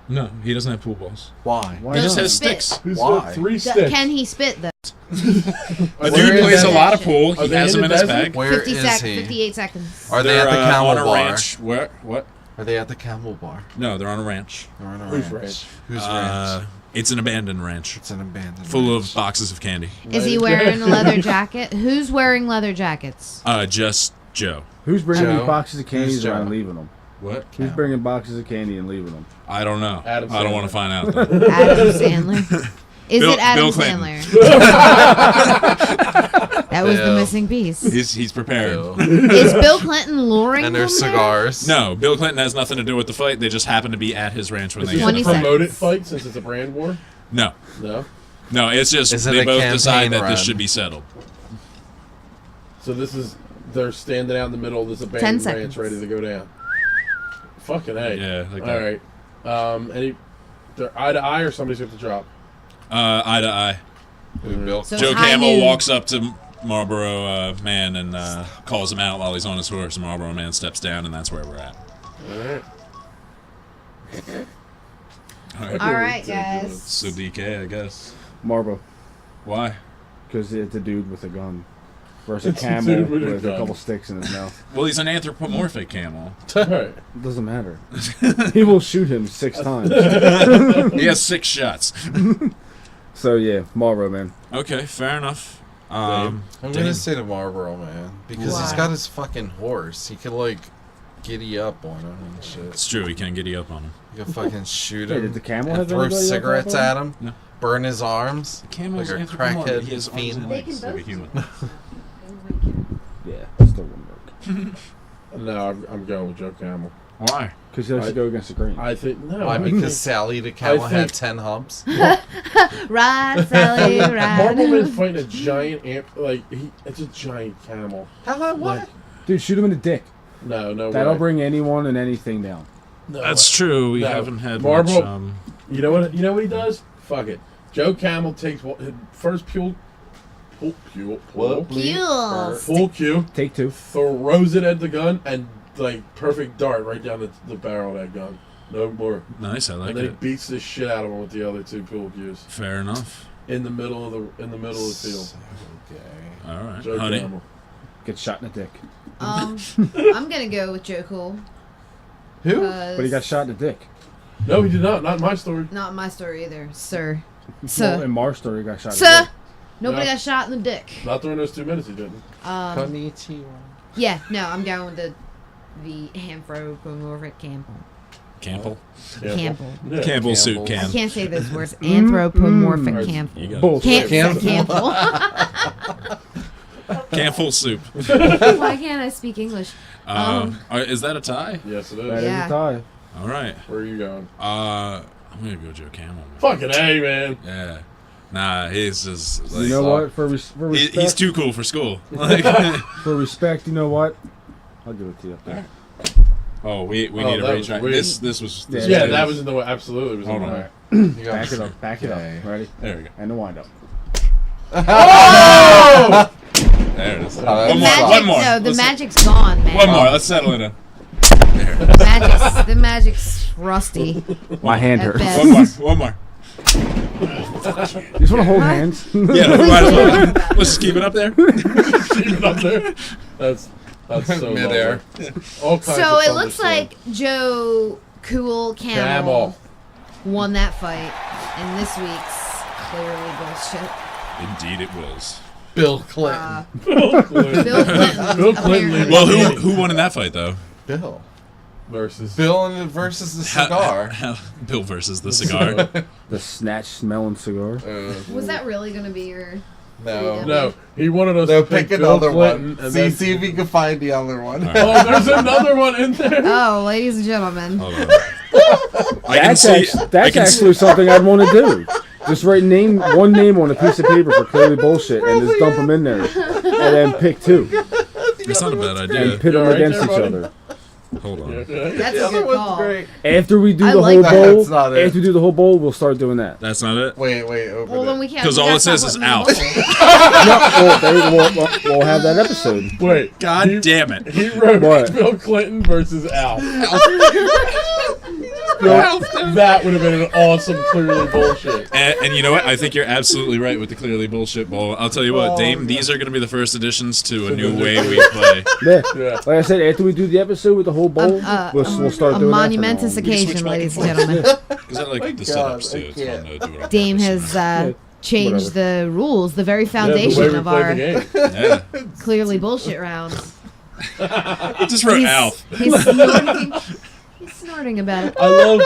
No, he doesn't have pool balls.
Why?
Why
He just
not?
has
Spit.
sticks.
Who's
Why?
got 3 sticks?
Can he spit though?
Are
The
they
dude
in
plays a
desert?
lot of pool.
Are
He
they
has
in
them
the
in his
desert?
bag.
Where
50
is he?
58 seconds.
Are they
They're
at the camel
on a
bar?
ranch. Where? What?
Are they at the camel bar?
No, they're on a ranch.
They're on a
Whose
ranch.
ranch?
Whose ranch?
It's an abandoned ranch.
It's an abandoned
Full
ranch.
of boxes of candy.
Is he wearing a leather jacket? Who's wearing leather jackets?
Just Joe.
Who's bringing
Joe?
these boxes of candies
Who's
around
Joe?
and leaving them?
What?
Who's bringing boxes of candy and leaving them?
I don't know.
Adam
I don't
Sandler.
want to find out. Though.
Adam Sandler. Is
Bill-
it Adam
Bill Clinton.
Sandler? That was the
Bill.
missing piece.
He's prepared.
Bill.
Is Bill Clinton luring
And
them
there's
there?
cigars.
No, Bill Clinton has nothing to do with the fight. They just happen to be at his ranch when
Is
they
this
get
20
a
the fight.
promoted
seconds.
fight since it's a brand war?
No,
No.
no, it's just
Is it
they
a
both decide
campaign
that this
run?
should be settled.
So this is they're standing out in the middle of this
10
abandoned
seconds.
ranch ready to go down. Fucking A.
Yeah, like
All
that.
right. They're eye to eye or somebody's got to drop.
Eye to eye.
Who built
So
Joe
high
Camel
noon.
walks up to Marlboro Man and calls him out while he's on his horse, and Marlboro Man steps down, and that's where we're at.
All right.
All right, guys.
So DK, I guess.
Marlboro,
Why?
because it's a dude with a gun versus a
It's a
camel
dude with a
with a
gun.
couple sticks in his mouth.
Well, he's an anthropomorphic camel.
All right.
It doesn't matter. He will shoot him 6 times.
He has 6 shots.
So yeah, Marlboro Man.
Okay, fair enough.
I'm
Damn.
gonna say the Marlboro Man because he's
Why?
got his fucking horse. He could like giddy up on him and shit.
It's true, he can't giddy up on him.
You can fucking shoot
Hey,
him.
did the camel
and
have
throw
anybody else
cigarettes
up
at
on
him?
No.
Burn his arms?
Camel's
Like a
anthropomorphic.
crackhead
He has arms
fiend.
and
They
legs
can
like a
both
human.
Yeah, still wouldn't work.
No, I'm going with Joe Camel.
Why?
Because he likes to go against the grain.
I think no.
Why?
I
Because
think
Sally the camel had
think-
10 humps?
Ride, Sally,
Marble Man's
ride.
fighting a giant it's a giant camel.
What?
Like,
Dude, shoot him in the dick.
no
That'll
way.
bring anyone and anything down.
No
That's
way.
true. We
No.
haven't had
Marble-
much.
You know what he does? Fuck it. Joe Camel takes first pull
Fuel.
cue,
Take 2.
throws it at the gun, and like perfect dart right down the barrel of that gun. No more.
Nice, I like
And then he
it.
beats the shit out of him with the other 2 pool cues
Fair enough.
in the middle of the field.
Okay.
All right,
Joe
honey.
Camel.
Get shot in the dick.
I'm gonna go with Joe Cool.
Who?
But he got shot in the dick.
No, he did not. Not in my story.
Not my story either, sir.
Well,
Sir.
in Mar's story, he got shot in the
Sir.
dick.
Nobody
No.
got shot in the dick.
Not during those 2 minutes. He didn't.
Yeah, no, I'm going with the the anthropomorphic Campbell.
Campbell.
Campbell.
Yeah.
Campbell soup
I
can.
can't say those words. Anthropomorphic Campbell.
You got it.
Bullshit.
Campbell.
Campbell soup.
Why can't I speak English?
Is that a tie?
Yes, it
That
is.
is
Yeah.
a tie.
All right.
Where are you going?
I'm gonna go Joe Camel. Man.
Fucking A, man.
Yeah. Nah, he's just like,
You know what? For respect,
he's too cool for school. Like,
for respect, you know what? I'll give it to you up there.
oh, we
Oh,
need a
that
rage
was
track.
weird.
This was
Yeah, that was in the way. Absolutely, it was
Hold
in the
on.
way.
You got
Back it up. Back it
Okay.
up. Ready?
There we go.
And the wind up.
Oh!
There it is.
Oh,
One more.
Magic,
One more.
No, the
Let's-
magic's gone, man.
One more. Let's settle it in.
The magic's rusty.
My hand
At
hurts.
best.
One more. One more.
You just want to hold hands?
Yeah, might as well. Let's just keep it up there.
Keep it up there. That's so
Midair.
lovely. All kinds
So
of
it
fun
looks
to see.
like Joe Cool Camel won that fight, and this week's clearly bullshit.
Indeed, it was.
Bill Clinton.
Bill Clinton.
Bill Clinton.
Bill Clinton.
apparently.
Well, who won in that fight though?
Bill.
versus
Versus the cigar.
Bill versus the cigar.
The snatch smelling cigar.
Was that really going to be your...
No.
No, he wanted us
No,
to pick
pick
Bill
another
Clinton.
one.
And
See
then,
if you can find the other one.
oh, there's another one in there.
Oh, ladies and gentlemen.
Hold on. I can
That's,
see.
that's actually something I'd want to do. Just write one name on a piece of paper for clearly bullshit and just dump them in there. And then pick two.
That's not a bad
And
idea.
pit them
right
against
there,
each
buddy?
other.
Hold on.
That's
The
a
other
good
one's
call.
great.
After we do
I
the
like
whole
that.
bowl,
That's not it.
after we do the whole bowl, we'll start doing that.
That's not it.
Wait, open
Well, then
it.
we can't...
'Cause
we
all
gotta
it says
stop
is
putting
out.
them in the bowl.
We'll have that episode.
Wait,
God damn it.
he wrote
What?
Bill Clinton versus Al. That would have been an awesome, clearly bullshit.
And you know what? I think you're absolutely right with the clearly bullshit bowl. I'll tell you what,
Oh,
Dame, these are going to be the first additions to a new way we play.
Yeah.
Yeah.
Like I said, after we do the episode with the whole bowl, we'll start
A
doing
monumentous
that.
We can switch
occasion,
back
ladies
and
and
forth.
gentlemen.
Because I like the
God,
setups too.
I
It's fun
can't.
to do it on
Dame
purpose.
has changed the rules, the very
Yeah, the
foundation
way we
of
play
our
the game.
Yeah.
clearly bullshit rounds.
I just wrote Alf.
He's snorting about it.
I love,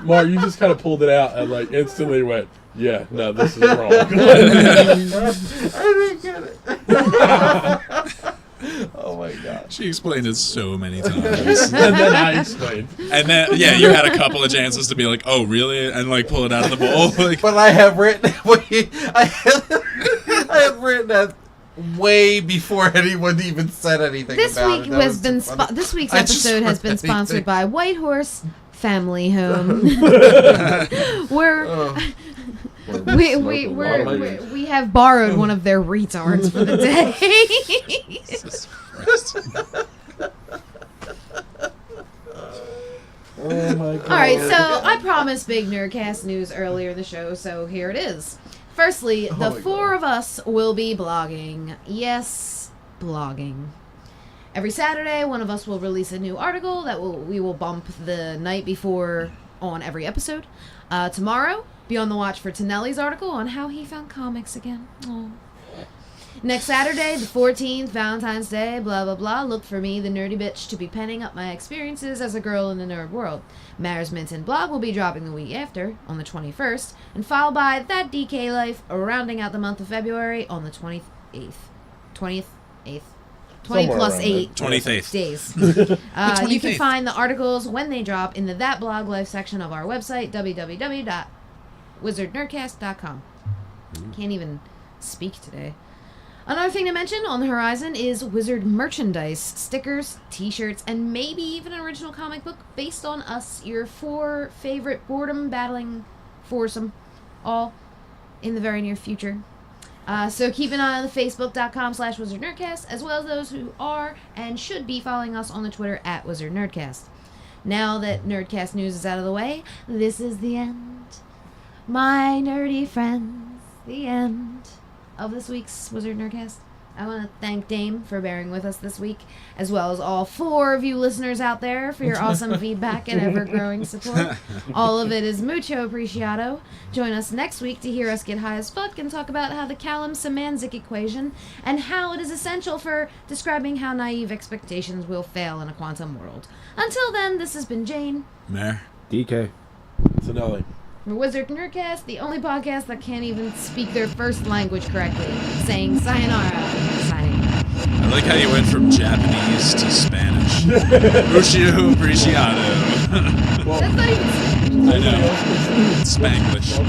Mark, you just kind of pulled it out and like instantly went, yeah, no, this is wrong.
I didn't get it. Oh my god.
She explained it so many times.
And then I explained.
And then, yeah, you had a couple of chances to be like, oh, really? And like pull it out of the bowl. Like,
But I have written I have written that way before anyone even said anything
This
about
week
it. That
has
was
been
too funny.
this week's
I just
episode has
wrote
been
anything.
sponsored by White Horse Family Home. Where we have borrowed one of their retards for the day.
Jesus Christ.
Oh my god.
All right, so I promised big Nerdcast news earlier in the show, so here it is. Firstly, the
my
four of us will be blogging. Yes, blogging. Every Saturday, one of us will release a new article that we will bump the night before on every episode. Tomorrow, be on the watch for Tonelli's article on how he found comics again. Aw. Next Saturday, the 14th, Valentine's Day, blah, blah, blah. Look for me, the nerdy bitch, to be penning up my experiences as a girl in the nerd world. Mares Minton blog will be dropping the week after, on the 21st, and followed by That DK Life, rounding out the month of February on the 28th. 20
Somewhere
plus
around
8
28th.
days. You can
28th.
find the articles when they drop in the That Blog Life section of our website, www.wizardnerdcast.com. Can't even speak today. Another thing to mention on the horizon is Wizard merchandise, stickers, t-shirts, and maybe even an original comic book based on us, your 4 favorite boredom battling foursome, all in the very near future. So keep an eye on the Facebook.com/WizardNerdcast, as well as those who are and should be following us on the Twitter @WizardNerdcast. Now that Nerdcast news is out of the way, this is the end. My nerdy friends, the end of this week's Wizard Nerdcast. I want to thank Dame for bearing with us this week, as well as all 4 of you listeners out there for your awesome feedback and ever-growing support. All of it is mucho apreciado. Join us next week to hear us get high as fuck and talk about how the Callum-Samanzik equation and how it is essential for describing how naive expectations will fail in a quantum world. Until then, this has been Jane.
Mayor.
DK.
Tonelli.
For Wizard Nerdcast, the only podcast that can't even speak their first language correctly, saying sayonara. Signing off.
I like how you went from Japanese to Spanish. Mucho apreciado.
Well,
That's not even
I know. Spanglish.